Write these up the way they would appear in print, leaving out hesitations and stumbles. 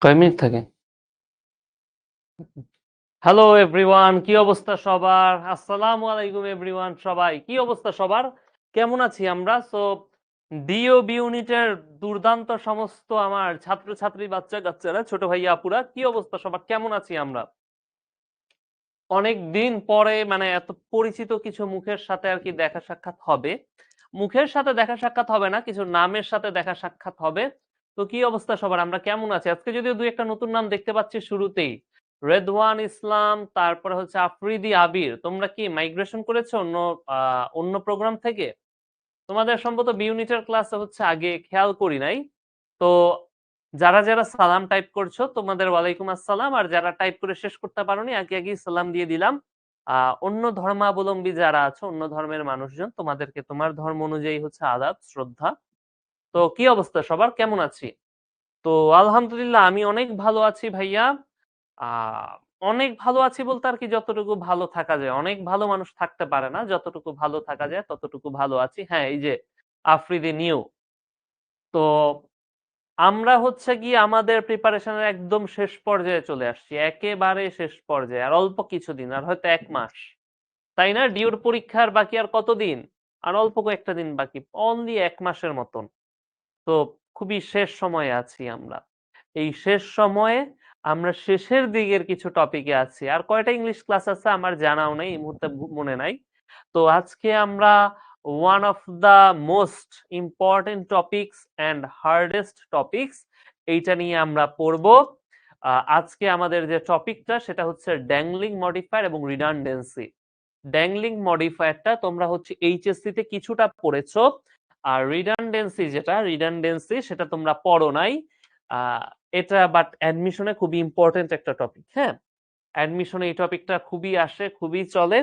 কয় মিনিট থাকে? Hello everyone, কি অবস্থা সবার? আসসালামু আলাইকুম এভরিওয়ান, সবাই কি অবস্থা সবার? কেমন আছি আমরা? ডিওবি ইউনিটের দুর্দান্ত সমস্ত আমার ছাত্রছাত্রী বাচ্চা-কাচ্চারা, ছোট ভাইয়া আপুরা, কি অবস্থা সবার? কেমন আছি আমরা? অনেক দিন পরে মানে এত পরিচিত কিছু মুখের সাথে আর কি দেখা সাক্ষাৎ হবে। মুখের সাথে দেখা সাক্ষাৎ হবে না, কিছু নামের সাথে দেখা সাক্ষাৎ হবে। তো কি অবস্থা সবার? আমরা কেমন আছি? আজকে যদিও ২-১ টা নতুন নাম দেখতে পাচ্ছি শুরুতেই। রেদওয়ান ইসলাম, তারপরে হচ্ছে আফ্রিদি আবির। তোমরা কি মাইগ্রেশন করেছো অন্য প্রোগ্রাম থেকে? তোমাদের সম্ভবত বি ইউনিটের ক্লাসে হচ্ছে আগে খেয়াল করি নাই। তো যারা সালাম টাইপ করছো তোমাদের ওয়ালাইকুম আসসালাম, আর যারা টাইপ করে শেষ করতে পারোনি আগেই সালাম দিয়ে দিলাম। অন্য ধর্মাবলম্বী যারা আছো, অন্য ধর্মের মানুষজন, তোমাদেরকে তোমার ধর্ম অনুযায়ী হচ্ছে আদাব, শ্রদ্ধা। তো কি অবস্থা সবার? কেমন আছি? তো আলহামদুলিল্লাহ আমি অনেক ভালো আছি ভাইয়া। আ অনেক ভালো আছি বলতে আর কি যতটুকু ভালো থাকা যায়। অনেক ভালো মানুষ থাকতে পারে না। যতটুকু ভালো থাকা যায় ততটুকু ভালো আছি। হ্যাঁ, এই যে আফ্রিদি নিউ। তো আমরা হচ্ছে গিয়ে আমাদের প্রিপারেশন এর একদম শেষ পর্যায়ে চলে আসছি। একেবারে শেষ পর্যায়ে। আর অল্প কিছুদিন, আর হয়তো ১ মাস। তাই না? ডিউর পরীক্ষার বাকি আর কতদিন? আর অল্প কয়েকটা দিন বাকি। অনলি ১ মাসের মতন। তো খুবই শেষ সময়ে আছি আমরা। এই শেষ সময়ে আমরা শেষের দিকের কিছু টপিকে আছি। আর কয়টা ইংলিশ ক্লাস আছে আমার জানাও নাই, এই মুহূর্তে মনে নাই। তো আজকে আমরা one of the most important topics and hardest topics এইটা নিয়ে আমরা পড়ব। আজকে আমাদের যে টপিকটা সেটা হচ্ছে ড্যাংলিং মডিফায়ার এবং রিডান্ডেন্সি। ড্যাংলিং মডিফায়ারটা তোমরা হচ্ছে এইচএসসি তে কিছুটা পড়েছো, আর রিডান্ডেন্সি সেটা তোমরা পড়ো নাই। এটা বাট অ্যাডমিশনে খুবই ইম্পর্টেন্ট একটা টপিক। হ্যাঁ, অ্যাডমিশনে এই টপিকটা খুবই আসে, খুবই চলে।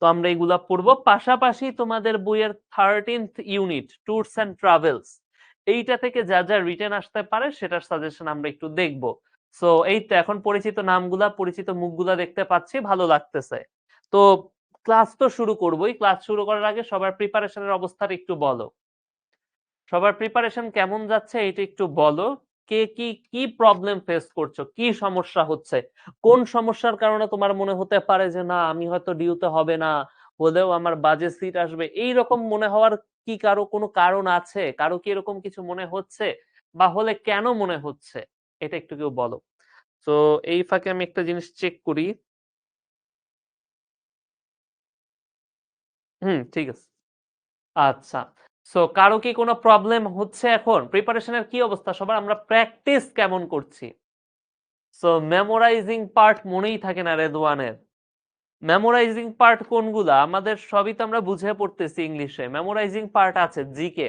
তো আমরা এগুলা পড়বো। পাশাপাশি তোমাদের বইয়ের 13th unit tours and travels, এইটা থেকে যা রিটেন আসতে পারে সেটার সাজেশন আমরা একটু দেখব। সো এই তো এখন পরিচিত নামগুলা, পরিচিত মুখগুলা দেখতে পাচ্ছি, ভালো লাগতেছে। তো ক্লাস তো শুরু করবোই। ক্লাস শুরু করার আগে সবার প্রিপারেশনের অবস্থাটা একটু বলো। সবার প্রিপারেশন কেমন যাচ্ছে এটা একটু বলো। কে কি প্রবলেম ফেস করছো? কি সমস্যা হচ্ছে? কোন সমস্যার কারণে তোমার মনে হতে পারে যে না আমি হয়তো ডিউতে হবে না, হলেও আমার বাজে সিট আসবে। এইরকম মনে হওয়ার কি কারো কোনো কারণ আছে? কারো কি এরকম কিছু মনে হচ্ছে? বা হলে কেন মনে হচ্ছে? এটা একটু কেউ বলো। তো এই ফাঁকে আমি একটা জিনিস চেক করি। হুম, ঠিক আছে। আচ্ছা। সো কারো কি কোনো প্রবলেম হচ্ছে এখন? প্রিপারেশন এর কি অবস্থা সবার? আমরা প্র্যাকটিস কেমন করছি? সো মেমোরাইজিং পার্ট মনেই থাকে না রেদওয়ানের। মেমোরাইজিং পার্ট কোনগুলা? আমাদের সবই তো আমরা বুঝে পড়তেছি ইংলিশে। মেমোরাইজিং পার্ট আছে জিকে,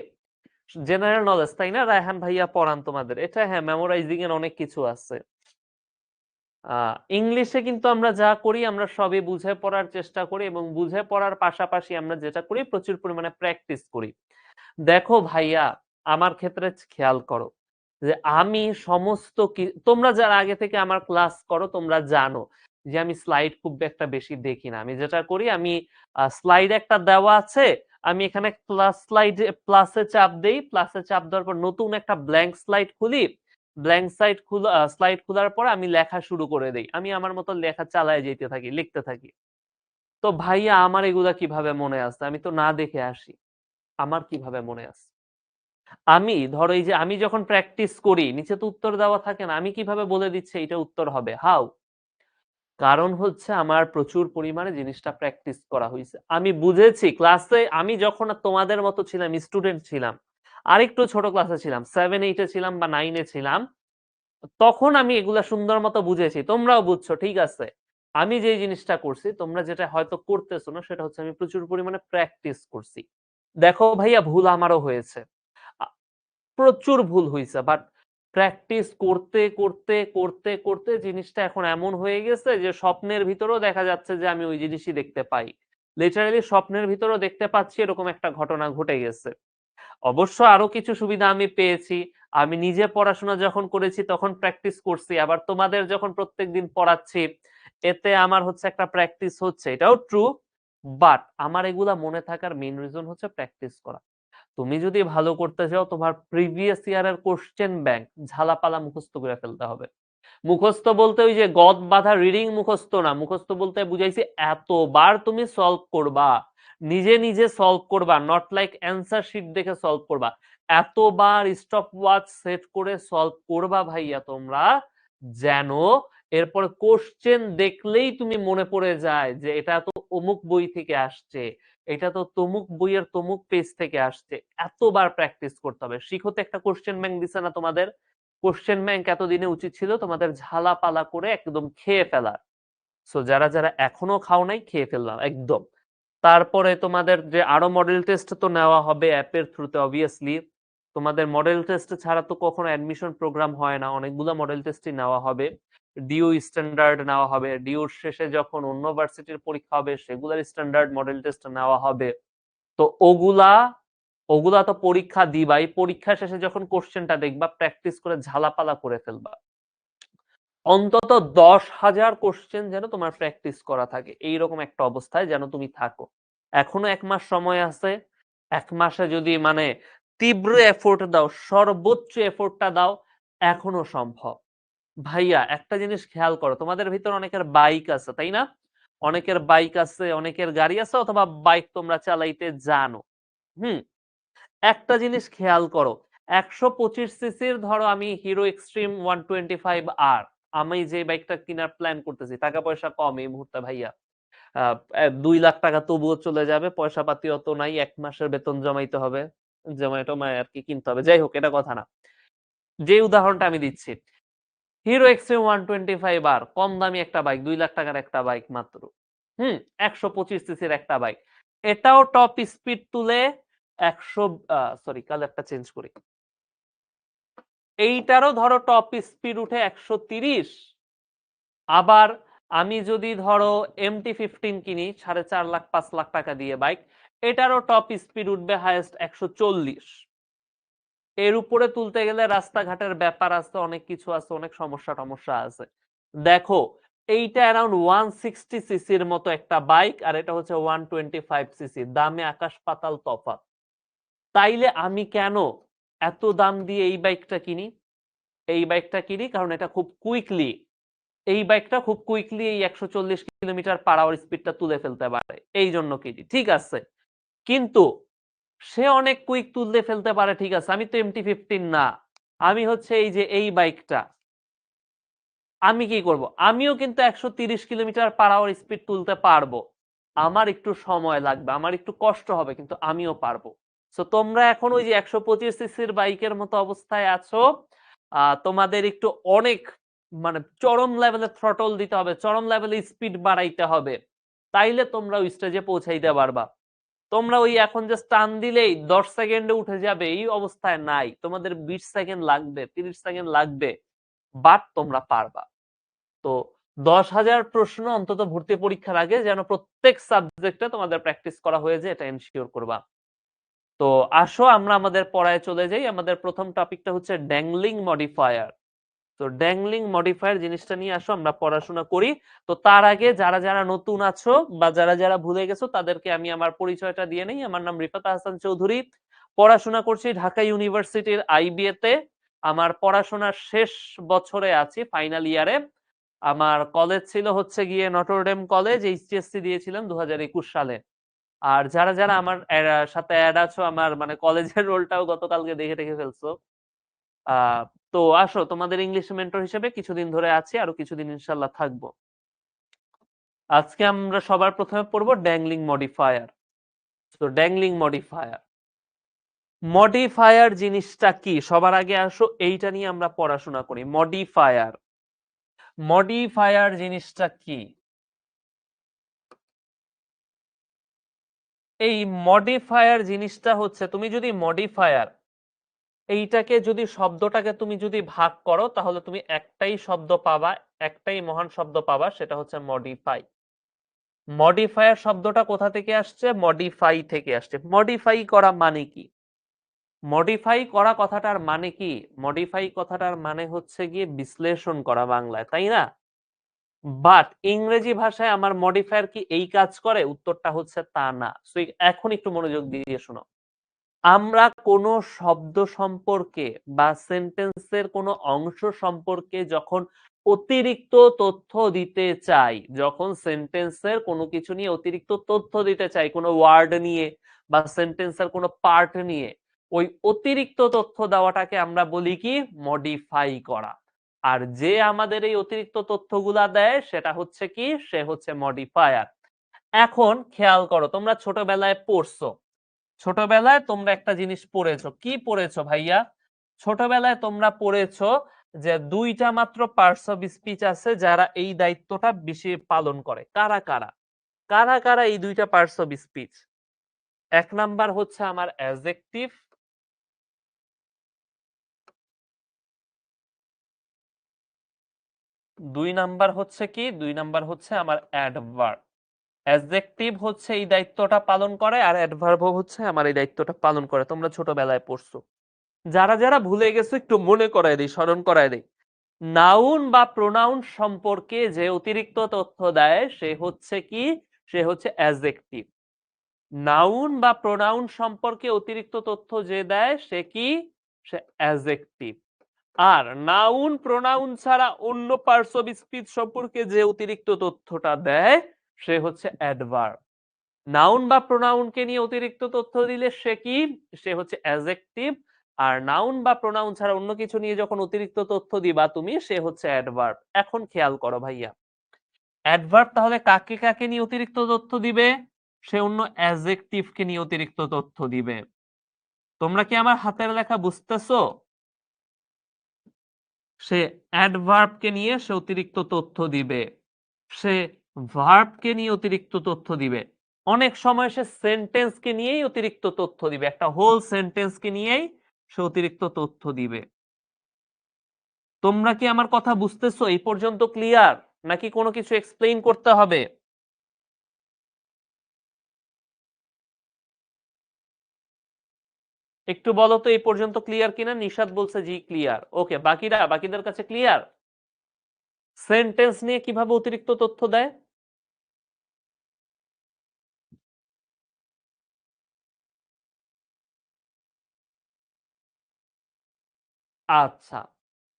জেনারেল নলেজ, তাই না? রায়হান ভাইয়া পড়ান তোমাদের। এটা হ্যাঁ, মেমোরাইজিং এর অনেক কিছু আছে। ইংলিশে কিন্তু আমরা যা করি আমরা সবই বুঝে পড়ার চেষ্টা করি, এবং বুঝে পড়ার পাশাপাশি আমরা যেটা করি প্রচুর পরিমাণে প্র্যাকটিস করি। দেখো ভাইয়া, আমার ক্ষেত্রে খেয়াল করো যে আমি সমস্ত তোমরা যারা আগে থেকে আমার ক্লাস করো তোমরা জানো যে আমি স্লাইড খুব একটা বেশি দেখি না। আমি যেটা করি, আমি স্লাইড একটা দেওয়া আছে, আমি এখানে প্লাসে চাপ দেই, প্লাসে চাপ দেওয়ার পর নতুন একটা ব্ল্যাঙ্ক স্লাইড খুলি, স্লাইড খোলার পর আমি লেখা শুরু করে দেই। আমি আমার মতো লেখা চালায় যেতে থাকি, লিখতে থাকি। তো ভাইয়া আমার এগুলা কিভাবে মনে আছে? আমি তো না দেখে আসি। আমার কিভাবে মনে আছে? আমি ধরো এই যে আমি যখন প্র্যাকটিস করি, নিচে তো উত্তর দেওয়া থাকে না। আমি কিভাবে বলে দিচ্ছি এইটা উত্তর হবে? হাউ? কারণ হচ্ছে আমার প্রচুর পরিমাণে জিনিসটা প্র্যাকটিস করা হইছে। আমি বুঝেছি ক্লাসে আমি যখন তোমাদের মতো ছিলাম, স্টুডেন্ট ছিলাম, আরেকটু ছোট ক্লাসে ছিলাম, 7-8 এ ছিলাম বা 9 এ ছিলাম, তখন আমি এগুলা সুন্দর মতো বুঝেছি। তোমরাও বুঝছো, ঠিক আছে। আমি যে জিনিসটা করছি, তোমরা যেটা হয়তো করতেছো না সেটা হচ্ছে আমি প্রচুর পরিমাণে প্র্যাকটিস করছি। দেখো ভাইয়া, ভুল আমারও হয়েছে। আ প্রচুর ভুল হইছে। বাট প্র্যাকটিস করতে জিনিসটা এখন এমন হয়ে গেছে যে স্বপ্নের ভিতরেও দেখা যাচ্ছে যে আমি ওই জিনিসই দেখতে পাই। লিটারেলি স্বপ্নের ভিতরেও দেখতে পাচ্ছি, এরকম একটা ঘটনা ঘটে গেছে। অবশ্য আরো কিছু সুবিধা আমি পেয়েছি। আমি নিজে পড়াশোনা যখন করেছি তখন প্র্যাকটিস করছি। আবার তোমাদের যখন প্রত্যেকদিন পড়াচ্ছি, এতে আমার হচ্ছে একটা প্র্যাকটিস হচ্ছে। এটাও ট্রু। বাট আমার এগুলা মনে থাকার মেইন রিজন হচ্ছে প্র্যাকটিস করা। তুমি যদি ভালো করতে চাও তোমার প্রিভিয়াস ইয়ারের কোশ্চেন ব্যাংক ঝালাপালা মুখস্থ করে ফেলতে হবে। মুখস্থ বলতে ওই যে গদ বাঁধা রিডিং মুখস্থ না, মুখস্থ বলতে বুঝাইছি এতবার তুমি সলভ করবা, নিজে নিজে সলভ করবা, নট লাইক অ্যান্সার শিট দেখে সলভ করবা, এতবার স্টপ ওয়াচ সেট করে সলভ করবা ভাইয়া তোমরা, যেন এরপরে কোশ্চেন দেখলেই তুমি মনে পড়ে যায় যে এটা তো অমুক বই থেকে আসছে, এটা তো তমুক বইয়ের তমুক পেজ থেকে আসছে। এতবার প্র্যাকটিস করতে হবে। শিখোতে একটা কোশ্চেন ব্যাংক দিছে না তোমাদের, কোশ্চেন ব্যাংক এতদিনে উচিত ছিল তোমাদের ঝালাপালা করে একদম খেয়ে ফেলার। সো যারা যারা এখনো খাও নাই খেয়ে ফেললাম একদম। তারপরে তোমাদের যে আরো মডেল টেস্ট তো নেওয়া হবে অ্যাপের থ্রুতে অবভিয়াসলি। তোমাদের মডেল টেস্ট ছাড়া তো কখনো অ্যাডমিশন প্রোগ্রাম হয় না, অনেকগুলো মডেল টেস্টই নেওয়া হবে। ডিউ স্ট্যান্ডার্ড নেওয়া হবে, ডিউর শেষে যখন অন্য ভার্সিটির পরীক্ষা হবে সেগুলোর স্ট্যান্ডার্ড মডেল টেস্ট নেওয়া হবে। তো ওগুলা ওগুলা তো পরীক্ষা দিবাই, পরীক্ষা শেষে যখন কোশ্চেনটা দেখবা প্র্যাকটিস করে ঝালাপালা করে ফেলবা। অন্তত 10,000 কোশ্চেন যেন তোমার প্র্যাকটিস করা থাকে, এইরকম একটা অবস্থায় যেন তুমি থাকো। এখনো 1 মাস সময় আছে, 1 মাসে যদি মানে তীব্র এফোর্ট দাও, সর্বোচ্চ এফোর্টটা দাও, এখনো সম্ভব। ভাইয়া একটা জিনিস খেয়াল করো, তোমাদের ভিতর অনেকের বাইক আছে তাই না? অনেকের বাইক আছে, অনেকের গাড়ি আছে, অথবা বাইক তোমরা চালাইতে জানো। হুম, একটা জিনিস খেয়াল করো, 125 সিসির ধরো আমি হিরো এক্সট্রিম 125R, আমি যে বাইকটা কেনার প্ল্যান করতেছি, টাকা পয়সা কম এই মুহূর্তে ভাইয়া, 2 লাখ টাকা তবুও চলে যাবে, পয়সা পাতি অত নাই, 1 মাসের বেতন জমাইতে হবে, জমাই টমাই আর কি কিনতে হবে, যাই হোক এটা কথা না। যে উদাহরণটা আমি দিচ্ছি, হিরো এক্সট্রিম 125R কম দামি একটা বাইক, 2 লাখ টাকার একটা বাইক মাত্র। 125 সিসির একটা বাইক, এটাও টপ স্পিড তুলে 100, সরি কালারটা চেঞ্জ করি, এইটারও ধরো টপ স্পিড উঠে 130। আবার আমি যদি ধরো MT-15 কিনি 4.5 লাখ 5 লাখ টাকা দিয়ে বাইক, এটারও টপ স্পিড উঠবে হাইয়েস্ট 140। এর উপরে তুলতে গেলে রাস্তাঘাটের ব্যাপার আছে, অনেক কিছু আছে, অনেক সমস্যা টমস্যা আছে। দেখো এইটা অ্যারাউন্ড 160 সিসির মতো একটা বাইক, আর এটা হচ্ছে 125 সিসি, দামে আকাশ পাতাল তফাৎ। তাইলে আমি কেন এত দাম দিয়ে এই বাইকটা কিনি? এই বাইকটা কিনি কারণ এটা খুব কুইকলি, এই বাইকটা খুব কুইকলি এই 140 কিলোমিটার পার আওয়ার স্পিডটা তুলে ফেলতে পারে, এই জন্য কিনি, ঠিক আছে। কিন্তু সে অনেক কুইক তুলে ফেলতে পারে, ঠিক আছে, আমি তো MT-15 না, আমি হচ্ছে এই যে এই বাইকটা, আমি কি করব? আমিও কিন্তু 130 কিলোমিটার পার আওয়ার স্পিড তুলতে পারবো, আমার একটু সময় লাগবে, আমার একটু কষ্ট হবে, কিন্তু আমিও পারবো। সো তোমরা এখন ওই যে 125 সিসির বাইকের মতো অবস্থায় আছো, তোমাদের একটু অনেক মানে চরম লেভেলে থ্রটল দিতে হবে, চরম লেভেলে স্পিড বাড়াইতে হবে, তাইলে তোমরা ওই স্টেজে পৌঁছাইতে পারবা। তোমরা ওই এখন জাস্ট টান দিলেই 10 সেকেন্ডে উঠে যাবে এই অবস্থায় নাই, তোমাদের 20 সেকেন্ড লাগবে, 30 সেকেন্ড লাগবে, বাট তোমরা পারবা। তো 10,000 প্রশ্ন অন্তত ভর্তি পরীক্ষার আগে যেন প্রত্যেক সাবজেক্টে তোমাদের প্র্যাকটিস করা হয়ে যায়, এটা এনশিওর করবা। তো আসো আমরা আমাদের পড়ায় চলে যাই। আমাদের প্রথম টপিকটা হচ্ছে ড্যাংলিং মডিফায়ার। তো ড্যাংলিং মডিফায়ার জিনিসটা নিয়ে আসো আমরা পড়াশোনা করি। তো তার আগে যারা যারা নতুন আছো বা যারা যারা ভুলে গেছো তাদেরকে আমি আমার পরিচয়টা দিয়ে নেই। আমার নাম রিফাত হাসান চৌধুরী, পড়াশোনা করছি ঢাকা ইউনিভার্সিটির আইবিএ তে। আমার পড়াশোনার শেষ বছরে আছি, ফাইনাল ইয়ারে। আমার কলেজ ছিল হচ্ছে গিয়ে নটরডেম কলেজ, এইচএসসি দিয়েছিলাম 2021 সালে। আর যারা যারা আমার সাথে অ্যাড আছো, আমার মানে কলেজের রোলটাও গতকালকে দেখে রেখে ফেলছো। আহ তো আসো, তোমাদের ইংলিশ মেন্টর হিসেবে কিছুদিন ধরে আছি, আরো কিছুদিন ইনশাল্লাহ থাকবো। আজকে আমরা সবার প্রথমে পড়বো ড্যাংলিং মডিফায়ার। তো ড্যাংলিং মডিফায়ার, মডিফায়ার জিনিসটা কি? সবার আগে আসো এইটা নিয়ে আমরা পড়াশোনা করি। মডিফায়ার, মডিফায়ার জিনিসটা কি? এই মডিফায়ার জিনিসটা হচ্ছে, তুমি যদি মডিফায়ার এইটাকে যদি শব্দটাকে তুমি যদি ভাগ করো তাহলে তুমি একটাই শব্দ পাবা, একটাই মহান শব্দ পাবা, সেটা হচ্ছে মডিফাই। মডিফায়ার শব্দটা কোথা থেকে আসছে? মডিফাই থেকে আসছে। মডিফাই করা মানে কি? মডিফাই করা কথাটার মানে কি? মডিফাই কথাটার মানে হচ্ছে গিয়ে বিশ্লেষণ করা বাংলায়, তাই না? বাট ইংরেজি ভাষায় আমার মডিফায়ার কি এই কাজ করে? উত্তরটা হচ্ছে তা না। সো এখন একটু মনোযোগ দিয়ে শোনো। আমরা কোনো শব্দ সম্পর্কে বা সেন্টেন্সের কোনো অংশ সম্পর্কে যখন অতিরিক্ত তথ্য দিতে চাই, যখন সেন্টেন্সের কোনো কিছু নিয়ে অতিরিক্ত তথ্য দিতে চাই, কোনো ওয়ার্ড নিয়ে বা সেন্টেন্সের কোনো পার্ট নিয়ে, ওই অতিরিক্ত তথ্য দেওয়াটাকে আমরা বলি কি মডিফাই করা। আর যে আমাদের এই অতিরিক্ত তথ্যগুলা দেয় সেটা হচ্ছে কি, সে হচ্ছে মডিফায়ার। এখন খেয়াল করো, তোমরা ছোটবেলায় পড়ছো, ছোটবেলায় তোমরা একটা জিনিস পড়েছো, কি পড়েছো ভাইয়া? ছোটবেলায় তোমরা পড়েছো যে দুইটা মাত্র পার্টস অফ স্পিচ আছে যারা এই দায়িত্বটা বেশি পালন করে। কারা কারা? কারা কারা এই দুইটা পার্টস অফ স্পিচ? এক নাম্বার হচ্ছে আমার অ্যাডজেক্টিভ, দুই নাম্বার হচ্ছে কি, দুই নাম্বার হচ্ছে আমার অ্যাডভার্ব। অ্যাডজেক্টিভ হচ্ছে এই দায়িত্বটা পালন করে আর অ্যাডভার্ব হচ্ছে আমার এই দায়িত্বটা পালন করে। তোমরা ছোটবেলায় পড়ছো। যারা যারা ভুলে গেছো একটু মনে করায় দিই, স্মরণ করায় দিই। নাউন বা প্রোনাউন সম্পর্কে যে অতিরিক্ত তথ্য দেয় সে হচ্ছে কি, সে হচ্ছে অ্যাডজেক্টিভ। নাউন বা প্রোনাউন সম্পর্কে অতিরিক্ত তথ্য যে দেয় সে কি, সে অ্যাডজেক্টিভ। আর নাউন প্রোনাউন ছাড়া অন্য পার্টস অফ স্পিচ সম্পর্কে যে অতিরিক্ত তথ্যটা দেয় সে হচ্ছে অ্যাডভার্ব। নাউন বা প্রোনাউনকে নিয়ে অতিরিক্ত তথ্য দিলে সে কি, সে হচ্ছে অ্যাডজেক্টিভ। আর নাউন বা প্রোনাউন ছাড়া অন্য কিছু নিয়ে যখন অতিরিক্ত তথ্য দিবা তুমি, সে হচ্ছে অ্যাডভার্ব। এখন খেয়াল করো ভাইয়া, অ্যাডভার্ব তাহলে কাকে কাকে নিয়ে অতিরিক্ত তথ্য দিবে? সে অন্য অ্যাডজেক্টিভকে নিয়ে অতিরিক্ত তথ্য দিবে। তোমরা কি আমার হাতের লেখা বুঝতেছো? সে অ্যাডভার্বকে নিয়ে সে অতিরিক্ত তথ্য দিবে, সে ভার্বকে নিয়ে অতিরিক্ত তথ্য দিবে। অনেক সময় সে সেন্টেন্সকে নিয়েই অতিরিক্ত তথ্য দিবে, একটা হোল সেন্টেন্সকে নিয়েই সে অতিরিক্ত তথ্য দিবে। তোমরা কি আমার কথা বুঝতেছো? এই পর্যন্ত ক্লিয়ার, নাকি কোনো কিছু এক্সপ্লেইন করতে হবে? একটু বলো তো এই পর্যন্ত ক্লিয়ার কিনা। নিশাদ বলছে জি ক্লিয়ার। ওকে, বাকিরা, বাকিদের কাছে ক্লিয়ার? সেন্টেন্স নিয়ে কিভাবে অতিরিক্ত তথ্য দেয়? আচ্ছা,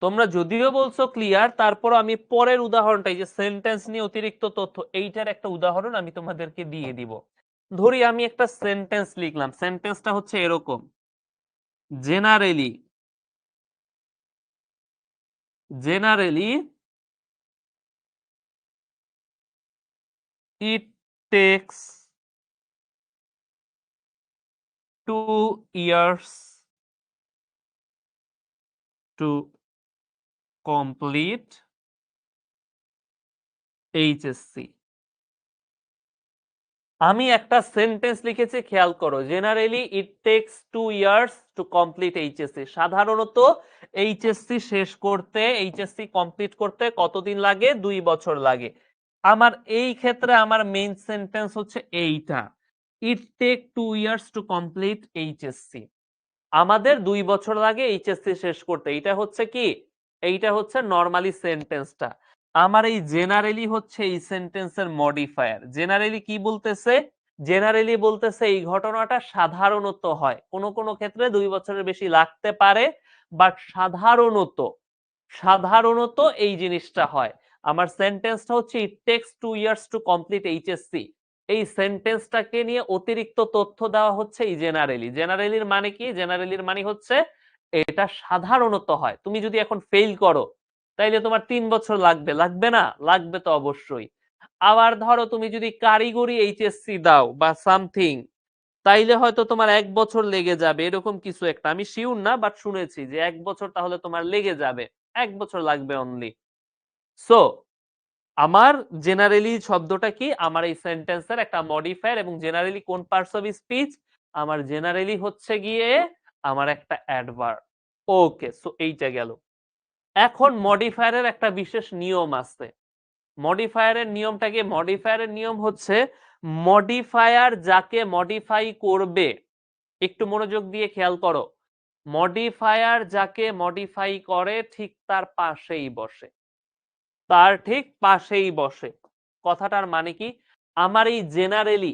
তোমরা যদিও বলছো ক্লিয়ার, তারপর আমি পরের উদাহরণটা, এই যে সেন্টেন্স নিয়ে অতিরিক্ত তথ্য, এইটার একটা উদাহরণ আমি তোমাদেরকে দিয়ে দিব। ধরি আমি একটা সেন্টেন্স লিখলাম, সেন্টেন্সটা হচ্ছে এরকম: generally, generally it takes 2 years to complete HSC. আমি একটা সেন্টেন্স লিখেছি, খেয়াল করো, generally it takes 2 years to complete HSC. সাধারণত এইচএসসি শেষ করতে, এইচএসসি কমপ্লিট করতে কতদিন লাগে? 2 বছর লাগে। আমার এই ক্ষেত্রে আমার মেইন সেন্টেন্স হচ্ছে এইটা, it take 2 years to complete HSC. আমাদের 2 বছর লাগে এইচএসসি শেষ করতে। এইটা হচ্ছে কি, এইটা হচ্ছে নরমালি সেন্টেন্সটা। আমার এই জেনারেলি হচ্ছে এই সেন্টেন্সের মডিফায়ার। জেনারেলি কি বলতেছে? জেনারেলি বলতেছে এই ঘটনাটা সাধারণত হয়, কোনো কোনো ক্ষেত্রে 2 বছরের বেশি লাগতে পারে, বাট সাধারণত, সাধারণত এই জিনিসটা হয়। আমার সেন্টেন্সটা হচ্ছে it takes 2 years to complete HSC. এই সেন্টেন্সটাকে নিয়ে অতিরিক্ত তথ্য দেওয়া হচ্ছে এই জেনারেলি। জেনারেলির মানে কি? জেনারেলির মানে হচ্ছে এটা সাধারণত হয়। তুমি যদি এখন ফেইল করো তাইলে তোমার 3 বছর লাগবে, লাগবে না? লাগবে তো অবশ্যই। আবার ধরো তুমি যদি কারিগরি এইচএসসি দাও বা সামথিং, তাইলে হয়তো তোমার 1 বছর লেগে যাবে, এরকম কিছু একটা। আমি শিওর না, বাট শুনেছি যে 1 বছর তাহলে তোমার লেগে যাবে, 1 বছর লাগবে অনলি। সো আমার জেনারেলি শব্দটা কি, আমার এই সেন্টেন্সের একটা মডিফায়ার। এবং জেনারেলি কোন পার্টস অফ স্পিচ? আমার জেনারেলি হচ্ছে গিয়ে আমার একটা অ্যাডভার্ব। ওকে, সো এইটা গেল। এখন মডিফায়ারের একটা বিশেষ নিয়ম আছে। মডিফায়ারের নিয়মটা কি? মডিফায়ারের নিয়ম হচ্ছে মডিফায়ার যাকে মডিফাই করবে, একটু মনোযোগ দিয়ে খেয়াল করো, মডিফায়ার যাকে মডিফাই করে ঠিক তার পাশেই বসে, তার ঠিক পাশেই বসে। কথাটার মানে কি? আমার এই জেনারেলি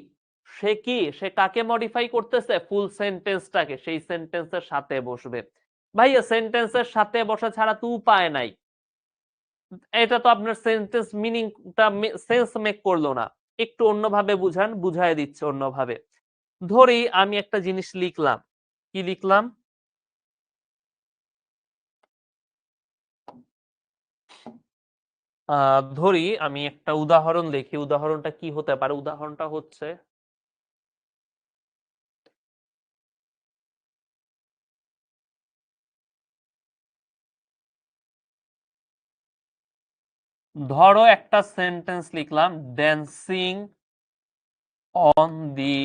সে কাকে মডিফাই করতেছে? ফুল সেন্টেন্সটাকে, সেই সেন্টেন্সের সাথে বসবে। ভাইয়া সেন্টেন্সের সাথে বসা ছাড়া তো উপায় নাই। এটা তো আপনার সেন্টেন্স মিনিংটা সেন্স মেক করলো না। একটু অন্যভাবে বুঝান, বুঝায় দিচ্ছে অন্যভাবে। ধরি আমি একটা জিনিস লিখলাম। কি লিখলাম? ধরি আমি একটা উদাহরণ লিখি। উদাহরণটা কি হতে পারে? উদাহরণটা হচ্ছে ধরো একটা সেন্টেন্স লিখলাম, ড্যান্সিং অন দি,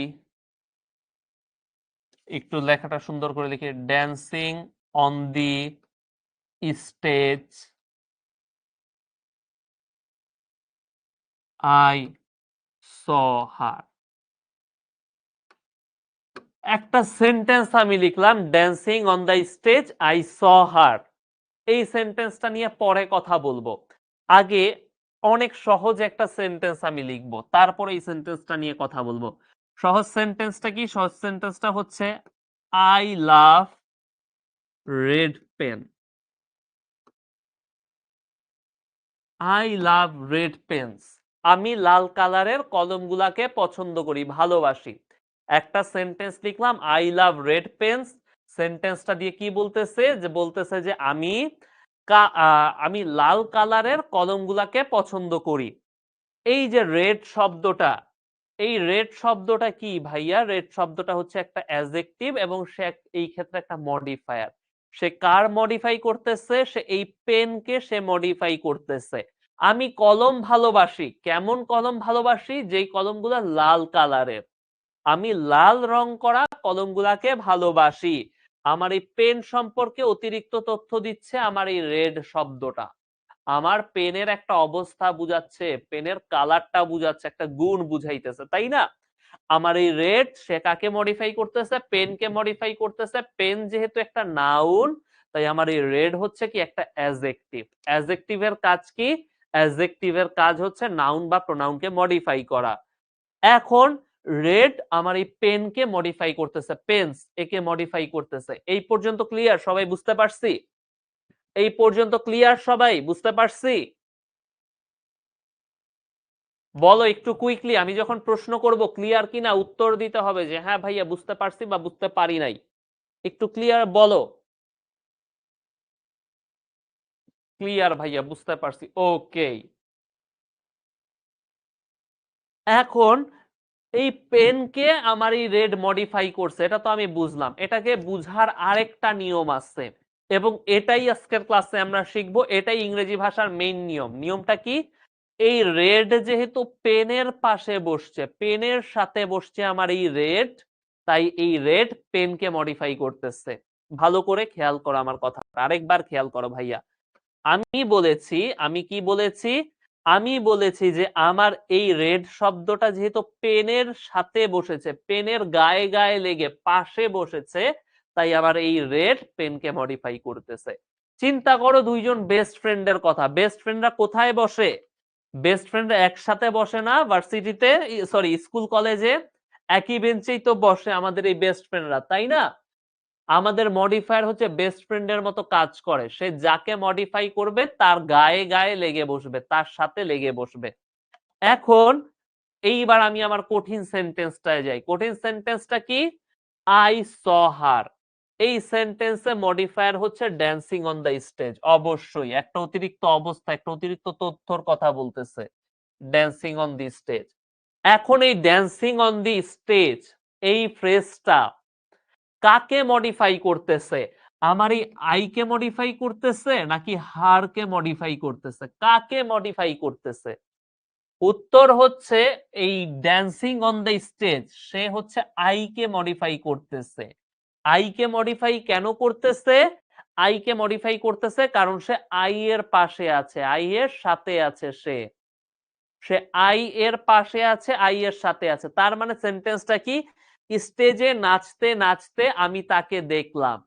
একটু লেখাটা সুন্দর করে লিখি, dancing on the stage I saw her. একটা সেন্টেন্স আমি লিখলাম, dancing on the stage I saw her. এই সেন্টেন্সটা নিয়ে পরে কথা বলবো। আগে অনেক সহজ একটা সেন্টেন্স আমি লিখবো, তারপরে এই সেন্টেন্সটা নিয়ে কথা বলবো। সহজ সেন্টেন্সটা কি? সহজ সেন্টেন্সটা হচ্ছে I love red pen. I love red pens. আমি লাল কালারের কলমগুলাকে পছন্দ করি, ভালোবাসি। একটা সেন্টেন্স লিখলাম, আই লাভ রেড পেন্স। সেন্টেন্সটা দিয়ে কি বলতেছে? যে বলতেছে যে আমি লাল কালারের কলমগুলাকে পছন্দ করি। এই যে রেড শব্দটা, এই রেড শব্দটা কি ভাইয়া? রেড শব্দটা হচ্ছে একটা অ্যাডজেক্টিভ এবং সে এই ক্ষেত্রে একটা মডিফায়ার। সে কার মডিফাই করতেছে? সে এই পেনকে সে মডিফাই করতেছে। আমি কলম ভালোবাসি। কেমন কলম ভালোবাসি? যেই কলমগুলো লাল কালারের। আমি লাল রং করা কলমগুলাকে ভালোবাসি। আমার এই পেন সম্পর্কে অতিরিক্ত তথ্য দিচ্ছে আমার এই রেড শব্দটা। আমার পেনের একটা অবস্থা বুঝাচ্ছে, পেনের কালারটা বুঝাচ্ছে, একটা গুণ বুঝাইতেছে, তাই না? আমার এই রেড সে কাকে মডিফাই করতেছে? পেনকে মডিফাই করতেছে। পেন যেহেতু একটা নাউন, তাই আমার এই রেড হচ্ছে কি? একটা অ্যাডজেক্টিভ। অ্যাডজেক্টিভের কাজ কি? অ্যাডজেক্টিভের কাজ হচ্ছে নাউন বা প্রোনাউনকে মডিফাই করা। এখন রেড আমার এই পেনকে মডিফাই করতেছে, পেন্স একে মডিফাই করতেছে। এই পর্যন্ত ক্লিয়ার? সবাই বুঝতে পারছি? এই পর্যন্ত ক্লিয়ার? সবাই বুঝতে পারছি? বলো একটু কুইকলি। আমি যখন প্রশ্ন করব ক্লিয়ার কিনা উত্তর দিতে হবে যে হ্যাঁ ভাইয়া বুঝতে পারছি বা বুঝতে পারি নাই। একটু ক্লিয়ার বলো। ক্লিয়ার ভাইয়া, বুঝতে পারছি। ওকে। এখন এই পেনকে আমার এই রেড মডিফাই করছে, এটা তো আমি বুঝলাম। এটাকে বুঝার আরেকটা নিয়ম আছে এবং এটাই আজকের ক্লাসে আমরা শিখবো। এটাই ইংরেজি ভাষার মেইন নিয়ম। নিয়মটা কি? এই রেড যেহেতু পেনের পাশে বসছে, পেনের সাথে বসছে আমার এই রেড, তাই এই রেড পেনকে মডিফাই করতেছে। ভালো করে খেয়াল করো আমার কথা, আরেকবার খেয়াল করো ভাইয়া। আমি বলেছি, আমি কি বলেছি? আমি বলেছি যে আমার এই রেড শব্দটা যেহেতু পেনের সাথে বসেছে, পেনের গায়ে গায়ে লেগে পাশে বসেছে, তাই আবার এই রেড পেনকে মডিফাই করতেছে। চিন্তা করো দুইজন বেস্ট ফ্রেন্ডের কথা। বেস্ট ফ্রেন্ডরা কোথায় বসে? বেস্ট ফ্রেন্ডরা একসাথে বসে না ভার্সিটিতে, সরি স্কুল কলেজে একই বেঞ্চেই তো বসে আমাদের এই বেস্ট ফ্রেন্ডরা, তাই না? আমাদের মডিফায়ার হচ্ছে বেস্ট ফ্রেন্ডের মতো কাজ করে। সে যাকে মডিফাই করবে তার গায়ে গায়ে লেগে বসবে, তার সাথে লেগে বসবে। এখন এইবার আমি আমার কঠিন সেন্টেন্সটায় যাই। কঠিন সেন্টেন্সটা কি? I saw her. এই সেন্টেন্সে মডিফায়ার হচ্ছে ড্যান্সিং অন দ্য স্টেজ। অবশ্যই একটা অতিরিক্ত অবস্থা, একটা অতিরিক্ত তথ্যর কথা বলতেছে, ড্যান্সিং অন দি স্টেজ। এখন এই ড্যান্সিং অন দি স্টেজ, এই ফ্রেজটা কাকে মডিফাই করতেছে? আমার এই আই কে মডিফাই করতেছে নাকি হার কে মডিফাই করতেছে? কাকে মডিফাই করতেছে? উত্তর হচ্ছে এই ড্যান্সিং অন দ্য স্টেজ সে হচ্ছে আই কে মডিফাই করতেছে। আই কে মডিফাই কেন করতেছে? আই কে মডিফাই করতেছে কারণ সে আই এর পাশে আছে, আই এর সাথে আছে। সে সে আই এর পাশে আছে, আই এর সাথে আছে। তার মানে সেন্টেন্সটা কি? স্টেজে নাচতে নাচতে আমি তাকে দেখলাম।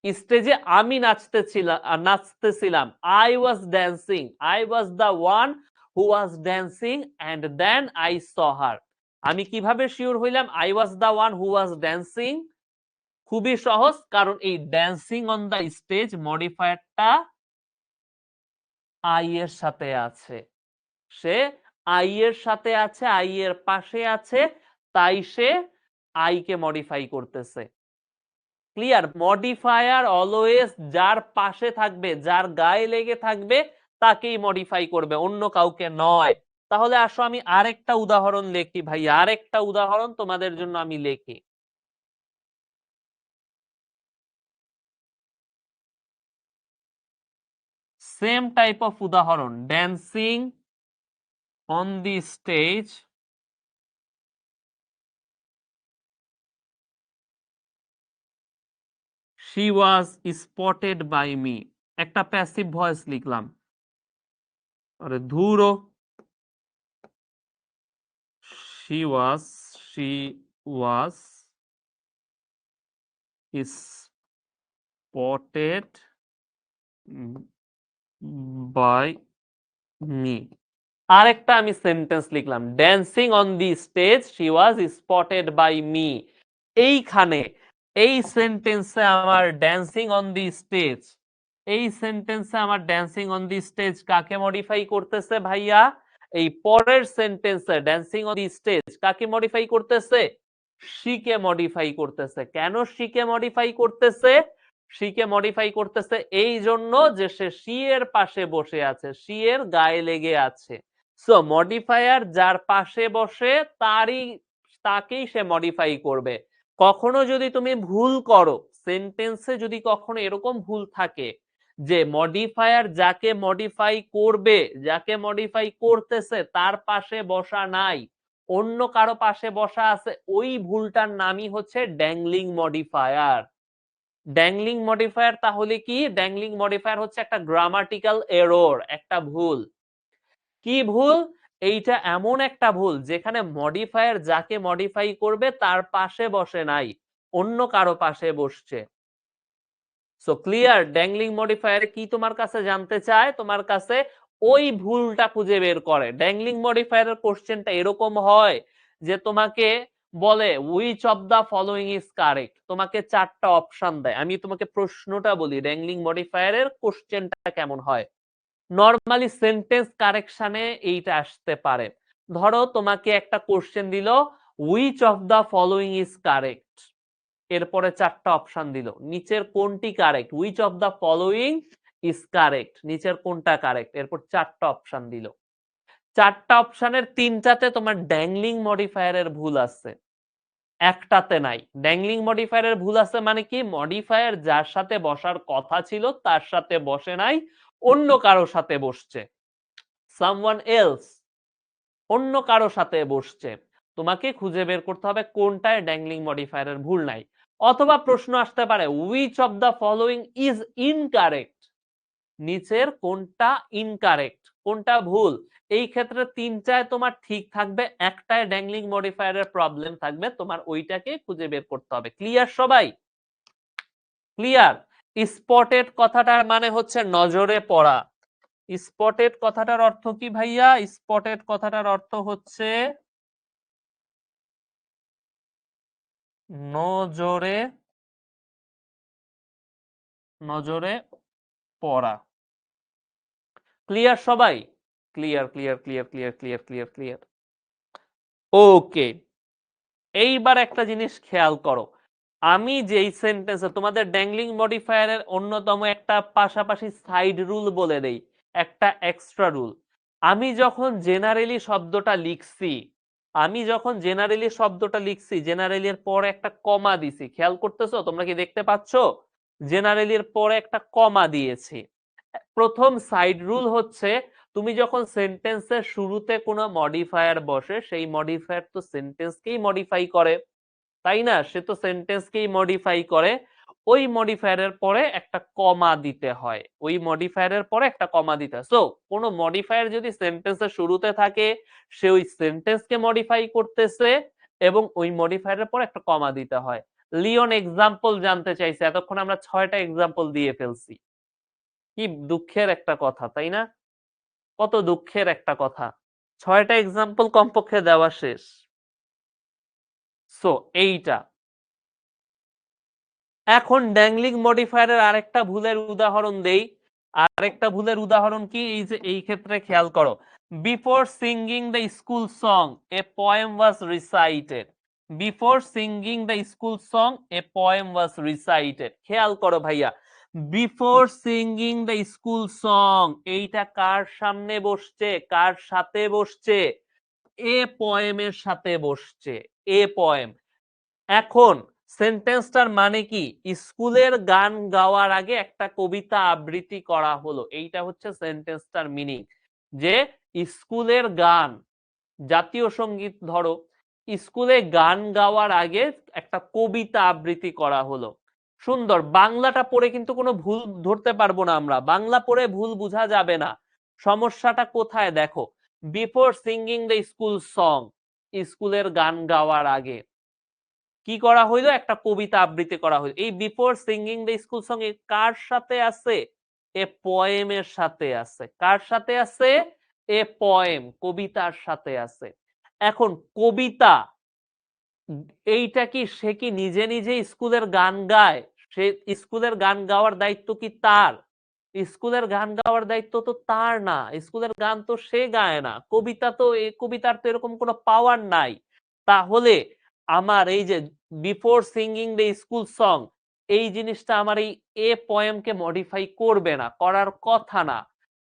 স্টেজে আমি নাচতেছিলাম। I was dancing, I was the one who was dancing, and then I saw her. আমি কিভাবে শিওর হইলাম I was the one who was dancing? খুবই সহজ, কারণ এই ড্যান্সিং অন দ্য স্টেজ মডিফায়ারটা আই এর সাথে আছে, সে আই এর সাথে আছে, আই এর পাশে আছে, তাই সে আই কে মডিফাই করতেছে। ক্লিয়ার? মডিফায়ার অলওয়েজ যার পাশে থাকবে, যার গায়ে লেগে থাকবে তাকেই মডিফাই করবে, অন্য কাউকে নয়। তাহলে আসো আমি আরেকটা উদাহরণ লিখি ভাই, আরেকটা উদাহরণ তোমাদের জন্য আমি লিখি। সেম টাইপ অফ উদাহরণ, dancing on the stage she was spotted by me। একটা প্যাসিভ ভয়েস লিখলাম, আরে ধুরো, she was spotted by me। আরেকটা আমি সেন্টেন্স লিখলাম, dancing on the stage she was spotted by me. এইখানে এই সেন্টেন্সে আমার ড্যান্সিং অন দি স্টেজ, এই সেন্টেন্সে আমার ড্যান্সিং অন দি স্টেজ কাকে মডিফাই করতেছে ভাইয়া? এই পরের সেন্টেন্সে ড্যান্সিং অন দি স্টেজ কাকে মডিফাই করতেছে? শিকে মডিফাই করতেছে। কেন শিকে মডিফাই করতেছে? শিকে মডিফাই করতেছে এই জন্য যে সে শি এর পাশে বসে আছে, শি এর গায়ে লেগে আছে। সো মডিফায়ার যার পাশে বসে তাকেই সে মডিফাই করবে। কখনো যদি তুমি ভুল করো, সেন্টেন্সে যদি কখনো এরকম ভুল থাকে যে মডিফায়ার যাকে মডিফাই করবে, যাকে মডিফাই করতেছে তার পাশে বসা নাই, অন্য কারো পাশে বসা আছে, ওই ভুলটার নামই হচ্ছে ড্যাংলিং মডিফায়ার। ড্যাংলিং মডিফায়ার তাহলে কি? ড্যাংলিং মডিফায়ার হচ্ছে একটা গ্রামাটিক্যাল এরর, একটা ভুল। কি ভুল? এইটা এমন একটা ভুল যেখানে মডিফায়ার যাকে মডিফাই করবে তার পাশে বসে নাই, অন্য কারো পাশে বসছে। So clear? ড্যাংলিং মডিফায়ার কি তোমার কাছে জানতে চায়? তোমার কাছে ওই ভুলটা খুঁজে বের করে। ড্যাংলিং মডিফায়ারের কোশ্চেনটা এরকম হয় যে তোমাকে বলে which of the following is correct, তোমাকে চারটা অপশন দেয়। আমি তোমাকে প্রশ্নটা বলি, ড্যাংলিং মডিফায়ারের কোশ্চেনটা কেমন হয়। নরমালি সেন্টেন্স কারেকশনে এইটা আসতে পারে। ধরো তোমাকে একটা কোশ্চেন দিল, which of the following is correct, এরপরে চারটা অপশন দিল, নিচের কোনটি correct? Which of the following is correct, নিচের কোনটা কারেক্ট, এরপর চারটা অপশন দিল। চারটা অপশনের তিনটাতে তোমার ড্যাংলিং মডিফায়ারের ভুল আছে, একটাতে নাই। ড্যাংলিং মডিফায়ারের ভুল আছে মানে কি? মডিফায়ার যার সাথে বসার কথা ছিল তার সাথে বসে নাই, অন্য কারো সাথে বসছে, সামওয়ান এলস, অন্য কারো সাথে বসছে। তোমাকে খুঁজে বের করতে হবে কোনটায় ড্যাংলিং মডিফায়ারের ভুল নাই। অথবা প্রশ্ন আসতে পারে which of the following is incorrect, নিচের কোনটা ইনকারেক্ট, কোনটা ভুল। এই ক্ষেত্রে তিনটায় তোমার ঠিক থাকবে, একটায় ড্যাংলিং মডিফায়ারের প্রবলেম থাকবে, তোমার ওইটাকে খুঁজে বের করতে হবে। ক্লিয়ার সবাই? ক্লিয়ার? স্পটেড কথাটার মানে হচ্ছে নজরে পড়া। স্পটেড কথাটার অর্থ কি ভাইয়া? স্পটেড কথাটার অর্থ হচ্ছে নজরে, নজরে পড়া। ক্লিয়ার সবাই? Clear clear clear clear clear clear clear. Okay, এইবার একটা জিনিস খেয়াল করো, আমি যেই সেন্টেন্সে তোমাদের ড্যাংলিং মডিফায়ারের অন্যতম একটা পাশাপাশি সাইড রুল বলে দেই, একটা এক্সট্রা রুল। আমি যখন জেনারেলি শব্দটা লিখছি, আমি যখন জেনারেলি শব্দটা লিখছি, জেনারেলির পরে একটা কমা দিছি, খেয়াল করতেছো? তোমরা কি দেখতে পাচ্ছ? জেনারেলির পরে একটা কমা দিয়েছি। প্রথম সাইড রুল হচ্ছে, তুমি যখন সেন্টেন্সের শুরুতে কোনো মডিফায়ার বসে, সেই মডিফায়ার তো সেন্টেন্সকেই মডিফাই করে, তাই না? সে তো সেন্টেন্সকেই মডিফাই করে। ওই মডিফায়ারের পরে একটা কমা দিতে হয়, ওই মডিফায়ারের পরে একটা কমা দিতে হয়। সো কোনো মডিফায়ার যদি সেন্টেন্সের শুরুতে থাকে, সে ওই সেন্টেন্সকে মডিফাই করতেছে এবং ওই মডিফায়ারের পরে একটা কমা দিতে হয়। লিওন এক্সাম্পল জানতে চাইছে, এতক্ষণ আমরা 6টা এক্সাম্পল দিয়ে ফেলছি। কি দুঃখের একটা কথা, তাই না? কত দুঃখের একটা কথা, 6টা এক্সাম্পল কমপক্ষে দেওয়া শেষ। সো এইটা। এখন ড্যাংলিং মডিফায়ারের আরেকটা ভুলের উদাহরণ দেই। আরেকটা ভুলের উদাহরণ কি, এই যে এই ক্ষেত্রে খেয়াল করো, before singing the school song a poem was recited. Before singing the school song a poem was recited. খেয়াল করো ভাইয়া, before singing the school song, এইটা কার সামনে বসছে, কার সাথে বসছে? এ পোয়েমের সাথে বসছে, এ পোয়েম। এখন সেন্টেন্সটার মানে কি, স্কুলের গান গাওয়ার আগে একটা কবিতা আবৃত্তি করা হলো, এইটা হচ্ছে সেন্টেন্সটার মিনিং। যে স্কুলের গান, জাতীয় সঙ্গীত ধরো, স্কুলে গান গাওয়ার আগে একটা কবিতা আবৃত্তি করা হলো। সুন্দর। বাংলাটা পড়ে কিন্তু কোনো ভুল ধরতে পারবো না আমরা, বাংলা পড়ে ভুল বোঝা যাবে না। সমস্যাটা কোথায় দেখো, before singing the school song, স্কুলের গান গাওয়ার আগে কি করা হইলো, একটা কবিতা আবৃত্তি করা হইলো। এই before singing the school song কার সাথে আছে? এ পোয়েমের সাথে আছে। কার সাথে আছে? এ পোয়েম, কবিতার সাথে আছে। এখন কবিতা, এইটা কি সে কি নিজে নিজে স্কুলের গান গায়? সে স্কুলের গান গাওয়ার দায়িত্ব কি তার? স্কুলের গান গাওয়ার দায়িত্ব তো তার না, স্কুলের গান তো সে গায় না। কবিতা তো, এই কবিতার তো এরকম কোনো পাওয়ার নাই। তাহলে আমার এই যে before singing the school song, এই জিনিসটা আমার এই এ পোয়েমকে মডিফাই করবে না, করার কথা না।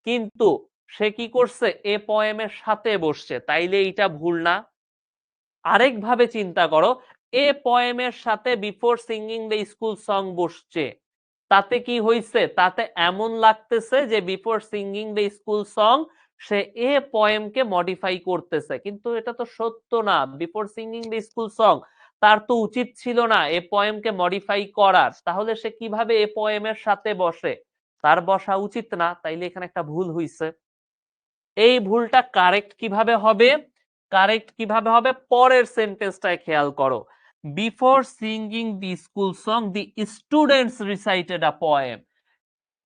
কিন্তু সে কি করছে, এ পোয়েমের সাথে বসছে, তাইলে এইটা ভুল না? আরেক ভাবে চিন্তা করো, এ পোয়েমের সাথে before singing the school song বসছে, তাতে কি হইছে, তাতে এমন লাগতেছে যে before singing the school song সে এ পোয়েমকে মডিফাই করতেছে, কিন্তু এটা তো সত্য না। Before singing the school song তার তো উচিত ছিল না এ পোয়েমকে মডিফাই করার, তাহলে সে কিভাবে এ পোয়েমের সাথে বসে? তার বসা উচিত না, তাইলে এখানে একটা ভুল হইছে। এই ভুলটা কারেক্ট কিভাবে হবে? কারেক্ট কিভাবে হবে, পরের সেন্টেন্সটায় খেয়াল করো, before singing the school song the students recited a poem.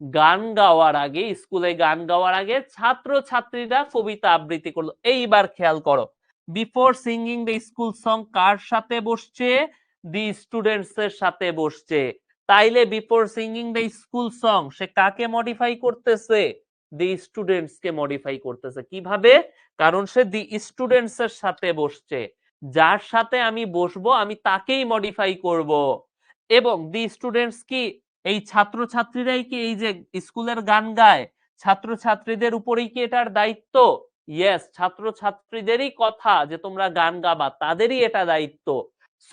গান গাওয়ার আগে, স্কুলে গান গাওয়ার আগে ছাত্র ছাত্রীরা কবিতা আবৃত্তি করলো। এইবার খেয়াল করো, before singing the school song কার সাথে বসছে? দি স্টুডেন্টস এর সাথে বসছে। তাইলে before singing the school song সে কাকে মডিফাই করতেছে? দি স্টুডেন্টস কে মডিফাই করতেছে। কিভাবে? কারণ সে দি স্টুডেন্টস এর সাথে বসছে, যার সাথে আমি বসবো আমি তাকেই মডিফাই করব। এবং দি স্টুডেন্টস কি, এই ছাত্র ছাত্রীরাই কি এই যে স্কুলের গান গায়, ছাত্র ছাত্রীদের উপরেই কি এটার দায়িত্ব? ইয়েস, ছাত্র ছাত্রীদেরই কথা যে তোমরা গান গাবা, তাদেরই এটা দায়িত্ব।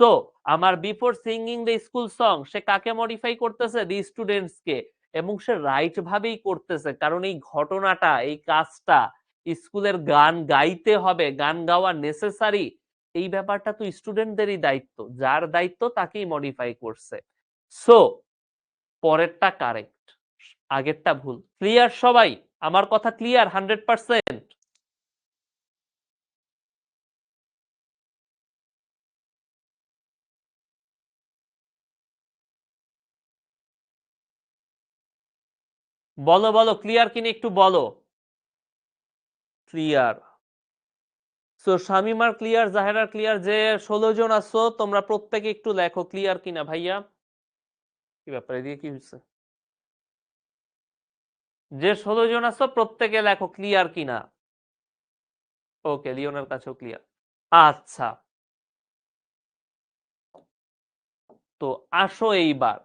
সো আমার before singing the school song সে কাকে মডিফাই করতেছে? দি স্টুডেন্টস কে। এবং সে রাইট ভাবেই করতেছে, কারণ এই ঘটনাটা, এই কাজটা, স্কুলের গান গাইতে হবে, গান গাওয়া নেসেসারি, এই ব্যাপারটা তো স্টুডেন্টদেরই দায়িত্ব, যার দায়িত্ব তাকেই মডিফাই করছে। সো পরেরটা কারেক্ট, আগেরটা ভুল। ক্লিয়ার সবাই? আমার কথা ক্লিয়ার 100%? বলো বলো, ক্লিয়ার কিনা একটু বলো। ক্লিয়ার। সো শামিমার ক্লিয়ার, জাহেরার ক্লিয়ার। যে 16 জন আছো তোমরা প্রত্যেকে একটু লেখো ক্লিয়ার কিনা ভাইয়া। কি ব্যাপার, এদিকে কি হচ্ছে? যে 16 জন আছো প্রত্যেকে লেখো ক্লিয়ার কিনা। ওকে, লিওনের কাছেও ক্লিয়ার। আচ্ছা, তো আসো এইবার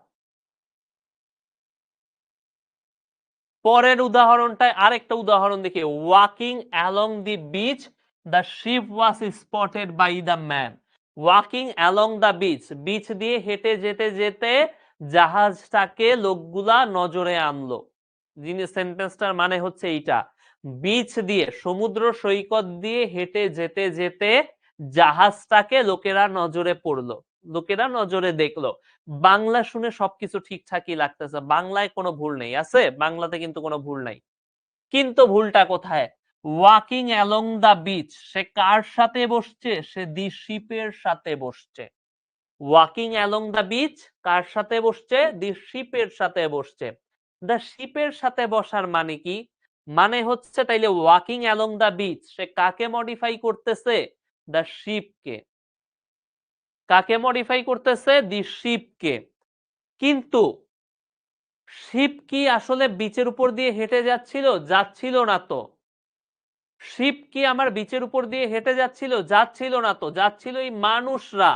পরের উদাহরণটায় আরেকটা উদাহরণ দেখি। Walking along the beach the ship was spotted by the man. Walking along the beach, beach দিয়ে হেঁটে যেতে যেতে জাহাজটাকে লোকগুলা নজরে আনলো। যিনি, সেন্টেন্সটার মানে হচ্ছে এইটা, বিচ দিয়ে, সমুদ্র সৈকত দিয়ে হেঁটে যেতে যেতে জাহাজটাকে লোকেরা নজরে পড়লো, লোকেরা নজরে দেখলো। বাংলা শুনে সবকিছু ঠিকঠাকই লাগতেছে, বাংলায় কোনো ভুল নেই, আছে বাংলাতে কিন্তু কোনো ভুল নাই। কিন্তু ভুলটা কোথায়? ওয়াকিং অ্যালং দা বিচ, সে কার সাথে বসছে? সে দি শিপের সাথে বসছে। ওয়াকিং অ্যালং দা বিচ কার সাথে বসছে? দি শিপের সাথে বসছে। দা শিপের সাথে বসার মানে কি? মানে হচ্ছে তাইলে ওয়াকিং অ্যালং দা বিচ সে কাকে মডিফাই করতেছে? দা শিপকে। কাকে মডিফাই করতেছে? দি শিপকে। কিন্তু শিপ কি আসলে বিচের উপর দিয়ে হেঁটে যাচ্ছিল? যাচ্ছিল না তো। শিপ কি আমার বিচের উপর দিয়ে হেঁটে যাচ্ছিল? যাচ্ছিল না তো, যাচ্ছিল এই মানুষরা।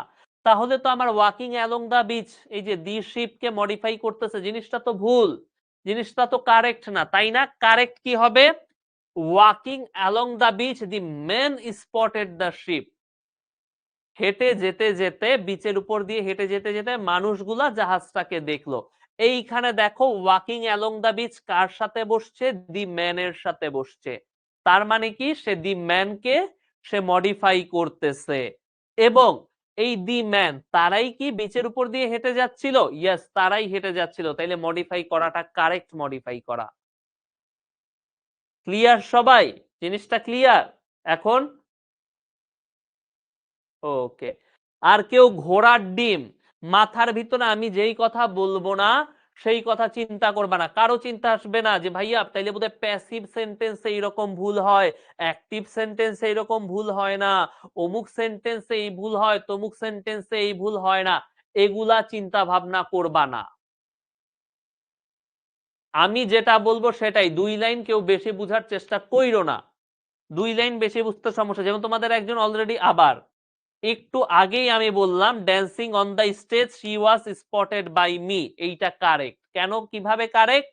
তাহলে তো আমার ওয়াকিং অ্যালং দা বিচ, এই যে দি শিপকে মডিফাই করতেছে, জিনিসটা তো ভুল, জিনিসটা তো কারেক্ট না, তাই না? কারেক্ট কি হবে? Walking along the beach the man spotted the ship. হেঁটে যেতে যেতে, বিচের উপর দিয়ে হেঁটে যেতে যেতে মানুষগুলা জাহাজটাকে দেখলো। এইখানে দেখো ওয়াকিং অ্যালং দা বিচ কার সাথে বসছে? দি ম্যানের সাথে বসছে। তার মানে কি? সে দি ম্যানকে সে মডিফাই করতেছে। এবং এই দি ম্যান তারাই কি বিচের উপর দিয়ে হেঁটে যাচ্ছিল? ইয়েস, তারাই হেঁটে যাচ্ছিল। তাইলে মডিফাই করাটা কারেক্ট মডিফাই করা। ক্লিয়ার সবাই? জিনিসটা ক্লিয়ার এখন? ওকে। আর কেউ ঘোড়ার ডিম মাথার ভিতরে আমি যেই কথা বলবো না সেই কথা চিন্তা করবে না। কারো চিন্তা আসবে না যে ভাইয়া তাইলে বোধহয় প্যাসিভ সেন্টেন্সে এইরকম ভুল হয়, অ্যাক্টিভ সেন্টেন্সে এইরকম ভুল হয় না, অমুক সেন্টেন্সে এই ভুল হয়, তমুক সেন্টেন্সে এই ভুল হয় না। এগুলা চিন্তা ভাবনা করবা না। আমি যেটা বলবো সেটাই, 2 লাইন কেউ বেশি বুঝার চেষ্টা কইরো না। 2 লাইন বেশি বুঝতে সমস্যা। যেমন তোমাদের একজন অলরেডি আবার একটু আগেই আমি বললাম dancing on the stage she was spotted by me, এইটা কারেক্ট। কেন? কিভাবে কারেক্ট?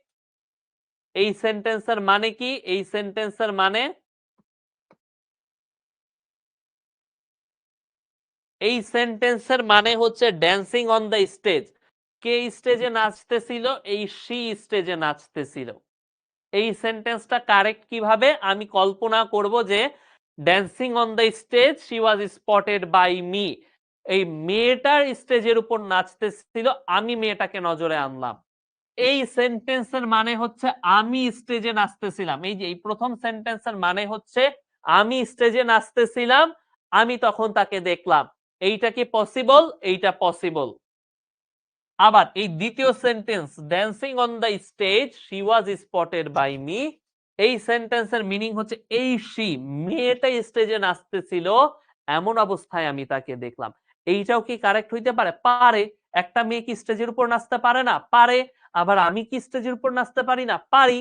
এই সেন্টেন্সের মানে কি? এই সেন্টেন্সের মানে, এই সেন্টেন্সের মানে হচ্ছে ড্যান্সিং অন দ্য স্টেজ। কে স্টেজে নাচতেছিল? এই শি স্টেজে নাচতেছিল। এই সেন্টেন্সটা কারেক্ট কিভাবে? আমি কল্পনা করব যে dancing on the stage she was spotted by me, এই মেয়েটার স্টেজের উপর নাচতেছিল, আমি মেয়েটাকে নজরে আনলাম। এই সেন্টেন্সের মানে হচ্ছে আমি স্টেজে নাচতেছিলাম। এই যে এই প্রথম সেন্টেন্সের মানে হচ্ছে আমি স্টেজে নাচতেছিলাম, আমি তখন তাকে দেখলাম। এইটা কি পসিবল? এইটা পসিবল। আবার এই দ্বিতীয় sentence dancing on the stage she was spotted by me, এই সেন্টেন্সের মিনিং হচ্ছে এই শি মেয়েটা স্টেজে নাচতেছিল, এমন অবস্থায় আমি তাকে দেখলাম। এইটাও কি কারেক্ট হইতে পারে? পারে। একটা মেয়ে কি স্টেজের উপর নাচতে পারে না? পারে। আবার আমি কি স্টেজের উপর নাচতে পারি না? পারি।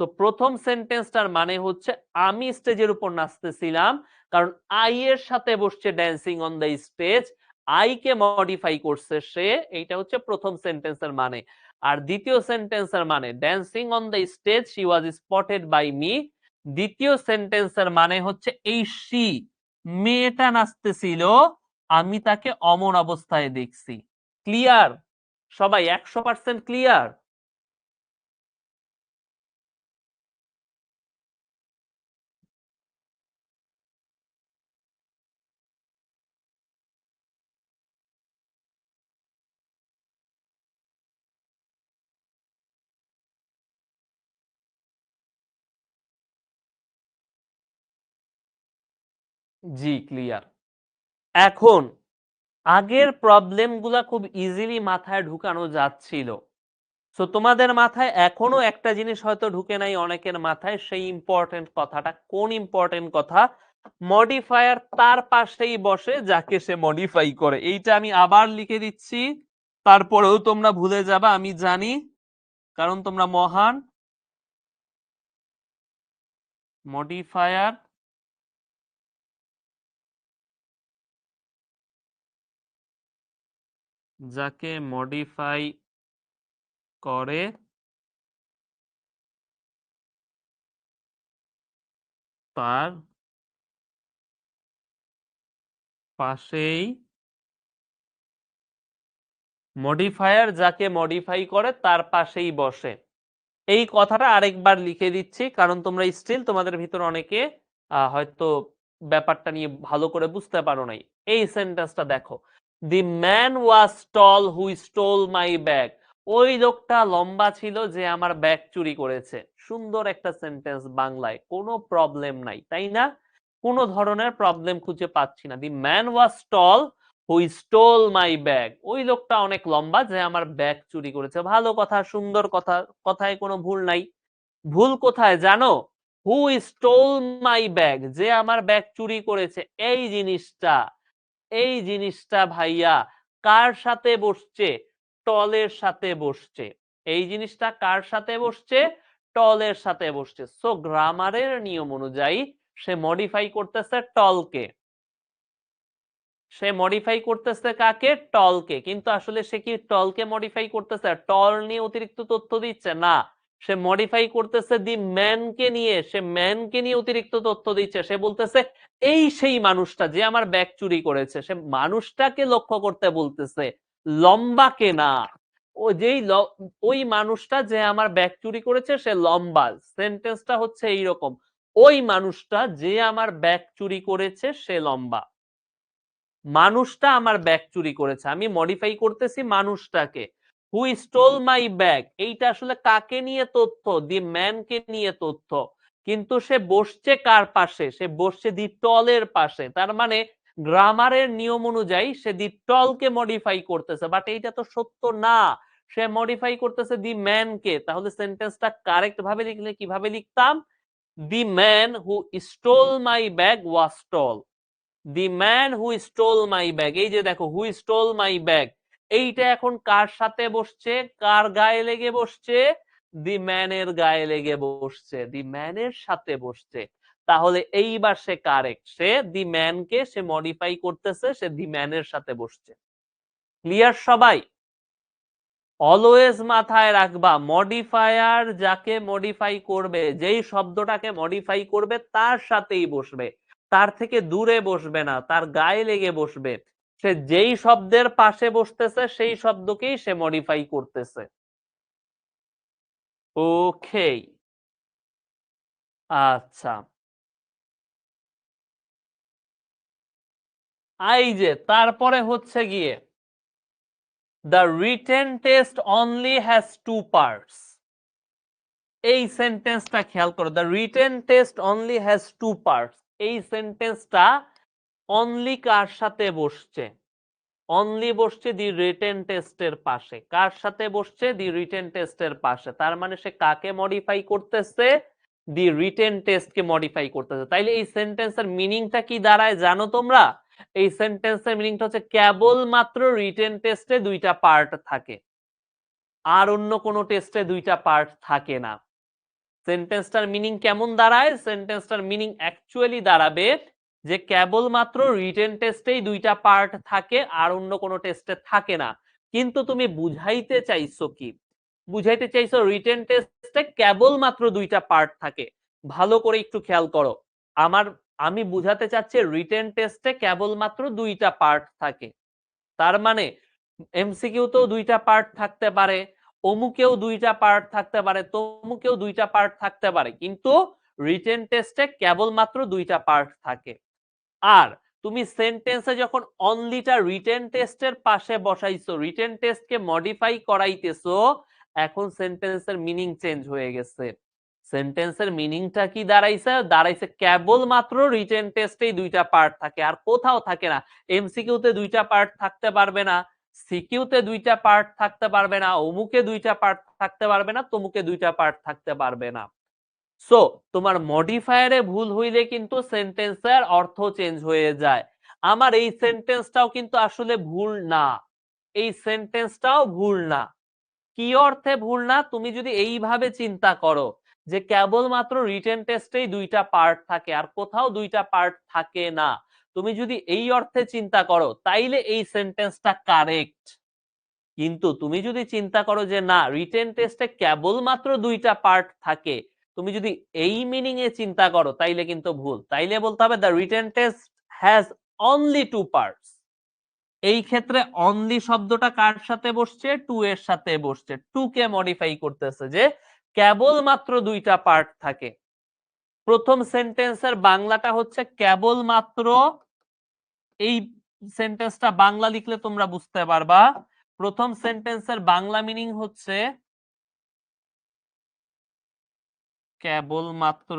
তো প্রথম সেন্টেন্সটার মানে হচ্ছে আমি স্টেজের উপর নাচতেছিলাম, কারণ আই এর সাথে বসছে dancing on the stage, I K modify করছে সে। এইটা হচ্ছে প্রথম সেন্টেন্সের মানে। আর দ্বিতীয় সেন্টেন্সের মানে dancing on the stage she was spotted by me, দ্বিতীয় সেন্টেন্সের মানে হচ্ছে এই শি মেয়েটা নাচতেছিল, আমি তাকে অমন অবস্থায় দেখছি। ক্লিয়ার সবাই? 100% ক্লিয়ার? জি ক্লিয়ার। এখন আগের প্রবলেমগুলা খুব ইজিলি মাথায় ঢুকানো যাচ্ছিল। সো তোমাদের মাথায় এখনো একটা জিনিস হয়তো ঢুকে নাই অনেকের মাথায়, সেই ইম্পর্টেন্ট কথাটা। কোন ইম্পর্টেন্ট কথা? মডিফায়ার তার পাশেই বসে যাকে সে মডিফাই করে। এইটা আমি আবার লিখে দিচ্ছি, তারপরেও তোমরা ভুলে যাবা আমি জানি, কারণ তোমরা মহান। মডিফায়ার যাকে মডিফাই করে তার পাশেই, মডিফায়ার যাকে মডিফাই করে তার পাশেই বসে। এই কথাটা আরেকবার লিখে দিচ্ছি, কারণ তোমরা স্টিল তোমাদের ভিতর অনেকে হয়তো ব্যাপারটা নিয়ে ভালো করে বুঝতে পারো নাই। এই সেন্টেন্সটা দেখো, the man was tall who stole my bag, ওই লোকটা লম্বা ছিল যে আমার ব্যাগ চুরি করেছে। সুন্দর একটা সেন্টেন্স বাংলায়, কোনো প্রবলেম নাই তাই না? কোনো ধরনের প্রবলেম খুঁজে পাচ্ছি না। The man was tall who stole my bag, ওই লোকটা অনেক লম্বা যে আমার ব্যাগ চুরি করেছে। ভালো কথা, সুন্দর কথা, কথায় কোনো ভুল নাই। ভুল কোথায় জানো? হু স্টোল মাই ব্যাগ, যে আমার ব্যাগ চুরি করেছে, এই জিনিসটা। এই জিনিসটা ভাইয়া কার সাথে বসছে? টলের সাথে বসছে। এই জিনিসটা কার সাথে বসছে? টলের সাথে বসছে। সো গ্রামারের নিয়ম অনুযায়ী সে মডিফাই করতেছে টলকে। সে মডিফাই করতেছে কাকে? টলকে। কিন্তু আসলে সে কি টলকে মডিফাই করতেছে? টল নিয়ে অতিরিক্ত তথ্য দিচ্ছে না। সে মডিফাই করতেছে দি ম্যানকে নিয়ে। সে ম্যানকে নিয়ে অতিরিক্ত তথ্য দিচ্ছে। সে বলতেছে এই সেই মানুষটা যে আমার ব্যাগ চুরি করেছে। সে মানুষটাকে লক্ষ্য করতে বলতেছে, লম্বাকে না। ও যেই ওই মানুষটা যে আমার ব্যাগ চুরি করেছে সে লম্বা। সেন্টেন্সটা হচ্ছে এইরকম, ওই মানুষটা যে আমার ব্যাগ চুরি করেছে সে লম্বা। মানুষটা আমার ব্যাগ চুরি করেছে, আমি মডিফাই করতেছি মানুষটাকে। হু স্টোল মাই ব্যাগ, এইটা আসলে কাকে নিয়ে তথ্য? দি ম্যানকে নিয়ে তথ্য। কিন্তু সে বসছে কার পাশে? সে বসছে দি টলের পাশে। তার মানে গ্রামারের নিয়ম অনুযায়ী সে দি টলকে মডিফাই করতেছে, বাট এইটা তো সত্য না। সে মডিফাই করতেছে দি ম্যানকে। তাহলে সেন্টেন্সটা কারেক্ট ভাবে লিখলে কিভাবে লিখতাম? The man who stole my bag was tall. The man who stole my bag, এই যে দেখো হু স্টোল মাই ব্যাগ, এইটা এখন কার সাথে বসছে? কার গায়ে লেগে বসছে? দি ম্যানের গায়ে লেগে বসছে, দি ম্যানের সাথে বসছে। তাহলে এইবার সে কারেক্ট, সে দি ম্যানকে সে মডিফাই করতেছে, সে দি ম্যানের সাথে বসছে। ক্লিয়ার সবাই? অলওয়েজ মাথায় রাখবা, মডিফায়ার যাকে মডিফাই করবে, যেই শব্দটাকে মডিফাই করবে তার সাথেই বসবে, তার থেকে দূরে বসবে না, তার গায়ে লেগে বসবে। সে যেই শব্দের পাশে বসতেছে সেই শব্দকেই সে মডিফাই করতেছে। ওকে, আচ্ছা। এই যে তারপরে হচ্ছে গিয়ে the written test only has to parts. এই সেন্টেন্সটা খেয়াল করো, the written test only has to parts. এই সেন্টেন্সটা অনলি কার সাথে বসছে? অনলি বসছে দি রিটেন টেস্টের পাশে। কার সাথে বসছে? দি রিটেন টেস্টের পাশে। তার মানে সে কাকে মডিফাই করতেছে? দি রিটেন টেস্টকে মডিফাই করতেছে। তাইলে এই সেন্টেন্সের মিনিংটা কি দাঁড়ায় জানো তোমরা? এই সেন্টেন্সের মিনিংটা হচ্ছে কেবলমাত্র রিটেন টেস্টে দুইটা পার্ট থাকে, আর অন্য কোনো টেস্টে দুইটা পার্ট থাকে না। সেন্টেন্সটার মিনিং কেমন দাঁড়ায়? সেন্টেন্সটার মিনিং অ্যাকচুয়ালি দাঁড়াবে যে কেবলমাত্র রিটেন টেস্টেই দুইটা পার্ট থাকে, আর অন্য কোনো টেস্টে থাকে না। কিন্তু তুমি বুঝাইতে চাইছো কি? বুঝাইতে চাইছো রিটেন টেস্টে কেবলমাত্র দুইটা পার্ট থাকে। ভালো করে একটু খেয়াল করো। আমি বুঝাতে চাচ্ছি রিটেন টেস্টে কেবলমাত্র দুইটা পার্ট থাকে। তার মানে এমসিকিউতেও দুইটা পার্ট থাকতে পারে, অমুকেও দুইটা পার্ট থাকতে পারে, তমুকেও দুইটা পার্ট থাকতে পারে, কিন্তু রিটেন টেস্টে কেবলমাত্র দুইটা পার্ট থাকে। আর তুমি সেন্টেন্সে যখন অনলিটা রিটেন টেস্টের পাশে বসাইছো, রিটেন টেস্টকে মডিফাই করাইতেছো, এখন সেন্টেন্সের মিনিং চেঞ্জ হয়ে গেছে। সেন্টেন্সের মিনিংটা কি দাঁড়াইছে? দাঁড়াইছে কেবলমাত্র রিটেন টেস্টেই দুইটা পার্ট থাকে, আর কোথাও থাকে না। এমসিকিউতে দুইটা পার্ট থাকতে পারবে না, সিকিউতে দুইটা পার্ট থাকতে পারবে না, অমুকে দুইটা পার্ট থাকতে পারবে না, তমুকে দুইটা পার্ট থাকতে পারবে না। সো তোমার মডিফায়ারে ভুল হইলে কিন্তু সেন্টেন্সের অর্থ চেঞ্জ হয়ে যায়। আমার এই সেন্টেন্সটাও কিন্তু আসলে ভুল না, এই সেন্টেন্সটাও ভুল না। কি অর্থে ভুল না? তুমি যদি এইভাবে চিন্তা করো যে কেবলমাত্র রিটেন টেস্টেই দুইটা পার্ট থাকে, আর কোথাও দুইটা পার্ট থাকে না, তুমি যদি এই অর্থে চিন্তা করো তাইলে এই সেন্টেন্সটা কারেক্ট। কিন্তু তুমি যদি চিন্তা করো যে না, রিটেন টেস্টে কেবলমাত্র দুইটা পার্ট থাকে, তুমি যদি এই মিনিং এ চিন্তা করো তাইলে কিন্তু ভুল। তাইলে বলতে হবে the written test has only two parts. এই ক্ষেত্রে অনলি শব্দটা কার সাথে বসছে? টু এর সাথে বসছে। টু কে মডিফাই করতেছে যে কেবলমাত্র দুইটা পার্ট থাকে। প্রথম সেন্টেন্সের বাংলাটা হচ্ছে কেবলমাত্র। এই সেন্টেন্সটা বাংলা লিখলে তোমরা বুঝতে পারবা। প্রথম সেন্টেন্সের বাংলা মিনিং হচ্ছে কেবলমাত্র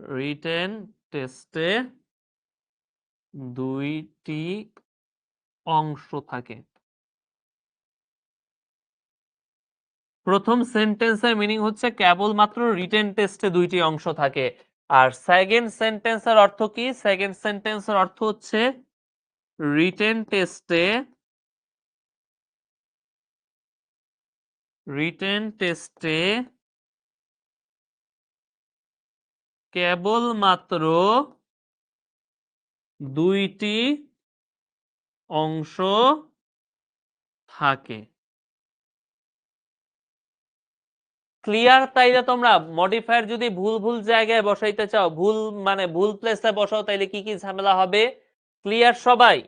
রিটেন টেস্টে দুইটি অংশ থাকে। প্রথম সেন্টেন্সের মিনিং হচ্ছে কেবলমাত্র রিটেন টেস্টে দুইটি অংশ থাকে। আর সেকেন্ড সেন্টেন্সের অর্থ কি? সেকেন্ড সেন্টেন্সের অর্থ হচ্ছে রিটেন টেস্টে কেবলমাত্র দুইটি অংশ থাকে। ক্লিয়ার? তাইলে তোমরা মডিফায়ার যদি ভুল ভুল জায়গায় বসাইতে চাও, ভুল মানে ভুল প্লেসে বসাও, তাইলে কি কি ঝামেলা হবে? ক্লিয়ার সবাই?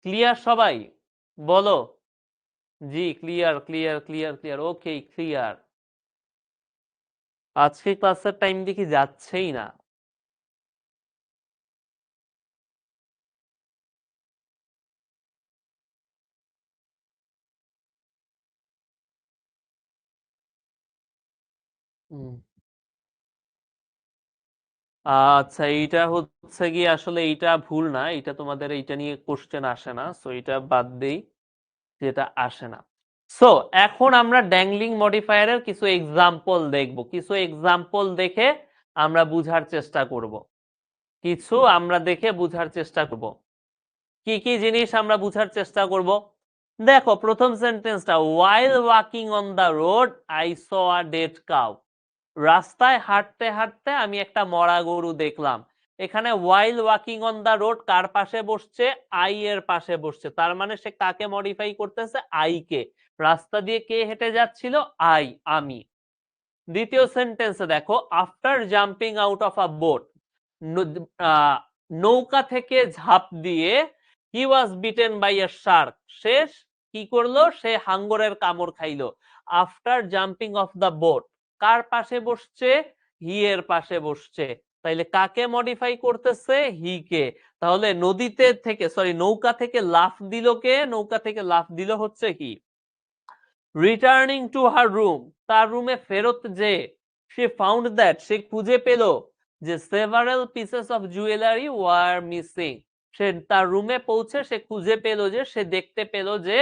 ক্লিয়ার সবাই? বলো। জি clear clear clear clear, okay clear. আজকে ক্লাসের টাইম দেখি যাচ্ছেই না। আচ্ছা এইটা হচ্ছে কি আসলে এইটা ভুল না, এটা তোমাদের এইটা নিয়ে কোশ্চেন আসে না, সো এটা বাদ দেই, যেটা আসে না। সো এখন আমরা ড্যাংলিং মডিফায়ারের কিছু এক্সাম্পল দেখব, কিছু এক্সাম্পল দেখে আমরা বুঝার চেষ্টা করব, কিছু আমরা দেখে বুঝার চেষ্টা করব। কি কি জিনিস আমরা বুঝার চেষ্টা করব? দেখো প্রথম সেন্টেন্সটা, while walking on the road I saw a dead cow. রাস্তায় হাঁটতে হাঁটতে আমি একটা মরা গরু দেখলাম। এখানে while walking on the road কার পাশে বসছে? I এর পাশে বসছে, তার মানে সে কাকে মডিফাই করতেছে? I কে। রাস্তা দিয়ে কে হেঁটে যাচ্ছিল? I, আমি। দ্বিতীয় সেন্টেন্সে দেখো, after jumping out of a boat, নৌকা থেকে ঝাঁপ দিয়ে হি ওয়াজ বিটেন বাই আ শার্ক, সে কি করলো? সে হাঙ্গরের কামড় খাইলো। After jumping of the boat car পাশে বসছে? হি এর পাশে বসছে, তাইলে কাকে মডিফাই করতেছে? হি কে। তাহলে নদীতে থেকে সরি নৌকা থেকে লাফ দিল কে? নৌকা থেকে লাফ দিল হচ্ছে কি? রিটার্নিং টু হার রুম, তার রুমে ফেরত যে সে ফাউন্ড দ্যাট, সে খুঁজে পেল যে several pieces of jewellery were missing, সে তার রুমে পৌঁছে সে খুঁজে পেল যে, সে দেখতে পেল যে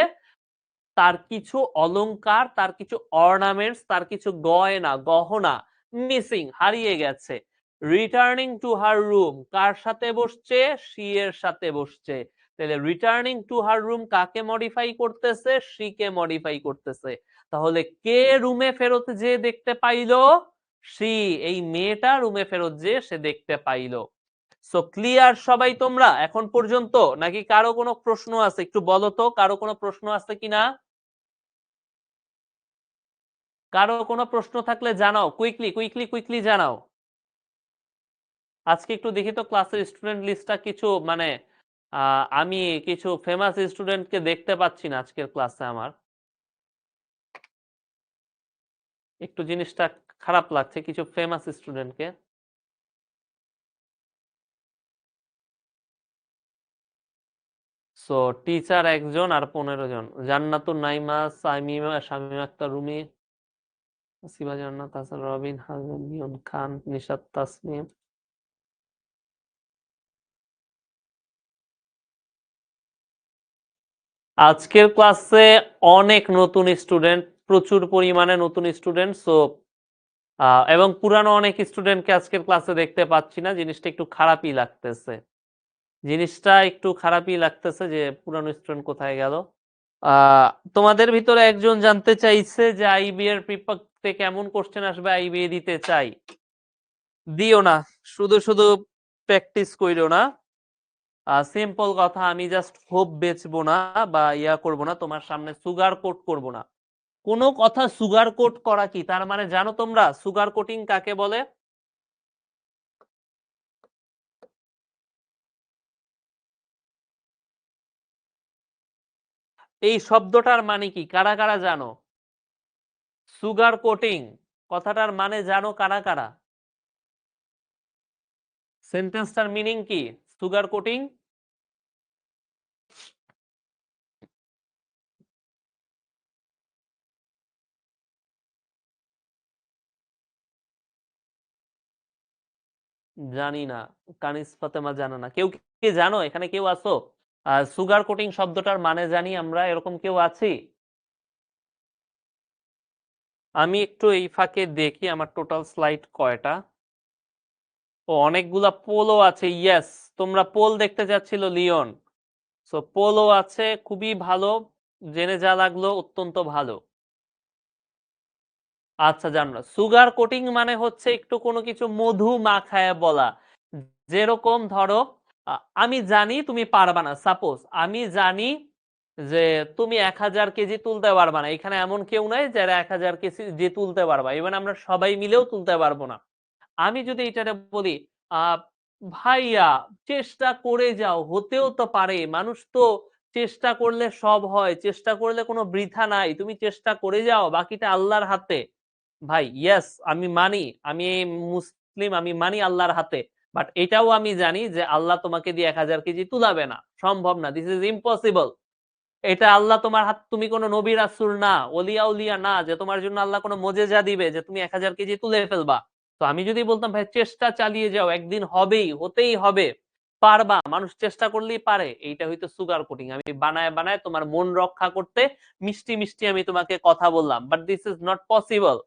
তার কিছু অলংকার, তার কিছু অর্নামেন্টস, তার কিছু গয়না গহনা মিসিং, হারিয়ে গেছে। রিটার্নিং টু হার রুম কার সাথে বসছে? শি এর সাথে বসছে। তাহলে রিটার্নিং টু হার রুম কাকে মডিফাই করতেছে? শি কে মডিফাই করতেছে। তাহলে কে রুমে ফেরত যে দেখতে পাইলো? শি, এই মেয়েটা রুমে ফেরত যে সে দেখতে পাইলো। সো ক্লিয়ার সবাই তোমরা এখন পর্যন্ত? নাকি কারো কোনো প্রশ্ন আছে? একটু বলো তো কারো কোনো প্রশ্ন আছে কিনা। কারো কোনো প্রশ্ন থাকলে জানাও, কুইকলি কুইকলি কুইকলি জানাও। আজকে একটু দেখি তো ক্লাসের স্টুডেন্ট লিস্টটা, কিছু মানে আমি কিছু ফেমাস স্টুডেন্টকে দেখতে পাচ্ছি না আজকের ক্লাসে, আমার একটু জিনিসটা খারাপ লাগছে কিছু ফেমাস স্টুডেন্টকে। সো টিচার একজন আর 15 জন, জান্নাতুন নাইমা, সাইমিমা, শামিমা আক্তার, রুমি, সিবা জান্নাত, হাসান, রবিন, হাসান, নিয়ন খান, নিশাত তাসনিম। আজকের ক্লাসে অনেক নতুন স্টুডেন্ট, প্রচুর পরিমাণে নতুন স্টুডেন্ট। সো এবং পুরানো অনেক স্টুডেন্টকে আজকের ক্লাসে দেখতে পাচ্ছি না, জিনিসটা একটু খারাপই লাগতেছে, জিনিসটা একটু খারাপই লাগতেছে যে পুরানো স্টুডেন্ট কোথায় গেল। তোমাদের ভিতরে একজন জানতে চাইছে যে আইবি এর বিপক্ষে কেমন কোশ্চেন আসবে, আইবি দিতে চাই। দিও না, শুধু শুধু প্র্যাকটিস কইরো না। সিম্পল কথা, আমি জাস্ট হোপ বেচবো না বা ইয়া করব না, তোমার সামনে সুগার কোট করব না। কোনো কথা সুগার কোট করা কি তার মানে জানো তোমরা? সুগার কোটিং কাকে বলে? এই শব্দটার মানে কি কারা কারা জানো? সুগার কোটিং কথাটার মানে জানো কারা কারা? সেন্টেন্সটার মিনিং কি সুগার কোটিং? জানি না। কানিজ ফাতেমা জানে না। কেউ কি জানো? এখানে কেউ আছো? সুগার কোটিং শব্দটার মানে জানি আমরা, এরকম কেউ আছি? আমি একটু এই ফাঁকে দেখি আমার টোটাল স্লাইড কয়টা। ও, অনেকগুলা পোলও আছে। ইয়েস, তোমরা পোল দেখতে চাচ্ছিল লিওন। সো পোলও আছে, খুবই ভালো। জেনে যা লাগলো অত্যন্ত ভালো। আচ্ছা, জানো সুগার কোটিং মানে হচ্ছে একটু কোনো কিছু মধু মাখায় বলা। যেরকম ধরো, আমি জানি তুমি পারবা না, সাপোজ আমি জানি যে তুমি 1000 কেজি তুলতে পারবা না। এখানে এমন কেউ নাই যারা 1000 কেজি তুলতে পারবা, ইভেন আমরা সবাই মিলেও তুলতে পারবো না। আমি যদি এটারে বলি, আহ ভাইয়া চেষ্টা করে যাও, হতেও তো পারে, মানুষ তো চেষ্টা করলে সব হয়, চেষ্টা করলে কোনো বৃথা নাই, তুমি চেষ্টা করে যাও, বাকিটা আল্লাহর হাতে। ভাই ইয়েস, আমি মানি, আমি মুসলিম, আমি মানি আল্লাহর হাতে। বাট এটাও আমি জানি যে আল্লাহ তোমাকে দিয়ে 1000 কেজি তুলাবে না, সম্ভব না, দিস ইজ ইম্পসিবল। এটা আল্লাহ তোমার হাত, তুমি কোনো নবী রাসূল না, ওলিয়া উলিয়া না যে তোমার জন্য আল্লাহ কোনো মোজেজা দিবে যে তুমি 1000 কেজি তুলে ফেলবা। তো আমি যদি বলতাম ভাই চেষ্টা চালিয়ে যাও, একদিন হবেই, হতেই হবে, পারবা, মানুষ চেষ্টা করলেই পারে, এইটা হয়তো সুগার কোটিং। আমি বানায় বানায় তোমার মন রক্ষা করতে মিষ্টি মিষ্টি আমি তোমাকে কথা বললাম, but this is not possible.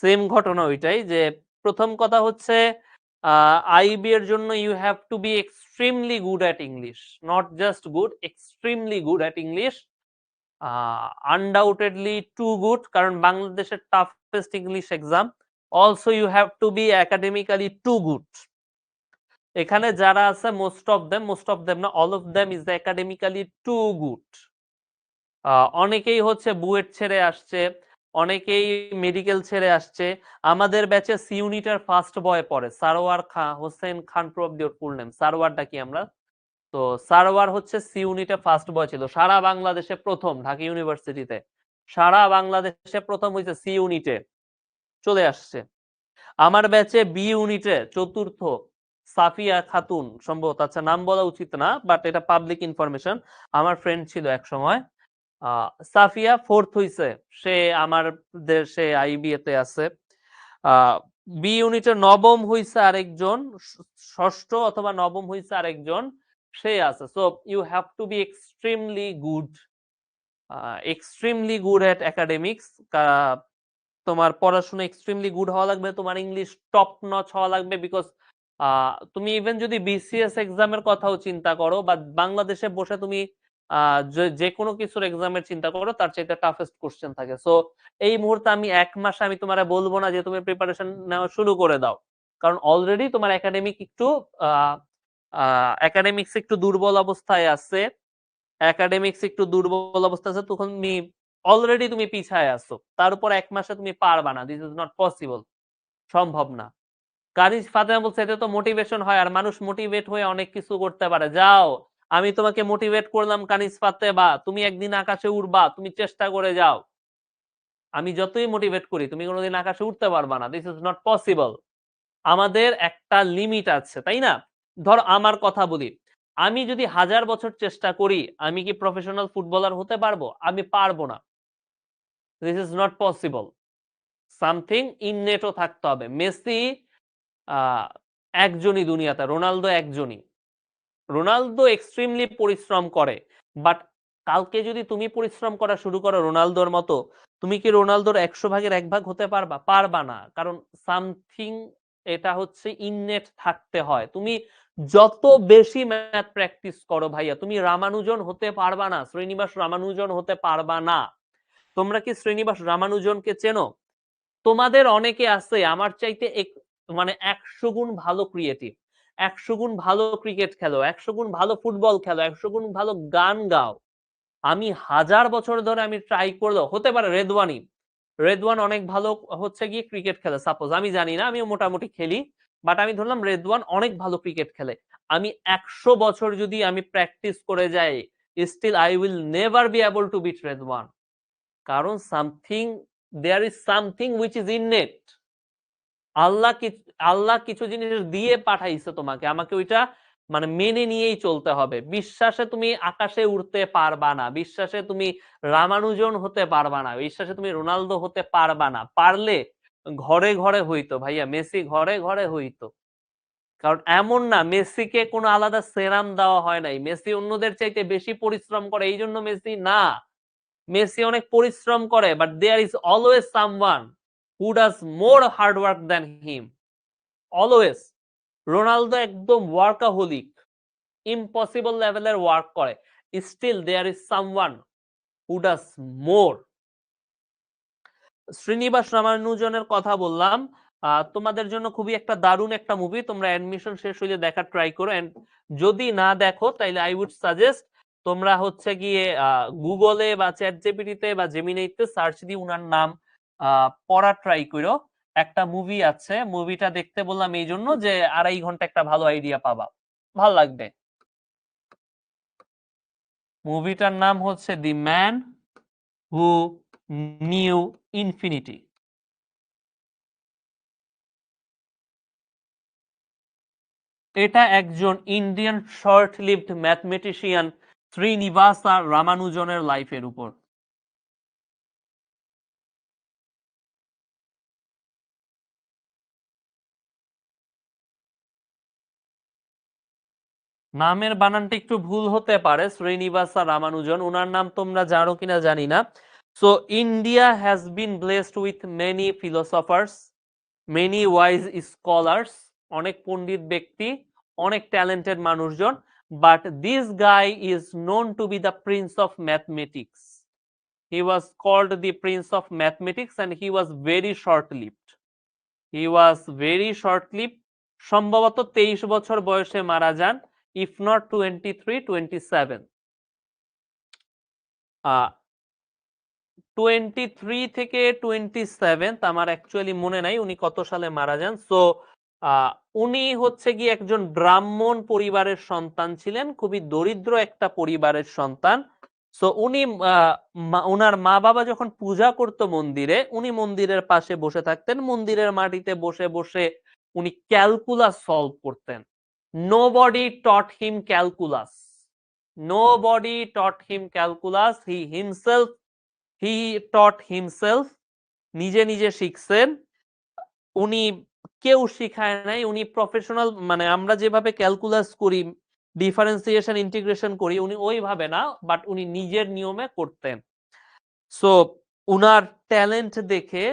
Same ঘটনা ওইটাই, যে প্রথম কথা হচ্ছে আইবি এর জন্য you have to be extremely good at English, not just good, extremely good at English. Undoubtedly too good, কারণ বাংলাদেশের toughest English exam. Also you have to be academically too good. এখানে যারা আছে, মোস্ট অফ দেম না, all of them is academically too good. অনেকেই হচ্ছে বুয়েট ছেড়ে আসছে, অনেকেই মেডিকেল ছেড়ে আসছে। আমাদের ব্যাচে সি ইউনিটের ফার্স্ট বয় পড়ে সারোয়ার খান, হোসেন খান প্রবলি ওর ফুল নেম, সারোয়ার ডাকি আমরা। তো সারোয়ার হচ্ছে সি ইউনিটে ফার্স্ট বয় ছিল, সারা বাংলাদেশে প্রথম, ঢাকা ইউনিভার্সিটিতে সারা বাংলাদেশে প্রথম হয়েছে সি ইউনিটে, চলে আসছে। আমার ব্যাচে বি ইউনিটে চতুর্থ সাফিয়া খাতুন, সম্ভবত, আচ্ছা নাম বলা উচিত না বাট এটা পাবলিক ইনফরমেশন, আমার ফ্রেন্ড ছিল এক সময়। সাফিয়া ফোর্থ হইছে, সে আমার দেশে আইবিএ তে আছে। বি ইউনিটে নবম হইছে আরেকজন, ষষ্ঠ অথবা নবম হইছে আরেকজন, সে আছে। So you have to be extremely good, extremely good at academics. তোমার পড়াশোনা এক্সট্রিমলি গুড হওয়া লাগবে, তোমার ইংলিশ টপ নচ হওয়া লাগবে, বিকজ তুমি ইভেন যদি বিসিএস এক্সামের কথাও চিন্তা করো বা বাংলাদেশে বসে তুমি যে কোনো কিছুর এক্সামের চিন্তা করো, তার চাইতে টাফেস্ট কোশ্চেন থাকে। সো এই মুহূর্তে আমি 1 মাস আমি তোমার বলবো না যে তুমি প্রিপারেশন নেওয়া শুরু করে দাও, কারণ অলরেডি তোমার একাডেমিক্স একটু দুর্বল অবস্থায় আছে, তখন তুমি অলরেডি তুমি পিছায় আছো, তার উপর 1 মাসে তুমি পারবা না, দিস ইজ নট পসিবল, সম্ভব না। কানিজ ফাতেমা বলছে এতে তো মোটিভেশন হয়, আর মানুষ মোটিভেট হয়ে অনেক কিছু করতে পারে। যাও, আমি তোমাকে মোটিভেট করলাম কানিজ ফাতেমা, তুমি একদিন আকাশে উড়বা, তুমি চেষ্টা করে যাও। আমি যতই মোটিভেট করি তুমি কোনোদিন আকাশে উঠতে পারবা না, দিস ইজ নট পসিবল। আমাদের একটা লিমিট আছে, তাই না? ধর আমার কথা বলি, আমি যদি 1000 বছর চেষ্টা করি, আমি কি প্রফেশনাল ফুটবলার হতে পারবো? আমি পারবো না, this is not possible. Something ইননেটও থাকতে হবে। মেসি একজনই দুনিয়াতে, রোনালদো একজনই। রোনালদো এক্সট্রিমলি পরিশ্রম করে, বাট কালকে যদি তুমি পরিশ্রম করা শুরু করো রোনালদোর মতো, তুমি কি রোনালদোর 100 ভাগের 1 ভাগ হতে পারবা? পারবা না, কারণ সামথিং, এটা হচ্ছে ইননেট থাকতে হয়। তুমি যত বেশি ম্যাথ প্র্যাকটিস করো ভাইয়া, তুমি রামানুজন হতে পারবা না, শ্রীনিবাস রামানুজন হতে পারবা না। তোমরা কি শ্রীনিবাস রামানুজনকে চেনো? তোমাদের অনেকে আছে আমার চাইতে মানে 100 গুণ ভালো ক্রিয়েটিভ, 100 গুণ ভালো ক্রিকেট খেলো, 100 গুণ ভালো ফুটবল খেলো, 100 গুণ ভালো গান গাও। আমি 1000 বছর ধরে আমি ট্রাই করলেও হতে পারে রেদওয়ানি, রেদওয়ান অনেক ভালো হচ্ছে গিয়ে ক্রিকেট খেলে, সাপোজ, আমি জানি না, আমি মোটামুটি খেলি, বাট আমি ধরলাম রেদওয়ান অনেক ভালো ক্রিকেট খেলে। আমি 100 বছর যদি আমি প্র্যাকটিস করে যাই, still I will never be able to beat Redwan, কারণ something, there is something which is innate. Allah Allah কিছু জিনিস দিয়ে পাঠাইছে তোমাকে, আমাকে ওইটা মানে মেনে নিয়েই চলতে হবে। বিশ্বাসে তুমি আকাশে উড়তে পারবা না, বিশ্বাসে তুমি রামানুজন হতে পারবা না, বিশ্বাসে তুমি রোনালদো হতে পারবা না। পারলে ঘরে ঘরে হইতো ভাইয়া, মেসি ঘরে ঘরে হইতো। কারণ এমন না মেসিকে কোনো আলাদা সেরাম দেওয়া হয় নাই, মেসি অন্যদের চাইতে বেশি পরিশ্রম করে এই জন্য মেসি না, মেসি অনেক পরিশ্রম করে, but there is always someone who does more hard work than him, always. Ronaldo একদম ওয়ার্কাহোলিক, ইম্পসিবল লেভেলের ওয়ার্ক করে, still there is someone who does more. Srinivasa রামানুজনের কথা বললাম, তোমাদের জন্য খুবই একটা দারুণ একটা মুভি, তোমরা অ্যাডমিশন শেষ হইলে দেখার ট্রাই করো, এন্ড যদি না দেখো তাইলে আই উড সাজেস্ট তোমরা হচ্ছে গিয়ে গুগলে বা চ্যাট জিপিটিতে বা জেমিনাইতে সার্চ দিয়ে উনার নাম পড়া ট্রাই করো। একটা মুভি আছে, মুভিটা দেখতে বললাম এই জন্য যে 2.5 ঘন্টা একটা ভালো আইডিয়া পাবা, ভাল লাগবে। মুভিটার নাম হচ্ছে the man who knew infinity. এটা একজন Indian short lived mathematician Srinivasa রামানুজনের লাইফের উপর। নামের বানানটা একটু ভুল হতে পারে, শ্রীনিবাসা রামানুজন, ওনার নাম তোমরা জানো কিনা জানি না। So India has been blessed with many philosophers, many wise scholars, অনেক পণ্ডিত ব্যক্তি, অনেক ট্যালেন্টেড মানুষজন, but this guy is known to B the Prince of mathematics. He was called the Prince of Mathematics and he was very short-lived. He was very short-lived. সম্ভবত 23 বছর বয়সে মারা যান, if not 23, 27. 23 থেকে 27 আমার অ্যাকচুয়ালি মনে নাই উনি কত সালে মারা যান। সো উনি হচ্ছে গিয়ে একজন ব্রাহ্মণ পরিবারের সন্তান ছিলেন, খুবই দরিদ্র একটা পরিবারের সন্তান। সো উনি ওনার মা বাবা যখন পূজা করত মন্দিরে, উনি মন্দিরের পাশে বসে থাকতেন, মন্দিরের মাটিতে বসে বসে উনি ক্যালকুলাস সলভ করতেন। নোবডি টট হিম ক্যালকুলাস, নোবডি টট হিম ক্যালকুলাস, হি টট হিমসেলফ, নিজে নিজে শিখছেন উনি, কেউ শিখায় নাই। উনি প্রফেশনাল, মানে আমরা যেভাবে ক্যালকুলাস করি, ডিফারেন্সিয়েশন ইন্টিগ্রেশন করি, উনি ওইভাবে না, বাট উনি নিজের নিয়মে করতেন। সো উনার ট্যালেন্ট দেখে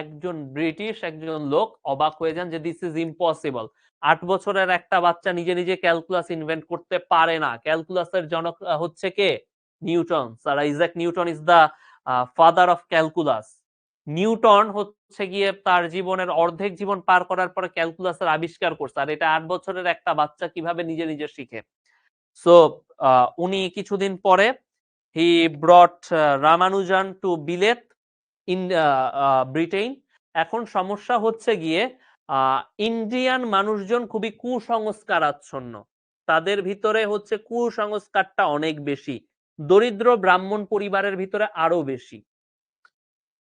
একজন ব্রিটিশ একজন লোক অবাক হয়ে যান যে দিস ইজ ইম্পসিবল, 8 বছরের একটা বাচ্চা নিজে নিজে ক্যালকুলাস ইনভেন্ট করতে পারে না। ক্যালকুলাসের জনক হচ্ছে কে? Newton. Sir Isaac Newton is the father of calculus. Newton হচ্ছে গিয়ে তার জীবনের অর্ধেক জীবন পার করার পরে ক্যালকুলাসের আবিষ্কার করছে, আর এটা 8 বছরের একটা বাচ্চা কিভাবে নিজে নিজে শিখে। সো উনি কিছুদিন পরে he brought রামানুজন টু বিলেত ইন ব্রিটেন। এখন সমস্যা হচ্ছে গিয়ে ইন্ডিয়ান মানুষজন খুবই কুসংস্কারাচ্ছন্ন, তাদের ভিতরে হচ্ছে কুসংস্কারটা অনেক বেশি, দরিদ্র ব্রাহ্মণ পরিবারের ভিতরে আরো বেশি।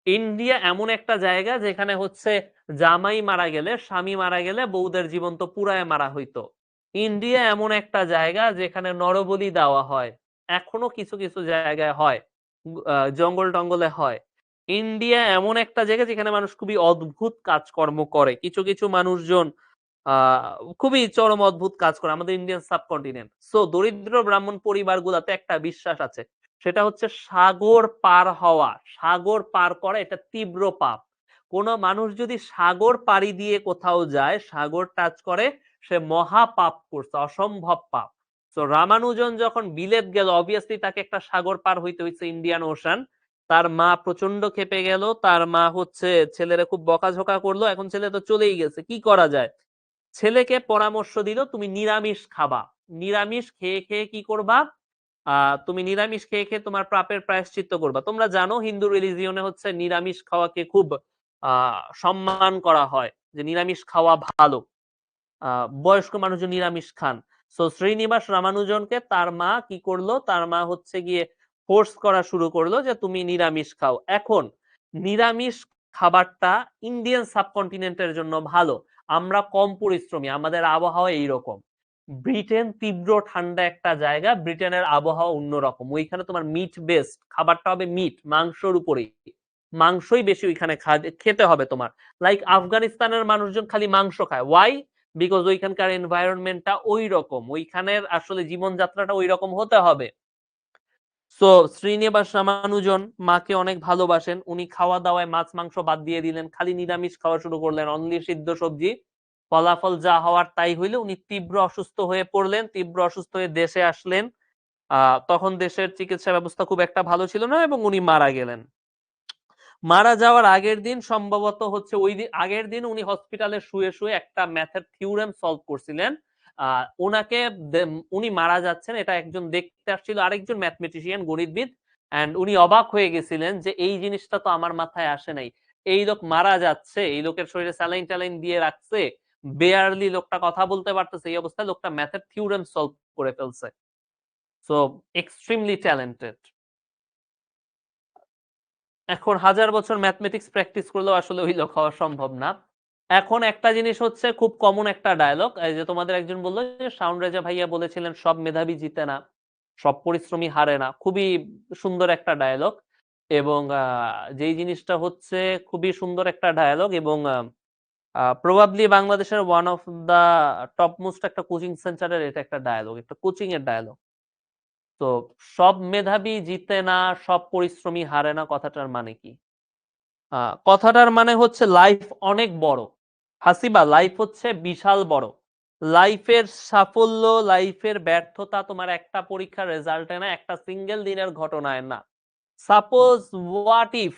ইন্ডিয়া এমন একটা জায়গা যেখানে হচ্ছে জামাই মারা গেলে, স্বামী মারা গেলে বউদের জীবন তো পুরায় মারা হইতো। ইন্ডিয়া এমন একটা জায়গা যেখানে নরবলি দেওয়া হয়, এখনো কিছু কিছু জায়গায় হয়, জঙ্গল টঙ্গলে হয়। ইন্ডিয়া এমন একটা জায়গা যেখানে মানুষ খুবই অদ্ভুত কাজকর্ম করে, কিছু কিছু মানুষজন খুবই চরম অদ্ভুত কাজ করে আমাদের ইন্ডিয়ান সাবকন্টিনেন্ট। সো দরিদ্র ব্রাহ্মণ পরিবারগুলোতে একটা বিশ্বাস আছে, সেটা হচ্ছে সাগর পার হওয়া, সাগর পার করা এটা তীব্র পাপ। কোন মানুষ যদি সাগর পাড়ি দিয়ে কোথাও যায়, সাগর টাচ করে, সে মহা পাপ করছে, অসম্ভব পাপ। তো রামানুজন যখন বিলেত গেল, অবভিয়াসলি তাকে একটা সাগর পার হইতে হইছে, ইন্ডিয়ান ওশান। তার মা প্রচন্ড খেপে গেল, তার মা হচ্ছে ছেলেরা খুব বকাঝকা করলো, এখন ছেলে তো চলেই গেছে, কি করা যায়? ছেলেকে পরামর্শ দিল তুমি নিরামিষ খাবা, নিরামিষ খেয়ে খেয়ে কি করবা, তুমি নিরামিষ খেয়ে খেয়ে তোমার পাপের প্রায়শ্চিত্ত করবা। তোমরা জানো হিন্দু রিলিজিয়নে হচ্ছে নিরামিষ খাওয়াকে খুব সম্মান করা হয়, যে নিরামিষ খাওয়া ভালো, বয়স্ক মানুষজন নিরামিষ খান। সো শ্রীনিবাস রামানুজনকে তার মা কি করলো, তার মা হচ্ছে গিয়ে ফোর্স করা শুরু করলো যে তুমি নিরামিষ খাও। এখন নিরামিষ খাবারটা ইন্ডিয়ান সাবকন্টিনেন্টের জন্য ভালো, আমরা কম পরিশ্রমী, আমাদের আবহাওয়া এইরকম। ব্রিটেন তীব্র ঠান্ডা একটা জায়গা, ব্রিটেনের আবহাওয়া অন্যরকম, ওইখানে তোমার মিট বেস্ট খাবারটা হবে, মিট মাংসর উপরেই, মাংসই বেশি ওইখানে খেতে হবে তোমার। লাইক আফগানিস্তানের মানুষজন খালি মাংস খায়, ওয়াই? বিকজ ওইখানকার এনভায়রনমেন্টটা ওই রকম, ওইখানের আসলে জীবনযাত্রাটা ওই রকম হতে হবে। সো শ্রীনিবাস রামানুজন মাকে অনেক ভালোবাসেন, উনি খাওয়া দাওয়ায় মাছ মাংস বাদ দিয়ে দিলেন, খালি নিরামিষ খাওয়া শুরু করলেন, অনলি সিদ্ধ সবজি। ফলাফল যা হওয়ার তাই হইলে উনি তীব্র অসুস্থ হয়ে পড়লেন, তীব্র অসুস্থ হয়ে দেশে আসলেন। তখন দেশের চিকিৎসা ব্যবস্থা খুব একটা ভালো ছিল না এবং উনি মারা গেলেন। মারা যাওয়ার আগের দিন সম্ভবত হচ্ছে ওই দিন, আগের দিন উনি হসপিটালে শুয়ে শুয়ে একটা ম্যাথের থিওরেম সলভ করছিলেন। ওনাকে উনি মারা যাচ্ছেন এটা একজন দেখতে আসছিল, আরেকজন ম্যাথমেটিশিয়ান গণিতবিদ, এন্ড উনি অবাক হয়ে গেছিলেন যে এই জিনিসটা তো আমার মাথায় আসে নাই। এই লোক মারা যাচ্ছে, এই লোকের শরীরে স্যালাইন ট্যালাইন দিয়ে রাখছে, বেয়ারলি লোকটা কথা বলতে পারতেছে, এই অবস্থায় লোকটা ম্যাথের থিওরেম সলভ করে ফেলছে। So extremely talented. এখন 1000 বছর ম্যাথমেটিক্স প্র্যাকটিস করলেও আসলে ওই লোক হওয়া সম্ভব না। এখন একটা জিনিস হচ্ছে খুব কমন একটা ডায়লগ, এই যে তোমাদের একজন বললো যে শাওন রেজা ভাইয়া বলেছিলেন সব মেধাবী জিতে না, সব পরিশ্রমী হারে না। খুবই সুন্দর একটা ডায়লগ, এবং যেই জিনিসটা হচ্ছে খুবই সুন্দর একটা ডায়লগ, এবং প্রবাবলি বাংলাদেশের one of the top most একটা কোচিং সেন্টারের এটা একটা ডায়লগ, একটা কোচিং এর ডায়লগ। তো সব মেধাবী জিতে না, সব পরিশ্রমী হারে না, কথাটার মানে কি? কথাটার মানে হচ্ছে লাইফ অনেক বড় হাসিবা, লাইফ হচ্ছে বিশাল বড়। লাইফের সাফল্য, লাইফের ব্যর্থতা তোমার একটা পরীক্ষার রেজাল্টে না, একটা সিঙ্গেল দিনের ঘটনায় না। সাপোজ হোয়াট ইফ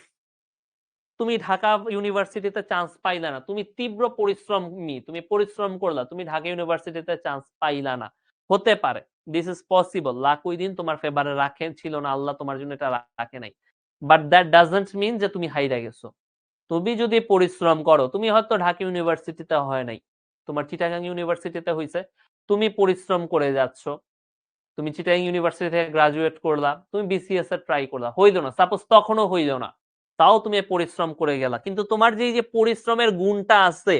তুমি ঢাকা ইউনিভার্সিটিতে চান্স পাইলা না, তুমি তীব্র পরিশ্রমী, তুমি পরিশ্রম করলা, তুমি ঢাকা ইউনিভার্সিটিতে চান্স পাইলা না, হতে পারে, দিস ইজ পসিবল, লাক ওই দিন তোমার ফেভারে রাখে ছিল না, আল্লাহ তোমার জন্য এটা রাখে নাই, বাট দ্যাট ডাজন্ট মিন যে তুমি হাইরা গেছো। তুমি যদি পরিশ্রম করো, তুমি হয়তো ঢাকা ইউনিভার্সিটিতে হয় নাই, তোমার চিটাগাং ইউনিভার্সিটিতে হয়েছে, তুমি পরিশ্রম করে যাচ্ছ, তুমি চিটাগাং ইউনিভার্সিটি থেকে গ্রাজুয়েট করলা, তুমি বিসিএস এর ট্রাই করলা, হইলো না, সাপোজ তখনও হইলো না, তাও তুমি পরিশ্রম করে গেলা, কিন্তু তোমার যে পরিশ্রমের গুণটা আছে,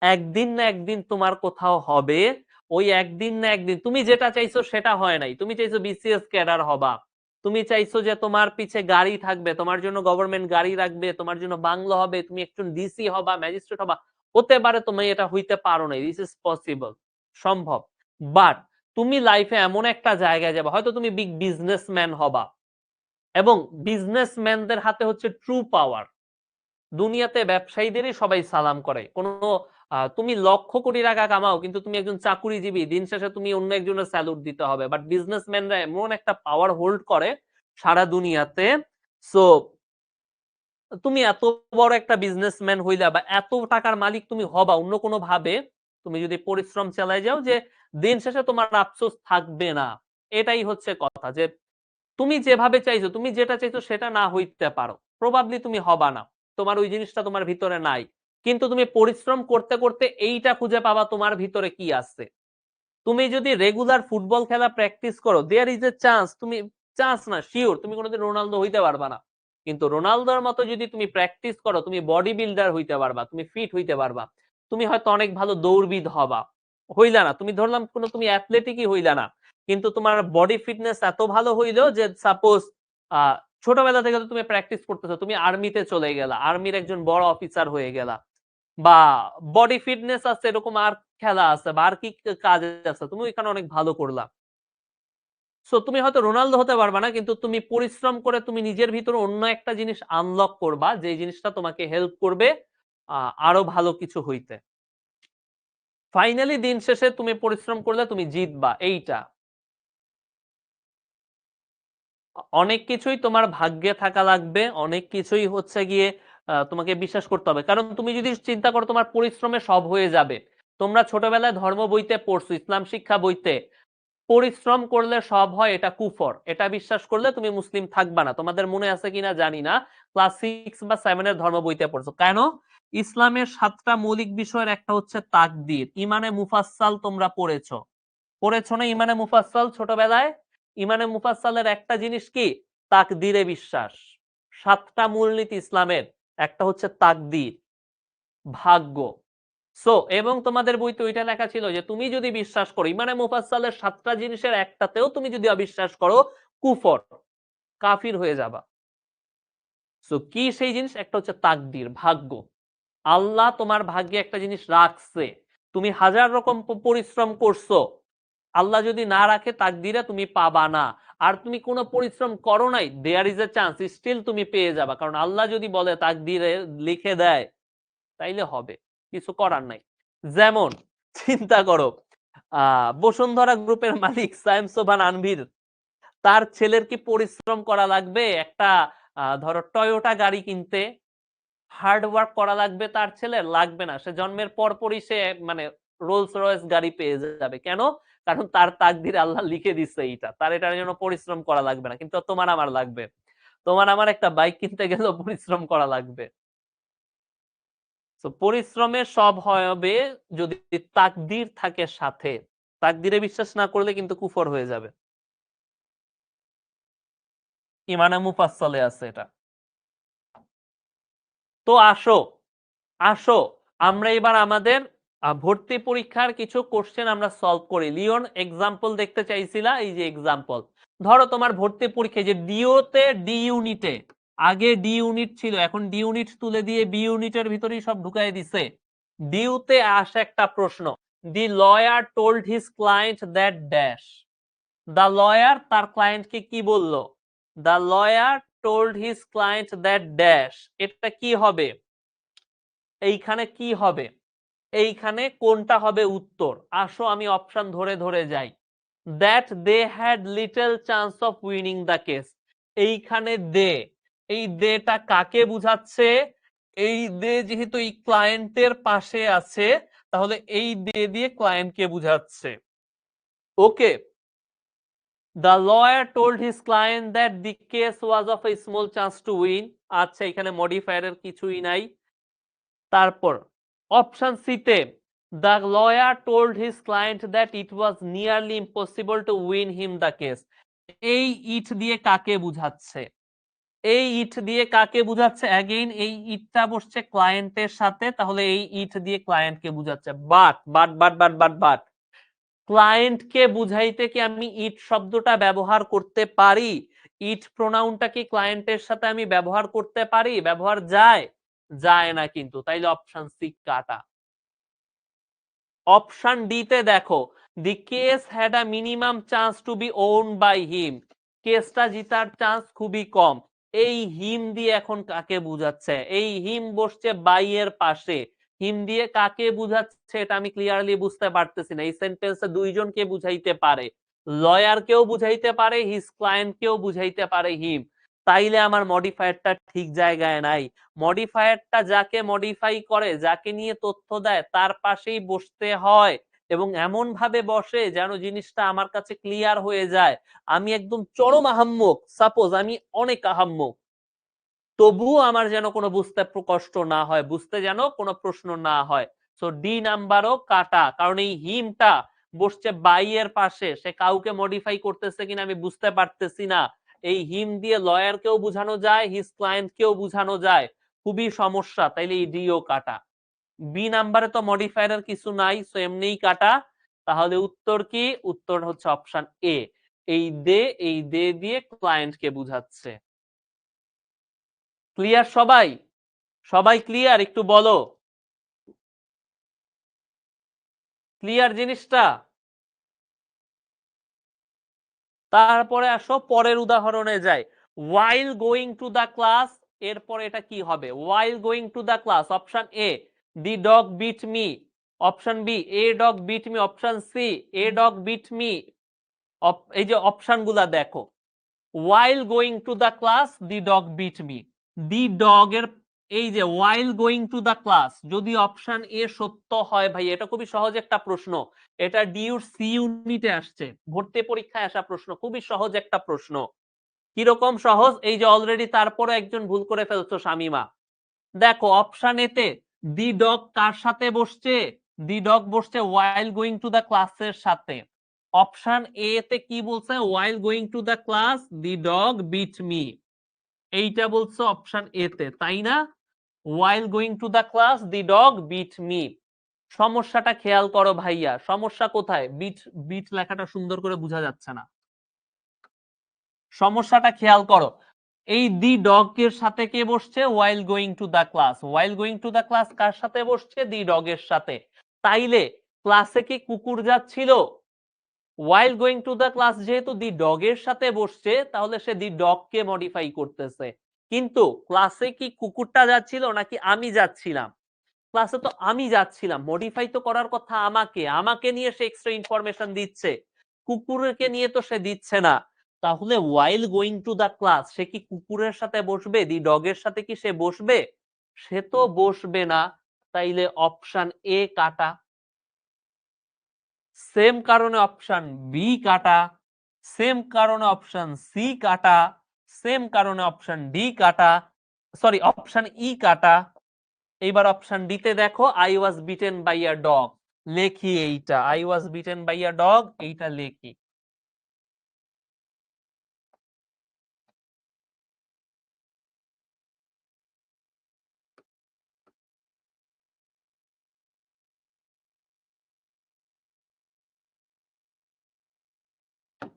একদিন না একদিন তোমার কোথাও হবে। ওই একদিন না একদিন তুমি যেটা চাইছো সেটা হয় নাই, তুমি চাইছো বিসিএস ক্যাডার হবা, তুমি চাইছো যে তোমার পিছে গাড়ি থাকবে, তোমার জন্য গভর্নমেন্ট গাড়ি রাখবে, তোমার জন্য বাংলো হবে, তুমি একজন ডিসি হবা, ম্যাজিস্ট্রেট হবা, হতে পারে তুমি এটা হইতে পারো নাই, দিস ইজ পসিবল, সম্ভব। বাট তুমি লাইফে এমন একটা জায়গায় যাবে, হয়তো তুমি বিগ বিজনেসম্যান হবা, এবং বিজনেসম্যানদের হাতে হচ্ছে ট্রু পাওয়ার। দুনিয়াতে ব্যবসায়ীদেরই সবাই সালাম করে, কোনো তুমি লক্ষ কোটি টাকা কামাও কিন্তু তুমি একজন চাকুরিজীবী, দিন শেষে তুমি অন্য একজনের স্যালুট দিতে হবে। বাট বিজনেসম্যানরা এমন একটা পাওয়ার হোল্ড করে সারা দুনিয়াতে। সো তুমি এত বড় একটা বিজনেসম্যান হইলা বা এত টাকার মালিক তুমি হবা অন্য কোনো ভাবে, তুমি যদি পরিশ্রম চালাই যাও, যে দিন শেষে তোমার আফসোস থাকবে না। এটাই হচ্ছে কথা, যে তুমি যেভাবে চাইছো, তুমি যেটা চাইছো সেটা না হইতে পারো, প্রবাবলি তুমি হবা না, তোমার ওই জিনিসটা তোমার ভিতরে নাই, কিন্তু তুমি পরিশ্রম করতে করতে এইটা খুঁজে পাবা তোমার ভিতরে কি আছে। তুমি যদি রেগুলার ফুটবল খেলা প্র্যাকটিস করো, দেয়ার ইজ এ চান্স, তুমি চান্স না শিওর তুমি কোনোদিন রোনালদো হইতে পারবা না, কিন্তু রোনালদোর মতো যদি তুমি প্র্যাকটিস করো, তুমি বডি বিল্ডার হইতে পারবা, তুমি ফিট হইতে পারবা, তুমি হয়তো অনেক ভালো দৌড়বিদ হবা। হইলা না, তুমি ধরলাম কোনো তুমি অ্যাথলেটিকই হইলা না, কিন্তু তোমার বডি ফিটনেস এত ভালো হইলো যে সাপোজ আহ ছোটবেলা থেকে তুমি প্র্যাকটিস করতেছো, তুমি আর্মিতে চলে গেলা, আর্মির একজন বড় অফিসার হয়ে গেলা, বা বডি ফিটনেস আছে, এরকম আর খেলা আছে বা আর কি কাজ আছে, তুমি এখানে অনেক ভালো করলা। সো তুমি হয়তো রোনালদো হতে পারবা না, কিন্তু তুমি পরিশ্রম করে তুমি নিজের ভিতরে অন্য একটা জিনিস আনলক করবা, যে জিনিসটা তোমাকে হেল্প করবে আরো ভালো কিছু হইতে। ফাইনালি দিন শেষে তুমি পরিশ্রম করলে তুমি জিতবা, এইটা। অনেক কিছুই তোমার ভাগ্যে থাকা লাগবে, অনেক কিছুই হচ্ছে গিয়ে তোমাকে বিশ্বাস করতে হবে, কারণ তুমি যদি চিন্তা করো তোমার পরিশ্রমে সব হয়ে যাবে। তোমরা ছোটবেলায় ধর্ম বইতে পড়ছো, ইসলাম শিক্ষা বইতে, পরিশ্রম করলে সব হয় এটা কুফর, এটা বিশ্বাস করলে তুমি মুসলিম থাকবা না। তোমাদের মনে আছে কিনা জানি না, ক্লাস 6 বা 7 এর ধর্ম বইতে পড়ছো কেন? ইসলামের 7টা মৌলিক বিষয়ের একটা হচ্ছে তাকদীর, ইমানে মুফাসসাল তোমরা পড়েছো, পড়েছো না ইমানে মুফাসসাল ছোটবেলায়? ইমানে মুফাসসালের একটা জিনিস কি? তাকদীরে বিশ্বাস। 7টা মূলনীতি ইসলামের, একটা হচ্ছে তাকদীর, ভাগ্য। সো এবং তোমাদের বইতে ওইটা লেখা ছিল যে তুমি যদি বিশ্বাস করো, ইমানে মুফাসসালের 7টা জিনিসের একটাতেও তুমি যদি অবিশ্বাস করো, কুফর, কাফির হয়ে যাবা। সো কি সেই জিনিস? একটা হচ্ছে তাকদীর, ভাগ্য। আল্লাহ তোমার ভাগ্যে একটা জিনিস রাখছে, তুমি হাজার রকম পরিশ্রম করছো, আল্লাহ যদি না রাখে তাকদিরে তুমি পাবা না। আর তুমি কোনো পরিশ্রম করো নাই, there is a chance still তুমি পেয়ে যাবা, কারণ আল্লাহ যদি বলে তাকদিরে লিখে দেয় তাইলে হবে, কিছু করার নাই। যেমন চিন্তা করো, বসুন্ধরা গ্রুপের মালিক সায়েম সোভান আনভির, তার ছেলের কি পরিশ্রম করা লাগবে একটা ধরো টয়োটা গাড়ি কিনতে? হার্ড ওয়ার্ক করা লাগবে তার ছেলের? লাগবে না, সে জন্মের পরপরই সে মানে রোলস রয়েস গাড়ি পেয়ে যাবে। কেন? কারণ তার তাকদিরে আল্লাহ লিখে দিচ্ছে এইটা, তার এটার জন্য পরিশ্রম করা লাগবে না। কিন্তু তোমার আমার লাগবে, তোমার আমার একটা বাইক কিনতে গেলেও পরিশ্রম করা লাগবে। তো পরিশ্রমের সব হবে যদি তাকদির থাকে সাথে। তাকদিরে বিশ্বাস না করলে কিন্তু কুফর হয়ে যাবে। ইমানে মুফাসসালে আছে এটা। তো আসো আসো আমরা এবার আমাদের ভর্তি পরীক্ষার কিছু কোশ্চেন আমরা সলভ করি। লিওন এক্সাম্পল দেখতে চাইছিলা, এই যে এক্সাম্পল। ধরো তোমার ভর্তি পরীক্ষায় যে ডিওতে ডি ইউনিটে, আগে ডি ইউনিট ছিল, এখন ডি ইউনিট তুলে দিয়ে বি ইউনিটের ভিতরেই সব ঢুকাই দিছে। ডিউতে আসে একটা প্রশ্ন, the lawyer told his client that dash. The lawyer তার ক্লায়েন্টকে কি বলল? The lawyer told his client that dash. এটা কি হবে? এইখানে কি হবে? এইখানে কোনটা হবে উত্তর? আসো আমি অপশন ধরে ধরে যাই। That they had little chance of winning the case. এইখানে দে, এই দেটা কাকে বুঝাচ্ছে? এই দে যেহেতু এই ক্লায়েন্টের পাশে আছে, তাহলে এই দে দিয়ে ক্লায়েন্টকে বুঝাচ্ছে। Okay, the lawyer told his client that the case was of a small chance to win. আচ্ছা, এখানে মডিফায়ারের কিছুই নাই। তারপর অপশন সিতে, the lawyer told his client that it was nearly impossible to win him the case. এই it দিয়ে কাকে বুঝাচ্ছে? এই ইট দিয়ে কাকে বুঝাচ্ছে? অ্যাগেইন এই ইটটা বসছে ক্লায়েন্টের সাথে, তাহলে এই ইট দিয়ে ক্লায়েন্টকে বুঝাচ্ছে। But but but but but but ক্লায়েন্টকে বুঝাইতে কি আমি ইট শব্দটা ব্যবহার করতে পারি? ইট প্রোনাউনটা কি ক্লায়েন্টের সাথে আমি ব্যবহার করতে পারি? ব্যবহার যায়? যায় না কিন্তু, তাইলে অপশন সি কাটা। অপশন ডি তে দেখো, the case had a minimum chance to be won by him. কেসটা জিতার চান্স খুবই কম। এই হিম দিয়ে এখন কাকে বুঝাচ্ছে? এই হিম বসছে বাই এর পাশে, হিম দিয়ে কাকে বুঝাচ্ছে এটা আমি ক্লিয়ারলি বুঝতে পারতেছি না। এই সেন্টেন্সে দুইজনকে বুঝাইতে পারে, লয়ার কেও বুঝাইতে পারে, হিজ ক্লায়েন্ট কেও বুঝাইতে পারে হিম। তাইলে আমার মডিফায়ারটা ঠিক জায়গায় নাই। মডিফায়ারটা যাকে মডিফাই করে, যাকে নিয়ে তথ্য দেয়, তার পাশেই বসতে হয়, এবং এমন ভাবে বসে যেন জিনিসটা আমার কাছে ক্লিয়ার হয়ে যায়। আমি একদম চরম আহাম্মক, সাপোজ আমি অনেক আহাম্মক, তবুও আমার যেন কোনো বুঝতে কষ্ট না হয়, বুঝতে যেন কোনো প্রশ্ন না হয়। সো ডি নাম্বারও কাটা, কারণ এই হিমটা বসছে বাই এর পাশে, সে কাউকে মডিফাই করতেছে কিনা আমি বুঝতে পারতেছি না। এই হিম দিয়ে লয়ার কেও বুঝানো যায়, হিজ ক্লায়েন্ট কেও বুঝানো যায়, খুবই সমস্যা, তাইলে এই ডিও কাটা। বি নাম্বারে তো মডিফায়ারের কিছু নাই, সো এমনিই কাটা। তাহলে উত্তর কি? উত্তর হচ্ছে অপশন এ, এই দে দিয়ে ক্লায়েন্টকে বুঝাচ্ছে। ক্লিয়ার সবাই? সবাই ক্লিয়ার? একটু বলো ক্লিয়ার জিনিসটা। তারপরে আসো পরের উদাহরণে যাই। while going to the class, এরপরে এটা কি হবে? while going to the class, option A the dog bit me, option B a dog bit me, option C a dog bit me. এই যে অপশন গুলা দেখো, while going to the class the dog bit me, the dog এর এই যে while going to the class, যদি option A সত্য হয়, ভাই এটা খুবই সহজ একটা প্রশ্ন, এটা ডিউর সি ইউনিটে আসছে, ভর্তি পরীক্ষায় আসা প্রশ্ন, খুবই সহজ একটা প্রশ্ন। কিরকম সহজ? এই যে অলরেডি তারপরে একজন ভুল করে ফেলছো, শামিমা। দেখো অপশন এ তে দি ডগ কার সাথে বসছে? দি ডগ বসছে while গোয়িং টু দা ক্লাসের সাথে। অপশন এ তে কি বলছে? while going to the class the dog bit me, এইটা বলছো অপশন এ তে, তাই না? while going to the class the dog bit me. সমস্যাটা খেয়াল করো ভাইয়া, সমস্যা কোথায়? বিট, বিট লেখাটা সুন্দর করে বোঝা যাচ্ছে না। সমস্যাটা খেয়াল করো, এই দি ডগ এর সাথে কে বসছে? while going to the class. while going to the class কার সাথে বসছে? দি ডগ এর সাথে। তাইলে ক্লাসে কি কুকুর যাচ্ছিল? while going to the class যেহেতু দি ডগের সাথে বসছে তাহলে সে দি ডগকে মডিফাই করতেছে। কিন্তু ক্লাসে কি কুকুরটা যাচ্ছিল নাকি আমি যাচ্ছিলাম? ক্লাসে তো আমি যাচ্ছিলাম, মডিফাই তো করার কথা আমাকে, আমাকে নিয়ে সে এক্সট্রা ইনফরমেশন দিচ্ছে, কুকুরকে নিয়ে তো সে দিচ্ছে না। তাহলে while going to the class সে কি কুকুরের সাথে বসবে? দি ডগের সাথে কি সে বসবে? সে তো বসবে না। তাইলে অপশন এ কাটা। সেম কারণে অপশন বি কাটা, সেম কারণে অপশন সি কাটা, সেম কারণে অপশন ডি কাটা, সরি অপশন ই কাটা। এইবার অপশন ডি তে দেখো, I was beaten by a dog. লেখি এইটা, I was beaten by a dog, এইটা লেখি।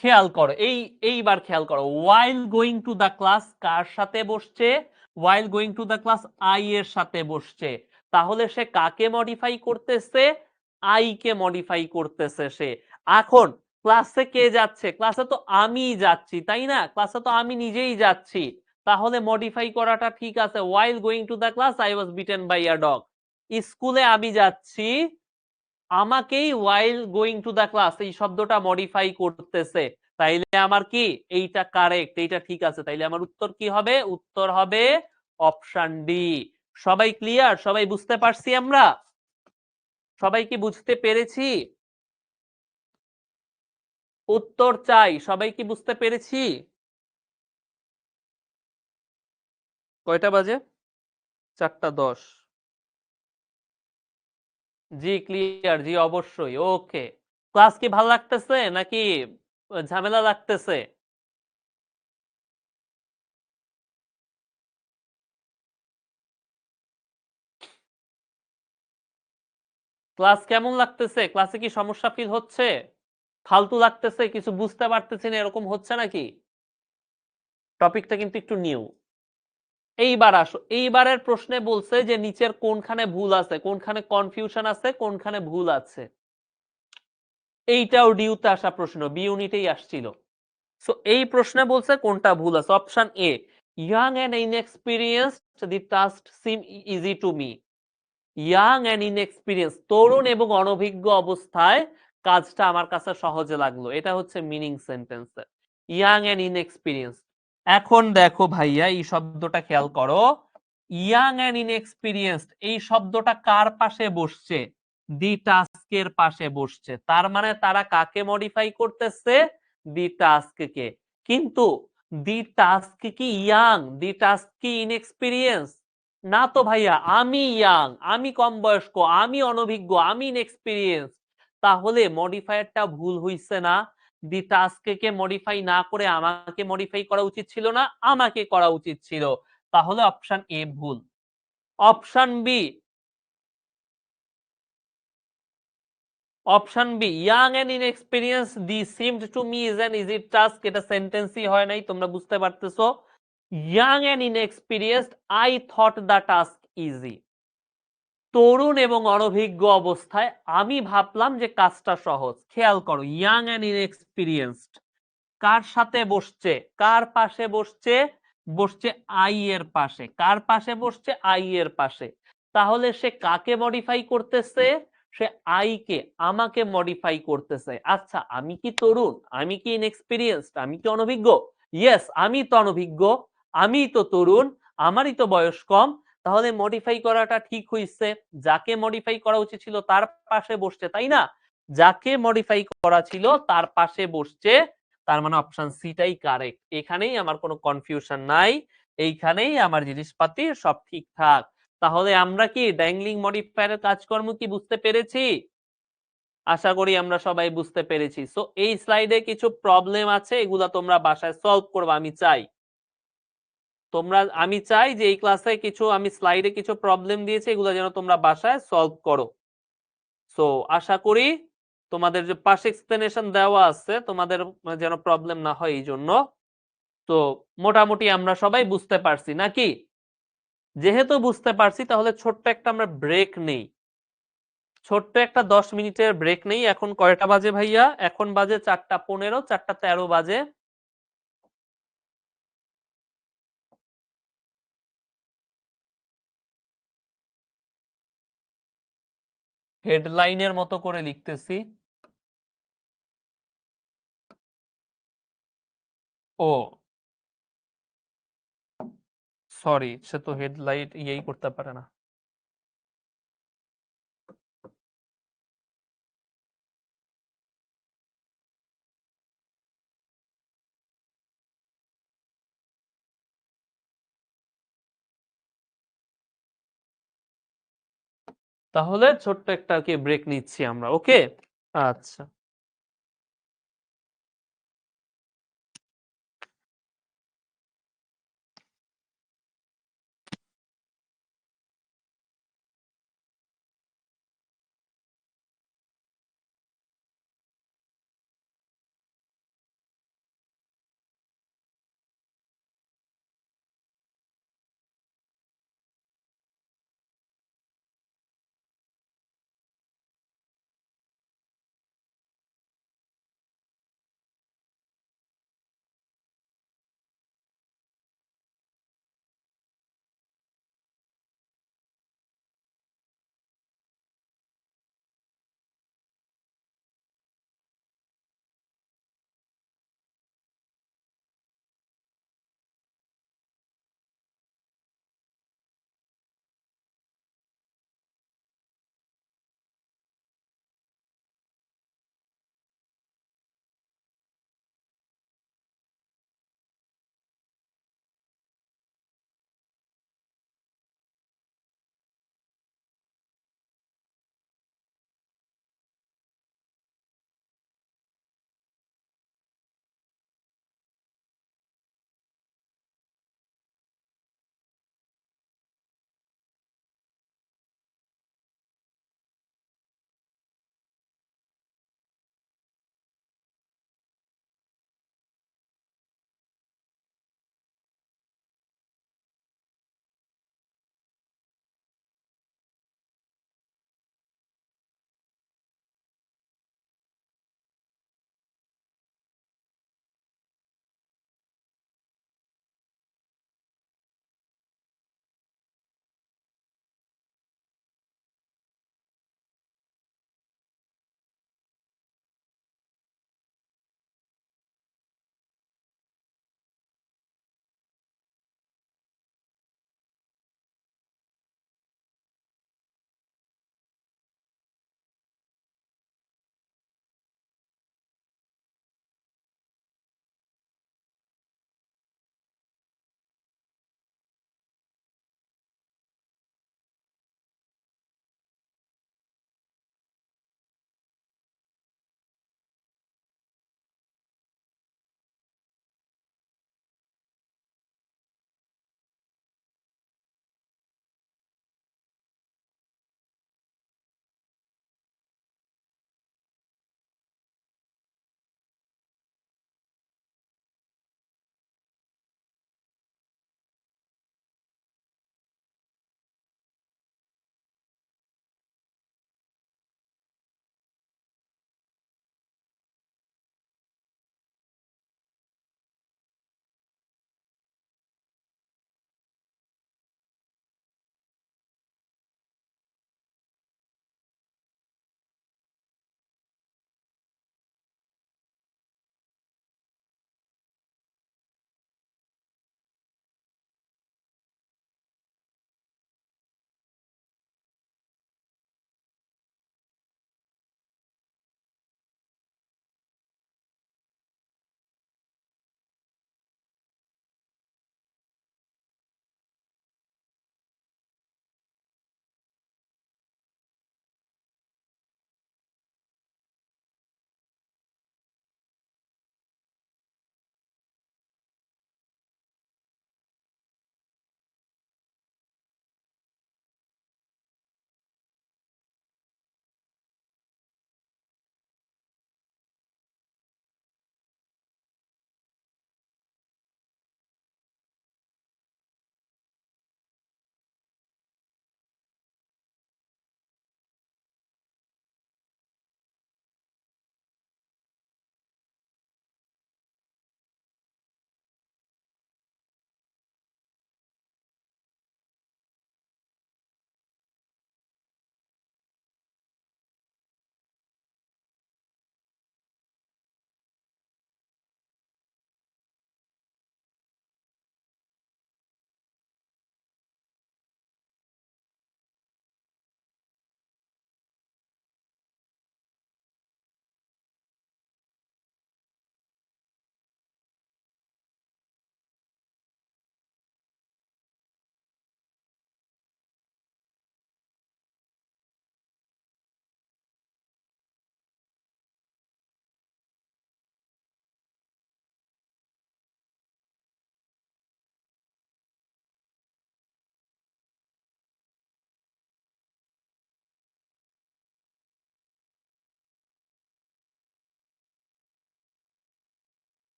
খেয়াল করো, এইবার খেয়াল করো, while going to the class কার সাথে বসছে? while going to the class I এর সাথে বসছে। তাহলে সে কাকে মডিফাই করতেছে? আই কে মডিফাই করতেছে সে। এখন ক্লাসে কে যাচ্ছে? ক্লাসে তো আমি যাচ্ছি, তাই না? ক্লাসে তো আমি নিজেই যাচ্ছি। তাহলে মডিফাই করাটা ঠিক আছে, while going to the class I was bitten by a dog। স্কুলে আমি যাচ্ছি, আমাকেই while going to the class এই শব্দটা মডিফাই করতেছে। তাইলে আমার কি এইটা কারেক্ট, এইটা ঠিক আছে। তাইলে আমার উত্তর কি হবে? উত্তর হবে অপশন ডি। সবাই ক্লিয়ার? সবাই বুঝতে পারছি আমরা? সবাই কি বুঝতে পেরেছি? উত্তর চাই, সবাই কি বুঝতে পেরেছি? কয়টা বাজে? 4:10। জি ক্লিয়ার, জি অবশ্যই। ওকে, ক্লাস কি ভালো লাগতেছে নাকি ঝামেলা লাগতেছে? ক্লাস কেমন লাগতেছে? ক্লাসে কি সমস্যা ফিল হচ্ছে? ফালতু লাগতেছে, কিছু বুঝতে পারতেছি না, এরকম হচ্ছে নাকি? টপিকটা কিন্তু একটু নিউ। এইবার আসো, এইবারের প্রশ্নে বলছে যে নিচের কোনখানে ভুল আছে, কোনখানে কনফিউশন আছে, কোনখানে ভুল আছে। এইটাও ডিউতে আসা প্রশ্ন, বি ইউনিটেই আসছিল। সো এই প্রশ্নে বলছে কোনটা ভুল আছে। Option A, young and inexperienced the task seem easy to me. Young and inexperience, তরুণ এবং অনভিজ্ঞ অবস্থায় কাজটা আমার কাছে সহজে লাগলো, এটা হচ্ছে মিনিং সেন্টেন্সে। Young and inexperience. এখন দেখো ভাইয়া, এই শব্দটা খেয়াল করো, ইয়াং এন্ড ইনএক্সপিরিয়েন্সড এই শব্দটা কার পাশে বসছে? দি টাস্কের পাশে বসছে। তার মানে তারা কাকে মডিফাই করতেছে? দি টাস্ককে। কিন্তু দি টাস্ক কি ইয়াং? দি টাস্ক কি ইনএক্সপিরিয়েন্স? না তো ভাইয়া, আমি ইয়াং, আমি কম বয়স্ক, আমি অনভিজ্ঞ, আমি ইনএক্সপিরিয়েন্স। তাহলে মডিফায়ারটা ভুল হইছে না? দি টাস্ককে মডিফাই না করে আমাকে মডিফাই করা উচিত ছিল না? আমাকে করা উচিত ছিল। তাহলে অপশন এ ভুল। Option B, option B, young and inexperience the seemed to me is an easy task, এটা সেন্টেন্সই হয় নাই, তোমরা বুঝতে পারতেছো। Young and inexperienced I thought the task easy. তরুণ এবং অনভিজ্ঞ অবস্থায় আমি ভাবলাম যে কাজটা সহজ। খেয়াল করো, ইয়াং এন্ড ইনএক্সপিরিয়েন্সড কার সাথে বসছে? কার পাশে বসছে? বসছে আই এর পাশে। কার পাশে বসছে? আই এর পাশে। তাহলে সে কাকে মডিফাই করতেছে? সে আই কে, আমাকে মডিফাই করতেছে। আচ্ছা, আমি কি তরুণ? আমি কি ইনএক্সপিরিয়েন্সড? আমি কি অনভিজ্ঞ? ইয়েস, আমি তো অনভিজ্ঞ, আমি তো তরুণ, আমারই তো বয়স কম। তাহলে মডিফাই করাটা ঠিক হইছে। যাকে মডিফাই করা উচিত ছিল তার পাশে বসছে, তাই না? যাকে মডিফাই করা ছিল তার পাশে বসছে। তার মানে অপশন সিটাই কারেক্ট। এখানেই আমার কোনো কনফিউশন নাই, এইখানেই আমার জিনিসপাতি সব ঠিকঠাক। তাহলে আমরা কি ড্যাংলিং মডিফায়ারের কাজকর্ম কি বুঝতে পেরেছি? আশা করি আমরা সবাই বুঝতে পেরেছি। সো এই স্লাইডে কিছু প্রবলেম আছে, এগুলা তোমরা বাসায় সলভ করবে আমি চাই। আমি চাই যে এই ক্লাসে কিছু আমি স্লাইডে কিছু প্রবলেম দিয়েছি, এগুলো যেন তোমরা বাসায় সলভ করো। সো আশা করি তোমাদের যে পাশে এক্সপ্লেনেশন দেওয়া আছে তোমাদের যেন প্রবলেম না হয় এই জন্য। তো মোটামুটি আমরা সবাই বুঝতে পারছি নাকি? যেহেতু বুঝতে পারছি তাহলে ছোট্ট একটা আমরা ব্রেক নেই। ছোট্ট একটা 10 মিনিটের ব্রেক নেই। এখন কয়টা বাজে ভাইয়া? এখন বাজে 4:15, 4:13 বাজে। হেডলাইনের মতো করে লিখতেছি। ও সরি, সে তো হেডলাইট ইয়েই করতে পারে না। তাহলে ছোট্ট একটা কি ব্রেক নিচ্ছি আমরা, ওকে? আচ্ছা।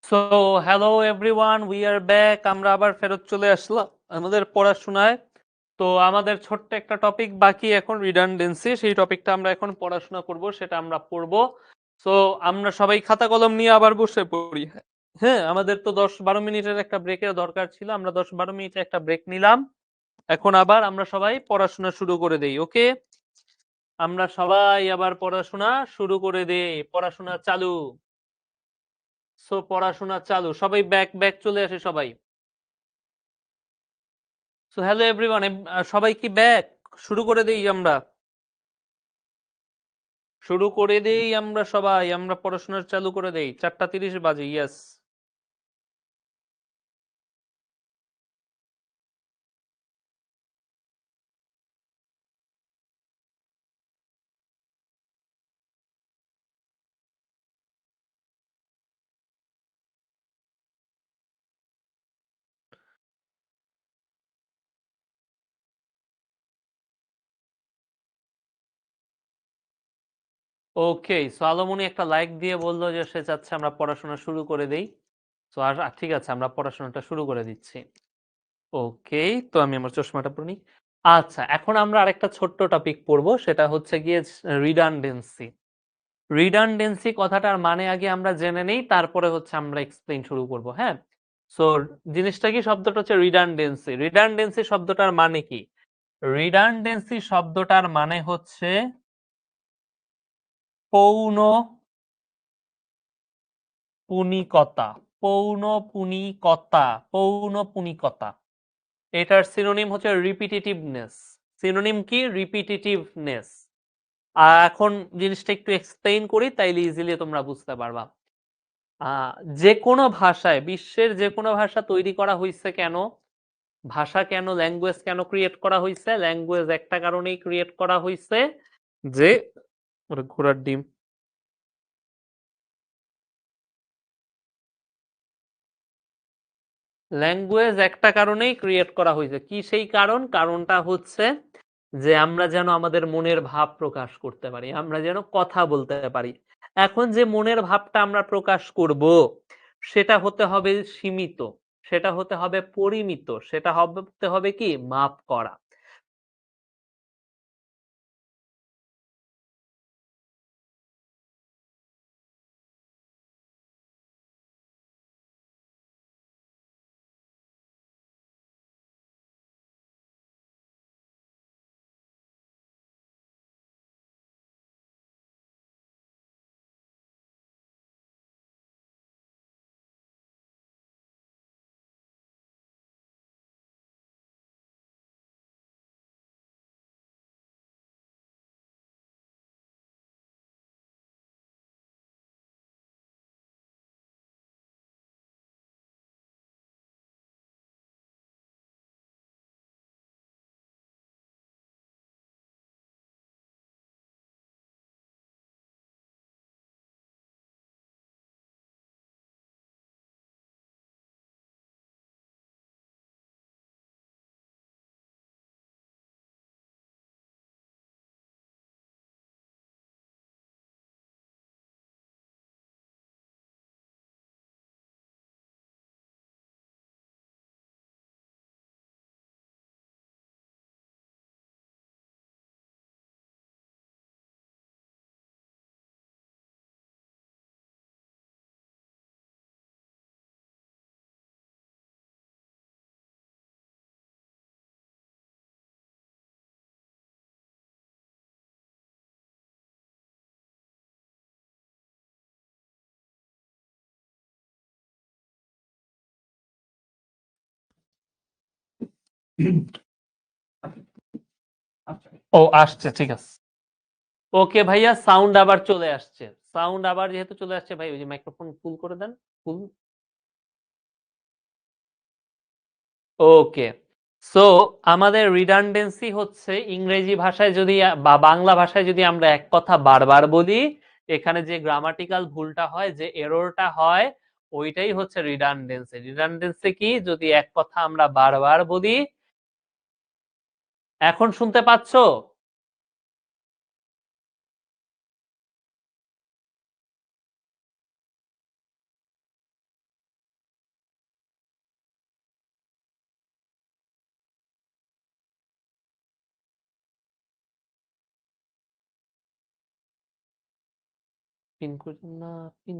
So hello everyone, we are back. আমরা আবার ফেরত চলে আসলাম আমাদের পড়াশোনায়। তো আমাদের ছোট্ট একটা টপিক বাকি এখন, রিডান্ডেন্সি। সেই টপিকটা আমরা এখন পড়াশোনা করব, সেটা আমরা পড়ব। সো আমরা সবাই খাতা কলম নিয়ে আবার বসে পড়ি। হ্যাঁ, আমাদের তো 10-12 মিনিটের একটা ব্রেকের দরকার ছিল, আমরা 10-12 মিনিটের একটা ব্রেক নিলাম। এখন আবার আমরা সবাই পড়াশোনা শুরু করে দেই। ওকে, আমরা সবাই আবার পড়াশোনা শুরু করে দেই। পড়াশোনা চালু। সো পড়াশোনা চালু, সবাই ব্যাক ব্যাক চলে আসে সবাই। সো হ্যালো এভরিওয়ান, সবাই কি ব্যাক? শুরু করে দেই আমরা। শুরু করে দেই আমরা সবাই, আমরা পড়াশোনা চালু করে দেই। 4:30 বাজে, ইয়েস। ওকে, সো আলোমনি একটা লাইক দিয়ে বললো যে সে চাচ্ছে আমরা পড়াশোনা শুরু করে দেই। সো আর ঠিক আছে, আমরা পড়াশোনাটা শুরু করে দিচ্ছি। ওকে, তো আমি আমার চশমাটা পরে নিই। আচ্ছা, এখন আমরা আরেকটা ছোট্ট টপিক পড়বো, সেটা হচ্ছে গিয়ে রিডান্ডেন্সি। রিডান্ডেন্সি কথাটার মানে আগে আমরা জেনে নেই, তারপরে হচ্ছে আমরা এক্সপ্লেইন শুরু করব। হ্যাঁ, সো জিনিসটা কি, শব্দটা হচ্ছে রিডান্ডেন্সি। রিডান্ডেন্সি শব্দটার মানে কি? রিডান্ডেন্সি শব্দটার মানে হচ্ছে পৌন পুনিকতা। পৌনপুনিকতা। এটার সিনোনিম হচ্ছে রিপিটিটিভনেস। সিনোনিম কি? রিপিটিটিভনেস। এখন জিনিসটা একটু এক্সপ্লেইন করি, তাইলে ইজিলি তোমরা বুঝতে পারবা। যে কোনো ভাষায়, বিশ্বের যে কোনো ভাষা তৈরি করা হয়েছে কেন? ভাষা কেন, ল্যাঙ্গুয়েজ কেন ক্রিয়েট করা হয়েছে? ল্যাঙ্গুয়েজ একটা কারণেই ক্রিয়েট করা হয়েছে, যে ওটা ঘোড়ার ডিম। ল্যাঙ্গুয়েজ একটা কারণেই ক্রিয়েট করা হয়েছে। কি সেই কারণ? কারণটা হচ্ছে যে আমরা যেন আমাদের মনের ভাব প্রকাশ করতে পারি, আমরা যেন কথা বলতে পারি। এখন যে মনের ভাবটা আমরা প্রকাশ করব, সেটা হতে হবে সীমিত, সেটা হতে হবে পরিমিত, সেটা হতে হবে কি, মাপ করা। ও আসছে, ঠিক আছে। ওকে ভাইয়া, সাউন্ড আবার চলে আসছে। সাউন্ড আবার যেহেতু চলে আসছে, ভাই ওই যে মাইক্রোফোন ফুল করে দেন। ফুল। ওকে, সো আমাদের রিডান্ডেন্সি হচ্ছে, ইংরেজি ভাষায় যদি বা বাংলা ভাষায় যদি আমরা এক কথা বারবার বলি, এখানে যে গ্রামাটিক্যাল ভুলটা হয়, যে এররটা হয়, ওইটাই হচ্ছে রিডান্ডেন্সি। রিডান্ডেন্সি কি? যদি এক কথা আমরা বারবার বলি। এখন শুনতে পাচ্ছো? পিন করে না, পিন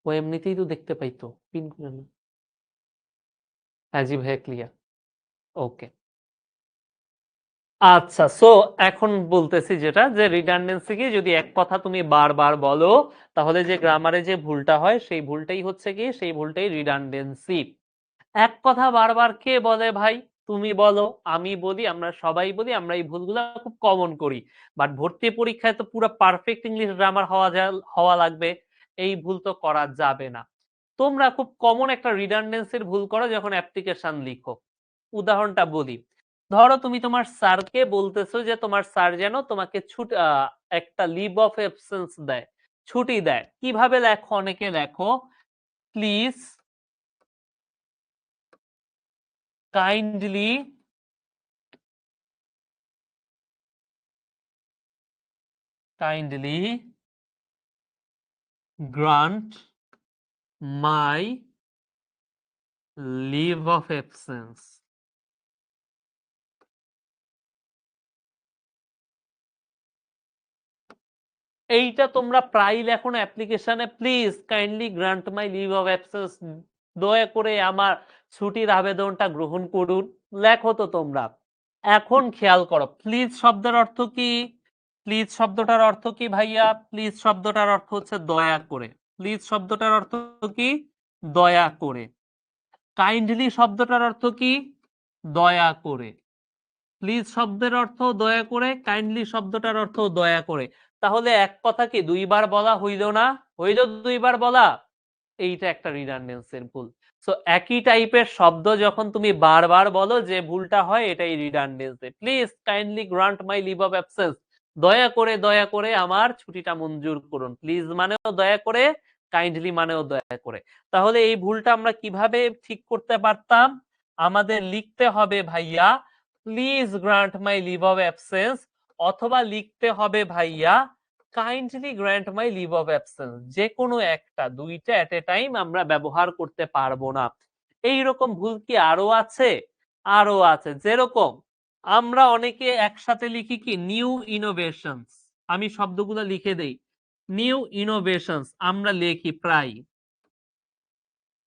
ও এমনিতেই তো দেখতে পাইতো, পিন করে না। হ্যাঁ জি ভাইয়া, ক্লিয়ার। ওকে, আচ্ছা। সো এখন বলতেছি যেটা, যে রিডান্ডেন্সি কি, যদি এক কথা তুমি বারবার বলো তাহলে যে গ্রামারে যে ভুলটা হয় সেই ভুলটাই হচ্ছে কি, সেই ভুলটাই রিডান্ডেন্সি। এক কথা বারবার কে বলে ভাই? তুমি বলো, আমি বলি, আমরা সবাই বলি, আমরা এই ভুলগুলো খুব কমন করি। বাট ভর্তি পরীক্ষায় তো পুরো পারফেক্ট ইংলিশ গ্রামার হওয়া লাগবে, এই ভুল তো করা যাবে না। তোমরা খুব কমন একটা রিডান্ডেন্সির ভুল করো যখন অ্যাপ্লিকেশন লিখো। উদাহরণটা বলি, ধরো তুমি তোমার স্যারকে বলতেছো যে তোমার স্যার যেন তোমাকে একটা লিভ অফ অ্যাবসেন্স দেয়, ছুটি দেয়। কিভাবে লেখো? অনেকে লেখো, please kindly grant my leave of absence. এইটা তোমরা প্রায় লেখো না অ্যাপ্লিকেশনে, please kindly grant my leave of absence, দয়া করে আমার ছুটির আবেদনটা গ্রহণ করুন, লেখো তো তোমরা। এখন খেয়াল করো, প্লিজ শব্দের অর্থ কি? প্লিজ শব্দটার অর্থ কি ভাইয়া? প্লিজ শব্দটার অর্থ হচ্ছে দয়া করে। প্লিজ শব্দটার অর্থ কি? দয়া করে। কাইন্ডলি শব্দটার অর্থ কি? দয়া করে। প্লিজ শব্দের অর্থ দয়া করে, কাইন্ডলি শব্দটার অর্থ দয়া করে। তাহলে এক কথা কি দুইবার বলা হইল না? হইল দুইবার বলা। এইটা একটা রিডান্ডেন্সির ভুল। সো একই টাইপের শব্দ যখন তুমি বারবার বলো, যে ভুলটা হয় এটাই redundancy. Please kindly grant my leave of absence, দয়া করে আমার ছুটিটা মঞ্জুর করুন। প্লিজ মানেও দয়া করে, কাইন্ডলি মানেও দয়া করে। তাহলে এই ভুলটা আমরা কিভাবে ঠিক করতে পারতাম? আমাদের লিখতে হবে ভাইয়া, please grant my leave of absence, অথবা লিখতে হবে ভাইয়া kindly grant my leave of absence. যে কোনো একটা, দুইটা এট এ টাইম আমরা ব্যবহার করতে পারবো না। এইরকম ভুল কি আরো আছে? আরো আছে। যেরকম আমরা অনেকে একসাথে লিখি কি নিউ ইনোভেশনস, আমি শব্দগুলো লিখে দেই। নিউ ইনোভেশনস আমরা লিখি প্রায়।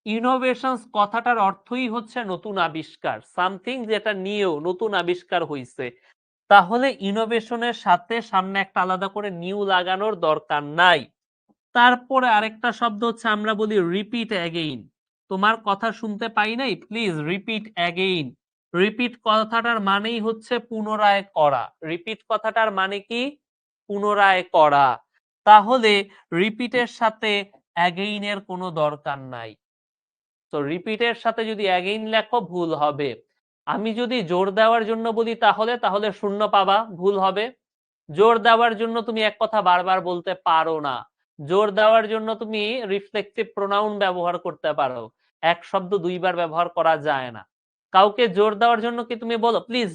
ইনোভেশনস কথাটার অর্থই হচ্ছে নতুন আবিষ্কার, সামথিং যেটা নিউ, নতুন আবিষ্কার হইছে। তাহলে ইনোভেশনের সাথে সামনে একটা আলাদা করে নিউ লাগানোর দরকার নাই। তারপরে আরেকটা শব্দ হচ্ছে, আমরা বলি রিপিট অ্যাগেইন। তোমার কথা শুনতে পাই নাই, প্লিজ রিপিট অ্যাগেইন। রিপিট কথাটার মানেই হচ্ছে পুনরায় করা। রিপিট কথাটার মানে কি? পুনরায় করা। তাহলে রিপিটের সাথে অ্যাগেইনের কোনো দরকার নাই। তো রিপিটের সাথে যদি অ্যাগেইন লেখো ভুল হবে। আমি যদি জোর দেওয়ার জন্য বলি তাহলে শূন্য পাবা, ভুল হবে। জোর দেওয়ার জন্য তুমি এক কথা বারবার বলতে পারো না। জোর দেওয়ার জন্য তুমি রিফ্লেক্সিভ প্রোনাউন ব্যবহার করতে পারো, এক শব্দ দুইবার ব্যবহার করা যায় না। কাউকে জোর দেওয়ার জন্য কি তুমি বলো প্লিজ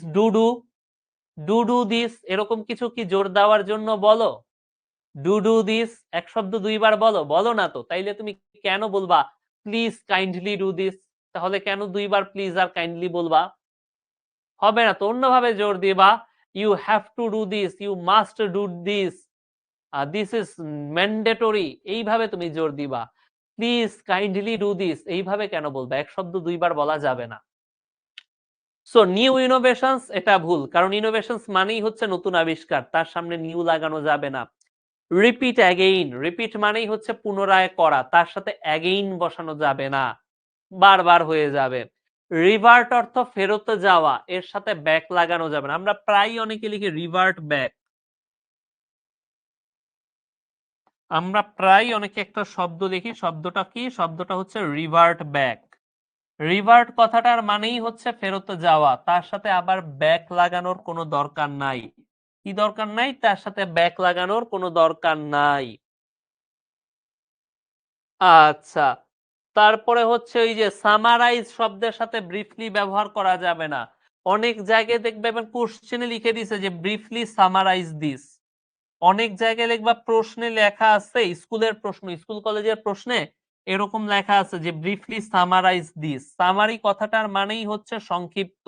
ডু দিস, এরকম কিছু কি জোর দেওয়ার জন্য বলো? ডু দিস এক শব্দ দুইবার বলো? বলো না তো। তাইলে তুমি কেন বলবা প্লিজ কাইন্ডলি ডু দিস? তাহলে কেন দুইবার প্লিজ আর কাইন্ডলি বলবা? হবে না তো, অন্যভাবে জোর দিবা, you have to do this, you must do this, this is mandatory, এইভাবে তুমি জোর দিবা। প্লিজ কাইন্ডলি ডু দিস এইভাবে কেন বলবা? এক শব্দ দুইবার বলা যাবে না। সো নিউ ইনোভেশনস এটা ভুল, কারণ ইনোভেশনস মানেই হচ্ছে নতুন আবিষ্কার, তার সামনে নিউ লাগানো যাবে না। রিপিট অ্যাগেইন, রিপিট মানেই হচ্ছে পুনরায় করা, তার সাথে অ্যাগেইন বসানো যাবে না, বারবার হয়ে যাবে। রিভার্ট অর্থ ফেরত যাওয়া, এর সাথে ব্যাক লাগানো যাবে না। আমরা প্রায় অনেকে লিখি রিভার্ট ব্যাক। আমরা প্রায় অনেকে একটা শব্দ লিখি, শব্দটা কি? শব্দটা হচ্ছে রিভার্ট ব্যাক। রিভার্ট কথাটার মানেই হচ্ছে ফেরত যাওয়া, তার সাথে আবার ব্যাক লাগানোর কোনো দরকার নাই। কি দরকার নাই? তার সাথে ব্যাক লাগানোর কোনো দরকার নাই। আচ্ছা, তারপরে হচ্ছে ওই যে সামারাইজ শব্দের সাথে ব্রিফলি ব্যবহার করা যাবে না। অনেক জায়গায় দেখবে কোশ্চেনে লিখে দিছে যে ব্রিফলি সামারাইজ দিস। অনেক জায়গায় লিখবা প্রশ্নে লেখা আছে, স্কুলের প্রশ্ন, স্কুল কলেজের প্রশ্নে এরকম লেখা আছে যে ব্রিফলি সামারাইজ দিস। সামারি কথাটার মানেই হচ্ছে সংক্ষিপ্ত।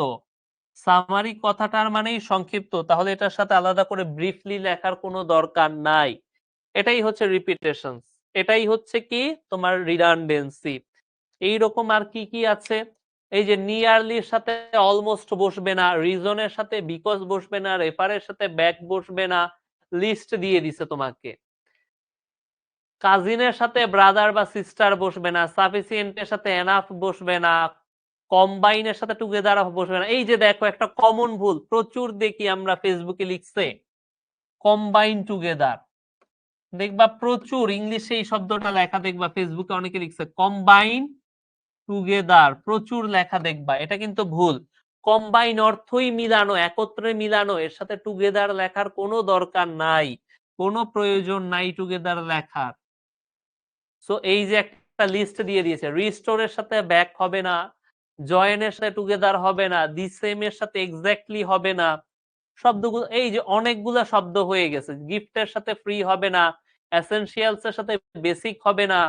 সামারি কথাটার মানেই সংক্ষিপ্ত, তাহলে এটার সাথে আলাদা করে ব্রিফলি লেখার কোনো দরকার নাই। এটাই হচ্ছে রিপিটেশন, এটাই হচ্ছে কি তোমার রিডান্ডেন্সি। এইরকম আর কি কি আছে, এই যে নিয়ারলির সাথে অলমোস্ট বসবে না, রিজনের সাথে বিকজ বসবে না, রেফারের সাথে ব্যাক বসবে না, লিস্ট দিয়ে দিছে তোমাকে। কাজিনের সাথে ব্রাদার বা সিস্টার বসবে না, সাফিসিয়েন্টের সাথে এনাফ বসবে না, কম্বাইনের সাথে টুগেদার বসবে না। এই যে দেখো একটা কমন ভুল প্রচুর দেখি আমরা ফেসবুকে লিখছে কম্বাইন টুগেদার, দেখবা প্রচুর ইংলিশে এই শব্দটা লেখা, দেখবা ফেসবুকে অনেকে লিখছে কম্বাইন টুগেদার, প্রচুর লেখা দেখবা, এটা কিন্তু ভুল। কম্বাইন অর্থই মিলানো, একত্রে মিলানো, এর সাথে টুগেদার লেখার কোনো দরকার নাই, কোনো প্রয়োজন নাই টুগেদার লেখার। সো এই যে একটা লিস্ট দিয়ে দিয়েছে, রিস্টোরের সাথে ব্যাক হবে না, জয়েনের সাথে টুগেদার হবে না, দি সেম এর সাথে এক্স্যাক্টলি হবে না, শব্দগুলো এই যে অনেকগুলা শব্দ হয়ে গেছে, গিফটের সাথে ফ্রি হবে না, এসেনশিয়ালস এর সাথে বেসিক হবে না।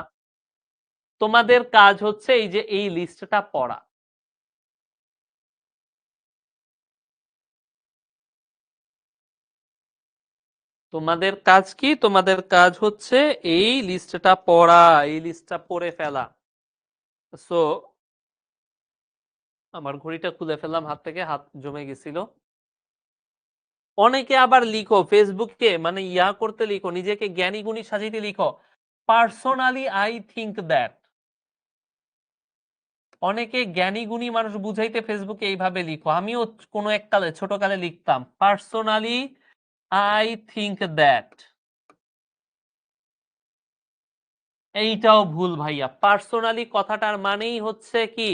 তোমাদের কাজ হচ্ছে এই যে এই লিস্টটা পড়া। তোমাদের কাজ কি, তোমাদের কাজ হচ্ছে এই লিস্টটা পড়া, এই লিস্টটা পড়ে ফেলা। সো আমার ঘড়িটা খুলে ফেললাম হাত থেকে, হাত জমে গেছিল। অনেকে আবার লিখো ফেসবুকে, মানে ইয়া করতে লিখো, নিজেকে জ্ঞানী গুণী সাজিতে লিখো পার্সোনালি আই থিঙ্ক দ্যাট। অনেকে জ্ঞানী গুণী মানুষ বুঝাইতে ফেসবুকে এইভাবে লিখো, আমিও কোনো এককালে ছোটকালে লিখতাম পার্সোনালি আই থিঙ্ক দ্যাট। এইটাও ভুল ভাইয়া। পার্সোনালি কথাটার মানেই হচ্ছে কি,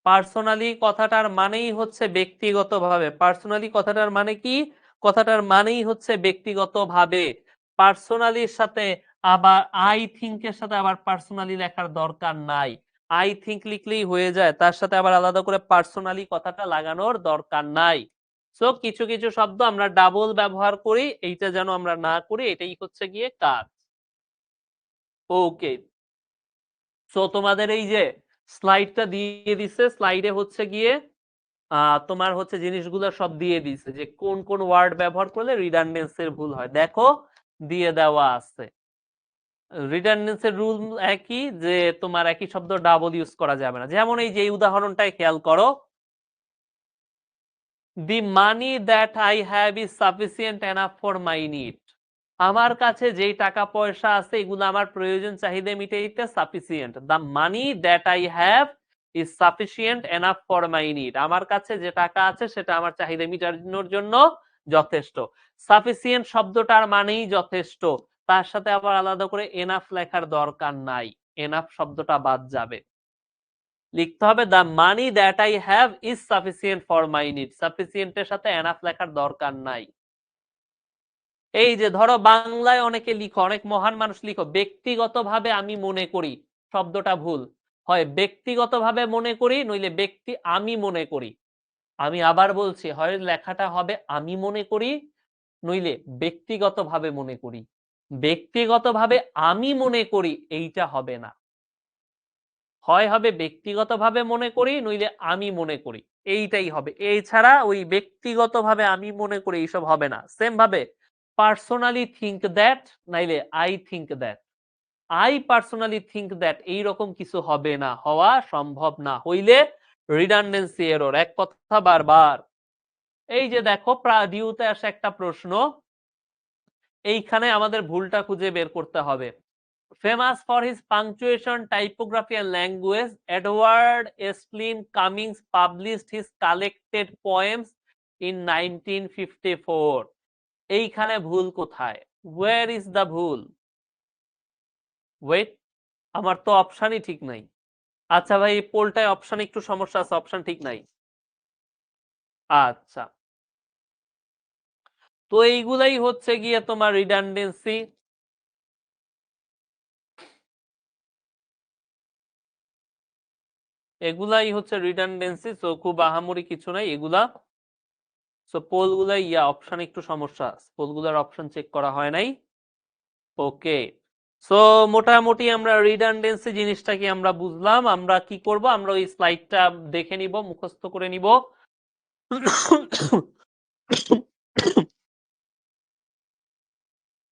পার্সোনালি কথাটার মানেই হচ্ছে ব্যক্তিগতভাবে, পার্সোনালি কথাটার মানে কি, কথাটার মানেই হচ্ছে ব্যক্তিগতভাবে। পার্সোনালির সাথে আবার আই থিঙ্ক এর সাথে আবার পার্সোনালি লেখার দরকার নাই, আই থিঙ্ক লিখলেই হয়ে যায়, তার সাথে আবার আলাদা করে পার্সোনালি কথাটা লাগানোর দরকার নাই। সো কিছু কিছু শব্দ আমরা ডাবল ব্যবহার করি, এইটা যেন আমরা না করি, এটাই হচ্ছে গিয়ে কাজ। ওকে, সো তোমাদের এই যে স্লাইডটা দিয়ে দিছে, স্লাইডে হচ্ছে গিয়ে তোমার হচ্ছে জিনিসগুলো সব দিয়ে দিছে যে কোন কোন ওয়ার্ড ব্যবহার করলে রিডান্ডেন্সির ভুল হয়, দেখো দিয়ে দেওয়া আছে। রিডান্ডেন্সির রুল একই, যে তোমার একই শব্দ ডাবল ইউজ করা যাবে না। যেমন এই যে উদাহরণটাই খেয়াল করো, the money that I have is sufficient enough for my need. আমার কাছে যেই টাকা পয়সা আছে এগুলো আমার প্রয়োজন চাহিদা মিটাইতে sufficient. The money that I have is sufficient enough for my need. আমার কাছে যে টাকা আছে সেটা আমার চাহিদা মিটানোর জন্য যথেষ্ট। সাফিসিয়েন্ট শব্দটার মানেই যথেষ্ট, তার সাথে আবার আলাদা করে এনাফ লেখার দরকার নাই, এনাফ শব্দটা বাদ যাবে। লিখতে হবে the money that I have is sufficient for my need, সাফিসিয়েন্টের সাথে এনাফ লেখার দরকার নাই। এই যে ধরো বাংলায় অনেকে লিখো, অনেক মহান মানুষ লিখো ব্যক্তিগতভাবে আমি মনে করি, শব্দটা ভুল, হয় ব্যক্তিগতভাবে মনে করি নইলে ব্যক্তি আমি মনে করি। আমি আবার বলছি, হয় লেখাটা হবে আমি মনে করি নইলে ব্যক্তিগতভাবে মনে করি। ব্যক্তিগতভাবে আমি মনে করি এইটা হবে না, হয় হবে ব্যক্তিগতভাবে মনে করি নইলে আমি মনে করি, এইটাই হবে। এই ছাড়া ওই ব্যক্তিগতভাবে আমি মনে করি এইসব হবে না। সেম ভাবে পার্সোনালি থিঙ্ক দ্যাট নাইলে I think that, I personally think that এইরকম কিছু হবে না, হওয়া সম্ভব না, হইলে রিডান্ডেন্সি এরর, এক কথা বারবার। এই যে দেখো ডিউতে আসে একটা প্রশ্ন, এইখানে আমাদের ভুলটা খুঁজে বের করতে হবে। Famous for his punctuation, typography and language, Edward Estlin Cummings published his collected poems in 1954. এইখানে ভুল কোথায়? Where is the ভুল? Wait, আমার তো অপশনই ঠিক নাই। আচ্ছা ভাই, এই পোলটায় অপশন একটু সমস্যা আছে, অপশন ঠিক নাই। আচ্ছা, তো এইগুলাই হচ্ছে গিয়ে তোমার রিডান্ডেন্সি। এগুলাই হচ্ছে রিডান্ডেন্সি, তো খুব আহামরি কিছু নাই এগুলা। সো পোলগুলা ইয়া অপশন একটু সমস্যা, পোলগুলার অপশন চেক করা হয় নাই। ওকে, সো মোটামুটি আমরা রিডান্ডেন্সি জিনিসটা কি আমরা বুঝলাম। আমরা কি করব, আমরা ওই স্লাইডটা দেখে নিব, মুখস্থ করে নিব।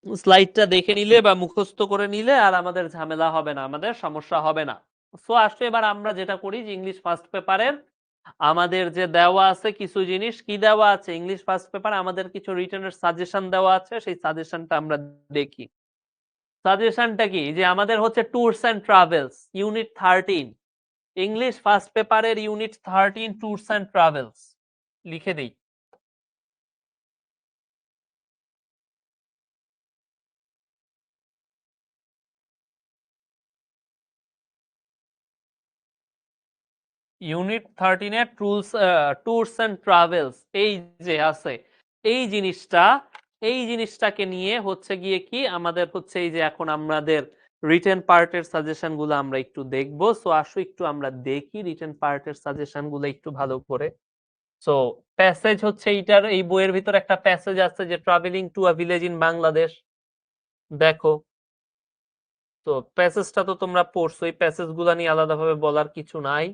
স্লাইডটা দেখে নিলে বা মুখস্থ করে নিলে আর আমাদের ঝামেলা হবে না, আমাদের সমস্যা হবে না। সো আসলে এবার আমরা যেটা করি যে ইংলিশ ফার্স্ট পেপারের আমাদের যে দেওয়া আছে কিছু জিনিস, কি দেওয়া আছে ইংলিশ ফার্স্ট পেপারে আমাদের কিছু রিটেনের সাজেশন দেওয়া আছে, সেই সাজেশনটা আমরা দেখি। সাজেশনটা কি, যে আমাদের হচ্ছে tours and travels unit 13, English first পেপারের ইউনিট 13 ট্যুরস এন্ড ট্রাভেলস লিখে দেই। ইউনিট 13 এর ট্যুরস এন্ড ট্রাভেলস এই যে আছে, এই জিনিসটা, এই জিনিসটাকে নিয়ে হচ্ছে গিয়ে কি আমাদের হচ্ছে এই যে এখন আমাদের রিটেন পার্টের সাজেশন গুলো আমরা একটু দেখবো। সো আসো একটু আমরা দেখি রিটেন পার্টের সাজেশন গুলো একটু ভালো করে। সো প্যাসেজ হচ্ছে এইটার, এই বইয়ের ভিতর একটা প্যাসেজ আছে যে travelling to a village in Bangladesh. দেখো, তো প্যাসেজটা তো তোমরা পড়ছো, এই প্যাসেজ গুলা নিয়ে আলাদাভাবে বলার কিছু নাই,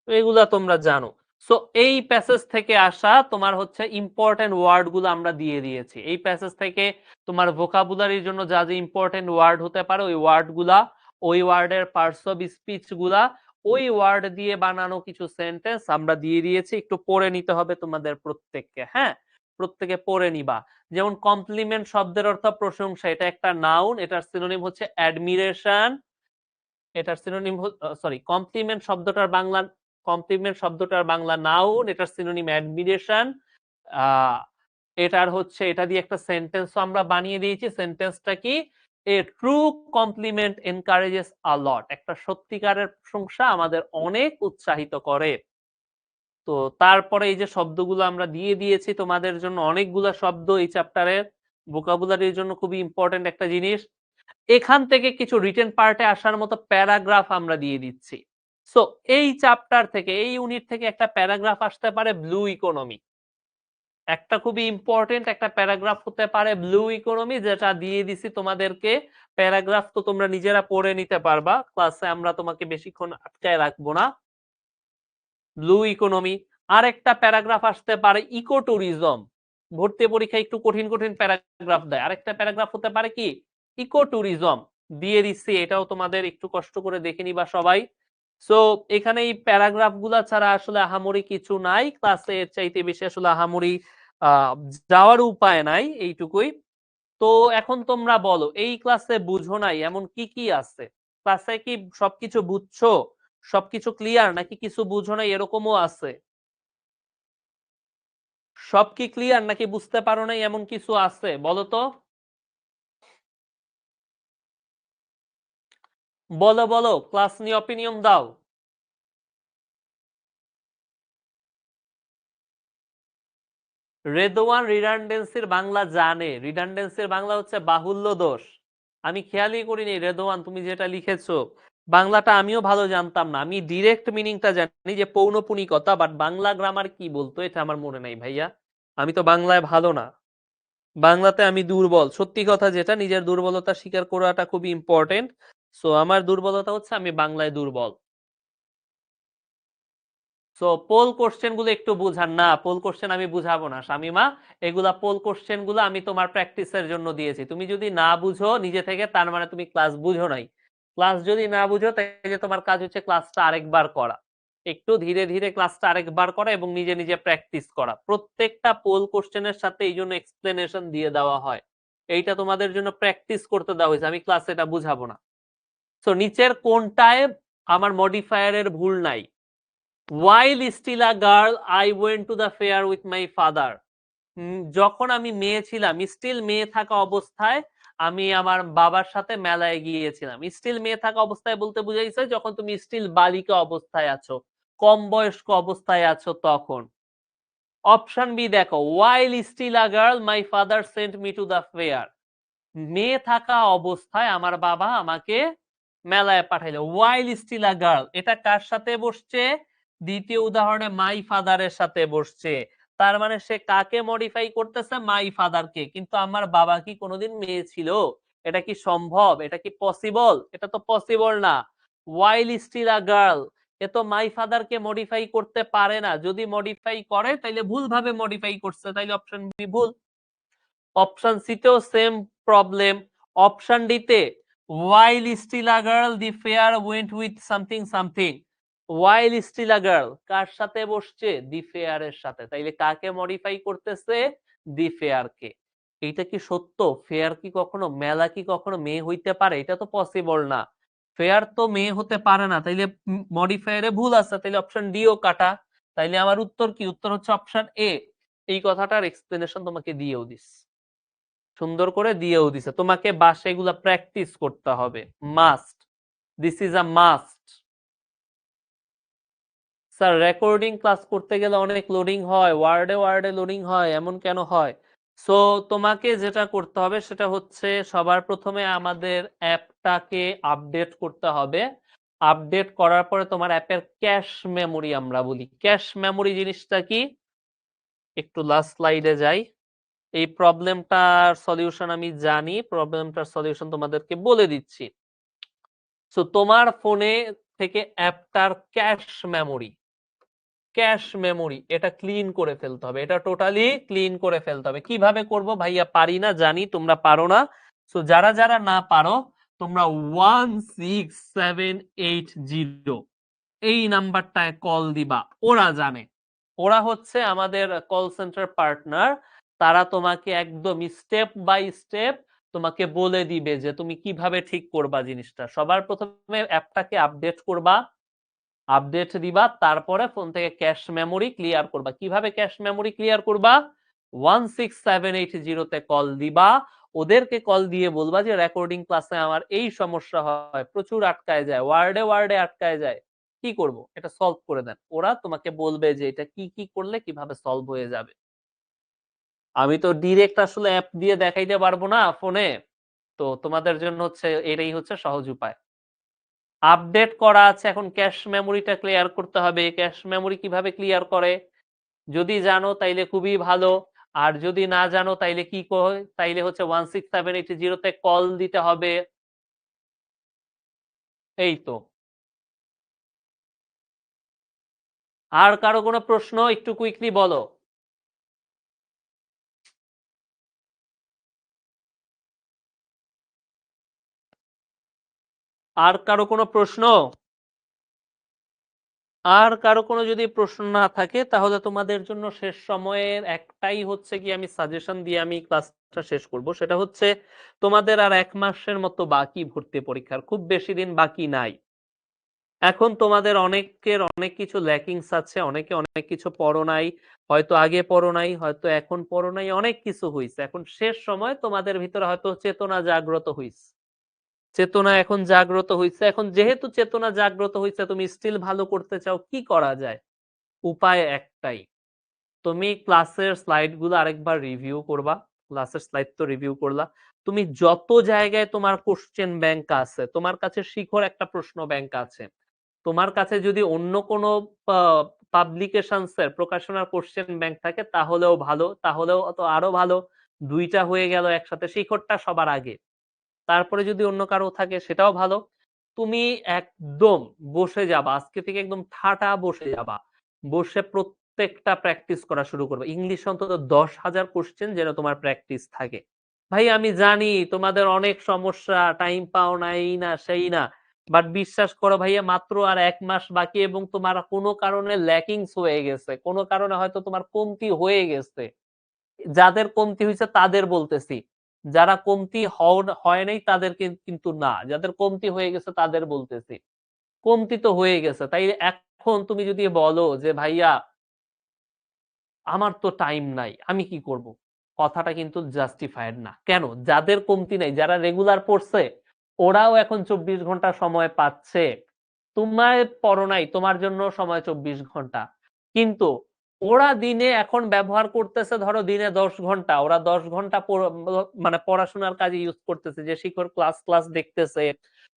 এগুলা তোমরা জানো। সো এই প্যাসেজ থেকে আসা তোমার হচ্ছে ইম্পর্টেন্ট ওয়ার্ড গুলো আমরা দিয়ে দিয়েছি। এই প্যাসেজ থেকে তোমার ভোকাবুলারির জন্য যা যে ইম্পর্টেন্ট ওয়ার্ড হতে পারে ওই ওয়ার্ড গুলা, ওই ওয়ার্ডের পার্টস অফ স্পিচ গুলা, ওই ওয়ার্ড দিয়ে বানানো কিছু সেন্টেন্স আমরা দিয়ে দিয়েছি। একটু পড়ে নিতে হবে তোমাদের প্রত্যেককে, হ্যাঁ, প্রত্যেকে পড়ে নিবা। যেমন কমপ্লিমেন্ট শব্দের অর্থ প্রশংসা, এটা একটা নাউন, এটার সিনোনিম হচ্ছে অ্যাডমিরেশন। এটার সিনোনিম সরি, কমপ্লিমেন্ট শব্দটার বাংলা, কমপ্লিমেন্ট শব্দটার বাংলা নাউন, এটার সিনোনিম অ্যাডমিরেশন। এটার হচ্ছে এটা দিয়ে একটা সেন্টেন্স আমরা বানিয়ে দিয়েছি। সেন্টেন্সটা কি, এ ট্রু কমপ্লিমেন্ট এনকারেজেস আ লট, একটা সত্যিকারের প্রশংসা আমাদের অনেক উৎসাহিত করে। তো তারপরে এই যে শব্দগুলো আমরা দিয়ে দিয়েছি তোমাদের জন্য, অনেকগুলো শব্দ এই চ্যাপ্টারের ভোকাবুলারির জন্য খুবই ইম্পর্টেন্ট একটা জিনিস। এখান থেকে কিছু রিটেন পার্টে আসার মতো প্যারাগ্রাফ আমরা দিয়ে দিচ্ছি। সো এই চ্যাপ্টার থেকে, এই ইউনিট থেকে একটা প্যারাগ্রাফ আসতে পারে ব্লু ইকোনমি, একটা খুবই ইম্পর্টেন্ট একটা প্যারাগ্রাফ হতে পারে ব্লু ইকোনমি, যেটা দিয়ে দিছি তোমাদেরকে। প্যারাগ্রাফ তো তোমরা নিজেরা পড়ে নিতে পারবা, ক্লাসে আমরা তোমাকে বেশিক্ষণ আটকায় রাখবো না। Blue economy. আর একটা প্যারাগ্রাফ আসতে পারে ইকো ট্যুরিজম, ভর্তি পরীক্ষা একটু কঠিন কঠিন প্যারাগ্রাফ দেয়। আরেকটা প্যারাগ্রাফ হতে পারে কি, ইকো ট্যুরিজম, দিয়ে দিচ্ছি, এটাও তোমাদের একটু কষ্ট করে দেখে নিবা সবাই। সো এখানে এই প্যারাগ্রাফ গুলা ছাড়া আসলে আহামরি কিছু নাই ক্লাসে, এর চাইতে বেশি আসলে আহামরি যাওয়ার উপায় নাই, এইটুকুই। তো এখন তোমরা বলো, এই ক্লাসে বুঝো নাই এমন কি কি আছে? ক্লাসে কি সবকিছু বুঝছো, সবকিছু ক্লিয়ার, নাকি কিছু বুঝো নাই এরকমও আছে? সব কি ক্লিয়ার নাকি বুঝতে পারো নাই এমন কিছু আছে, বলো তো, বলো বলো, ক্লাস নিয়ে অপিনিয়ন দাও। রেদওয়ান রিডান্ডেন্সির বাংলা জানে, রিডান্ডেন্সির বাংলা হচ্ছে বাহুল্য দোষ। আমি খেয়ালই করিনি রেদওয়ান তুমি যেটা লিখেছো, বাংলাটা আমিও ভালো জানতাম না। আমি ডিরেক্ট মিনিংটা জানি যে পৌনপুনিকতা, বাট বাংলা গ্রামার কি বলতো এটা আমার মনে নাই ভাইয়া। আমি তো বাংলায় ভালো না, বাংলাতে আমি দুর্বল। সত্যি কথা যেটা, নিজের দুর্বলতা স্বীকার করাটা খুবই ইম্পর্টেন্ট। সো আমার দুর্বলতা হচ্ছে আমি বাংলায় দুর্বল। সো পোল কোশ্চেন গুলো একটু বুঝান না, পোল কোশ্চেন আমি বুঝাবো না শামিমা, এগুলা পোল কোশ্চেন গুলো আমি তোমার প্র্যাকটিসের জন্য দিয়েছি। তুমি যদি না বুঝো নিজে থেকে তার মানে তুমি ক্লাস বুঝো নাই। ক্লাস যদি না বুঝো তাহলে তোমার কাজ হচ্ছে ক্লাসটা আরেকবার করা, একটু ধীরে ধীরে ক্লাসটা আরেকবার করা এবং নিজে নিজে প্র্যাকটিস করা। প্রত্যেকটা পোল কোশ্চেনের সাথে এই জন্য এক্সপ্লেনেশন দিয়ে দেওয়া হয়, এইটা তোমাদের জন্য প্র্যাকটিস করতে দেওয়া হয়েছে, আমি ক্লাসে এটা বুঝাবো না। সো নিচের কোনটায় আমার মডিফায়ারের ভুল নাই? while still a girl I went to the fair with my father, যখন আমি মেয়ে ছিলাম, স্টিল মেয়ে থাকা অবস্থায় আমি আমার বাবার সাথে মেলায় গিয়েছিলাম। স্টিল মেয়ে থাকা অবস্থায় বলতে বুঝাইছে যখন তুমি স্টিল বালিকা অবস্থায় আছো, কম বয়স্ক অবস্থায় আছো তখন। অপশন বি দেখো, while still a girl my father sent me to the fair, মেয়ে থাকা অবস্থায় আমার বাবা আমাকে মেলায় পাঠাইলো। while still a girl, এটা কার সাথে বসছে? দ্বিতীয় উদাহরণে মাই ফাদারের সাথে বসছে। তার মানে সে কাকে মডিফাই করতেছে? মাই ফাদারকে। কিন্তু আমার বাবা কি কোনোদিন মেয়ে ছিল? এটা কি সম্ভব? এটা কি পসিবল? এটা তো পসিবল না। while still a girl, এ তো মাই ফাদারকে মডিফাই করতে পারে না, যদি মডিফাই করে তাইলে ভুলভাবে মডিফাই করছে, তাইলে অপশন বি ভুল। অপশন সি তেও সেম প্রবলেম, অপশন ডি তে while still a girl the fair went with something something, while still a girl কার সাথে বসছে, দি ফেয়ার এর সাথে, তাইলে কাকে মডিফাই করতেছে, দি ফেয়ার কে। এইটা কি সত্য? ফেয়ার কি কখনো, মেলা কি কখনো মেয়ে হইতে পারে? এটা তো পসিবল না। ফেয়ার তো মেয়ে হতে পারে না, তাইলে মডিফায়ারে ভুল আছে, তাইলে অপশন ডি ও কাটা। তাইলে আমার উত্তর কি? উত্তর হচ্ছে অপশন এ। এই কথাটার এক্সপ্লেনেশন তোমাকে দিয়েও দিস, সুন্দর করে দিয়েও দিছে। তোমাকে বাসায় এগুলা প্র্যাকটিস করতে হবে, must, this is a must. Sir recording class করতে গেলে অনেক লোডিং হয়, ওয়ার্ডে ওয়ার্ডে লোডিং হয়, এমন কেন হয়? সো তোমাকে যেটা করতে হবে সেটা হচ্ছে সবার প্রথমে আমাদের অ্যাপটাকে আপডেট করতে হবে। আপডেট করার পরে তোমার অ্যাপের ক্যাশ মেমোরি আমরা বলি। ক্যাশ মেমোরি জিনিসটা কি? একটু লাস্ট স্লাইডে যাই। এই প্রবলেমটার সলিউশন আমি জানি, প্রবলেমটার সলিউশন তোমাদেরকে বলে দিচ্ছি। সো তোমার ফোনে থেকে অ্যাপটার ক্যাশ মেমোরি এটা ক্লিন করে ফেলতে হবে, এটা টোটালি ক্লিন করে ফেলতে হবে। কিভাবে করব ভাইয়া? পারি না, জানি তোমরা পারো না। সো যারা যারা না পারো তোমরা 16780 এই নাম্বারটায় কল দিবা। ওরা জানে, ওরা হচ্ছে আমাদের কল সেন্টার পার্টনার। তারা তোমাকে একদম স্টেপ বাই স্টেপ তোমাকে বলে দিবে যে তুমি কিভাবে ঠিক করবা জিনিসটা। সবার প্রথমে অ্যাপটাকে আপডেট করবা, আপডেট দিবা, তারপরে ফোন থেকে ক্যাশ মেমোরি ক্লিয়ার করবা। কিভাবে ক্যাশ মেমোরি ক্লিয়ার করবা? 16780 তে কল দিবা, ওদেরকে কল দিয়ে বলবা যে রেকর্ডিং ক্লাসে আমার এই সমস্যা হয়, প্রচুর আটকায় যায়, ওয়ার্ডে ওয়ার্ডে আটকায় যায়, কি করব? এটা সলভ করে দেন। ওরা তোমাকে বলবে যে এটা কি কি করলে কিভাবে সলভ হয়ে যাবে। আমি তো ডিরেক্ট আসলে অ্যাপ দিয়ে দেখাইতে পারবো না ফোনে, তো তোমাদের জন্য হচ্ছে এটাই হচ্ছে সহজ উপায়। আপডেট করা আছে, এখন ক্যাশ মেমোরিটা ক্লিয়ার করতে হবে। ক্যাশ মেমোরি কিভাবে ক্লিয়ার করে যদি জানো তাইলে খুবই ভালো, আর যদি না জানো তাইলে কি কয়, তাইলে হচ্ছে 16780 তে কল দিতে হবে। এই তো। আর কারো কোনো প্রশ্ন? একটু কুইকলি বলো। আর কারো কোনো প্রশ্ন? আর কারো কোনো যদি প্রশ্ন না থাকে তাহলে তোমাদের জন্য শেষ সময়ের একটাই হচ্ছে কি আমি সাজেশন দিয়ে আমি ক্লাসটা শেষ করব, সেটা হচ্ছে তোমাদের আর 1 মাসের মতো বাকি ভর্তি পরীক্ষার, খুব বেশি দিন বাকি নাই। এখন তোমাদের অনেকের অনেক কিছু ল্যাকিংস আছে, অনেকে অনেক কিছু পড়ো নাই, হয়তো আগে পড়ো নাই, হয়তো এখন পড়ো নাই, অনেক কিছু হইছে। এখন শেষ সময় তোমাদের ভিতরে হয়তো চেতনা জাগ্রত হইছে, চেতনা এখন জাগ্রত হইছে। এখন যেহেতু চেতনা জাগ্রত হইছে, তুমি স্টিল ভালো করতে চাও, কি করা যায়? উপায় একটাই, তুমি ক্লাসের স্লাইড গুলো আরেকবার রিভিউ করবা। ক্লাসের স্লাইড তো রিভিউ করলা, তুমি যত জায়গায় তোমার কোশ্চেন ব্যাংক আছে, তোমার কাছে শিখর একটা প্রশ্ন ব্যাংক আছে, তোমার কাছে যদি অন্য কোনো পাবলিকেশনসের প্রকাশনার কোশ্চেন ব্যাংক থাকে তাহলেও ভালো, তাহলেও তো আরো ভালো। দুইটা হয়ে গেল একসাথে, শিখরটা সবার আগে, তারপরে যদি অন্য কারো থাকে সেটাও ভালো। তুমি একদম বসে যাবা, আজকে থেকে একদম ঠাটা বসে যাবা, বসে প্রত্যেকটা প্র্যাকটিস করা শুরু করবে। ইংলিশ অন্তত 10,000 কোশ্চেন যেন তোমার প্র্যাকটিস থাকে। ভাই আমি জানি তোমাদের অনেক সমস্যা, টাইম পাও না, এই না সেই না, বাট বিশ্বাস করো ভাইয়া, মাত্র আর 1 মাস বাকি, এবং তোমার কোনো কারণে ল্যাকিংস হয়ে গেছে, কোনো কারণে হয়তো তোমার কমতি হয়ে গেছে। যাদের কমতি হয়েছে তাদের বলতেছি, যারা কমতি হয় নাই তাদের কিন্তু না, যাদের কমতি হয়ে গেছে তাদের বলতেছি। কমতি তো হয়ে গেছে, তাই এখন তুমি যদি বলো যে ভাইয়া আমার তো টাইম নাই, আমি কি করব, কথাটা কিন্তু জাস্টিফাইড না। কেন? যাদের কমতি নাই, যারা রেগুলার পড়ছে, ওরাও এখন 24 ঘন্টা সময় পাচ্ছে। তোমার পড়ো নাই, তোমার জন্য সময় 24 ঘন্টা, কিন্তু ওরা দিনে এখন ব্যবহার করতেছে ধরো দিনে 10 ঘন্টা, ওরা 10 ঘন্টা মানে পড়াশোনার কাজে ইউজ করতেছে, যে শিক্ষক ক্লাস ক্লাস দেখতেছে,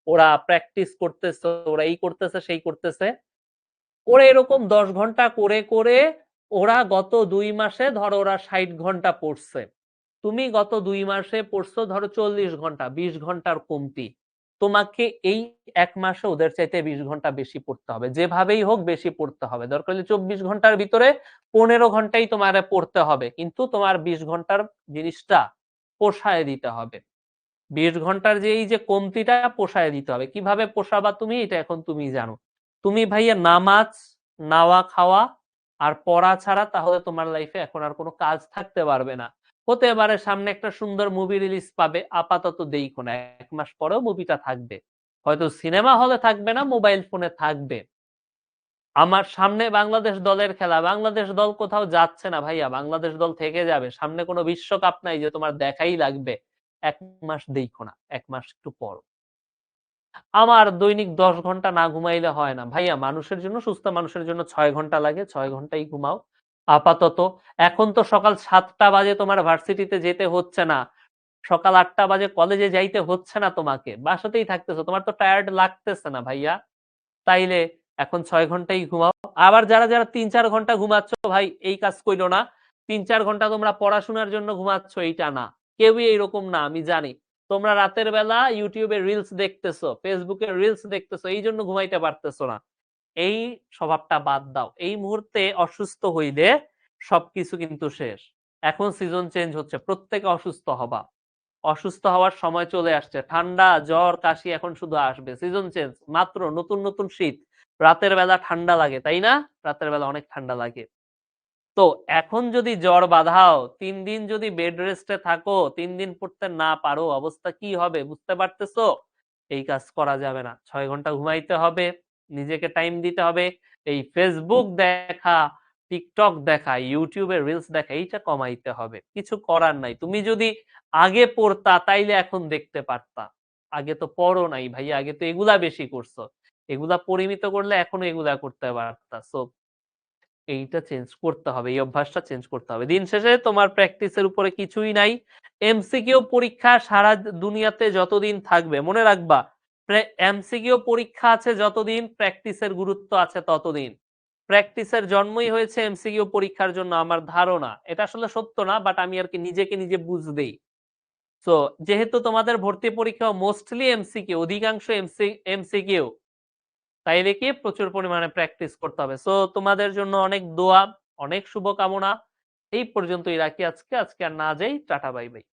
ওরা প্র্যাকটিস করতেছে, ওরা এই করতেছে সেই করতেছে। ওরা এরকম 10 ঘন্টা করে করে ওরা গত 2 মাসে ধরো ওরা 60 ঘন্টা পড়ছে, তুমি গত 2 মাসে পড়ছো ধরো 40 ঘন্টা, 20 ঘন্টার কমতি। তোমাকে এই 1 মাসে ওদের চাইতে 20 ঘন্টা বেশি পড়তে হবে, যেভাবেই হোক বেশি পড়তে হবে। দরকার হলে 24 ঘন্টার ভিতরে 15 ঘন্টাই তোমার পড়তে হবে, কিন্তু তোমার 20 ঘন্টার জিনিসটা পোষায় দিতে হবে। 20 ঘন্টার যে এই যে কমতিটা পোষায় দিতে হবে। কিভাবে পোষাবা তুমি এটা এখন তুমি জানো। তুমি ভাইয়া নামাজ, নাওয়া খাওয়া আর পড়া ছাড়া তাহলে তোমার লাইফে এখন আর কোনো কাজ থাকতে পারবে না। হতে পারে সামনে একটা সুন্দর মুভি রিলিজ পাবে, আপাতত দেইখো না। 1 মাস পরেও মুভিটা থাকবে। হয়তো সিনেমা হলে থাকবে না, মোবাইল ফোনে থাকবে। আমার সামনে বাংলাদেশ দলের খেলা, বাংলাদেশ দল কোথাও যাচ্ছে না ভাইয়া, বাংলাদেশ দল থেকে যাবে। সামনে কোনো বিশ্বকাপ নাই যে তোমার দেখাই লাগবে। 1 মাস দেইখো না, 1 মাস একটু পড়ো। আমার দৈনিক 10 ঘন্টা না ঘুমাইলে হয় না ভাইয়া। মানুষের জন্য, সুস্থ মানুষের জন্য 6 ঘন্টা লাগে, 6 ঘন্টাই ঘুমাও আপাতত। এখন তো সকাল 7টা বাজে তোমার ভার্সিটিতে যেতে হচ্ছে না, সকাল 8টা বাজে কলেজে যাইতে হচ্ছে না, তোমাকে বাসাতেই থাকতেছো, তোমার তো টায়ার্ড লাগতেছে না ভাইয়া। তাইলে এখন 6 ঘন্টাই ঘুমাও। আবার যারা যারা 3-4 ঘন্টা ঘুমাচ্ছ ভাই, এই কাজ কইরো না। 3-4 ঘন্টা তোমরা পড়াশোনার জন্য ঘুমাচ্ছ, এইটা না। কেউই এইরকম না, আমি জানি। তোমরা রাতের বেলা ইউটিউবে রিলস দেখতেছো, ফেসবুকে রিলস দেখতেছো, এই জন্য ঘুমাইতে পারতেছো না। এই স্বভাবটা বাদ দাও। এই মুহূর্তে অসুস্থ হইলে সবকিছু কিন্তু শেষ। এখন সিজন চেঞ্জ হচ্ছে, প্রত্যেকে অসুস্থ হবা। অসুস্থ হওয়ার সময় চলে আসছে। ঠান্ডা, জ্বর, কাশি এখন শুধু আসবে। সিজন চেঞ্জ, মাত্র নতুন নতুন শীত। রাতের বেলা ঠান্ডা লাগে, তাই না? রাতের বেলা অনেক ঠান্ডা লাগে। তো এখন যদি জ্বর বাঁধাও, 3 দিন যদি বেড রেস্টে থাকো, 3 দিন পড়তে না পারো, অবস্থা কি হবে বুঝতে পারতেছো? এই কাজ করা যাবে না। 6 ঘন্টা ঘুমাইতে হবে, নিজেকে টাইম দিতে হবে। এই ফেসবুক দেখা, টিকটক দেখা, ইউটিউবে রিলস দেখা, এইটা কমাইতে হবে। কিছু করার নাই। তুমি যদি আগে পড়তা তাইলে এখন দেখতে পারতা। আগে তো পড়ো নাই ভাইয়া, আগে তো এগুলা বেশি করছো। এগুলা পরিমিত করলে এখনো এগুলা করতে পারতা। সো এইটা চেঞ্জ করতে হবে, এই অভ্যাসটা চেঞ্জ করতে হবে। দিন শেষে তোমার প্র্যাকটিসের উপরে কিছুই নাই। এমসিকিউ পরীক্ষা সারা দুনিয়াতে যতদিন থাকবে, মনে রাখবা, এমসিকিউ পরীক্ষা আছে যতদিন, প্র্যাকটিসের গুরুত্ব আছে ততদিন। প্র্যাকটিসের জন্মই হয়েছে এমসিকিউ পরীক্ষার জন্য, আমার ধারণা। এটা আসলে সত্য না, বাট আমি আর কি নিজেকে নিজে বুঝদেই। তো যেহেতু তোমাদের ভর্তি পরীক্ষা মোস্টলি এমসিকিউ, অধিকাংশ এমসিকিউ, তাইলে কি প্রচুর পরিমাণে প্র্যাকটিস করতে হবে। সো তোমাদের জন্য অনেক দোয়া, অনেক শুভকামনা। এই পর্যন্তই রাখি আজকে। আজকে আর না যাই, টাটা বাই বাই।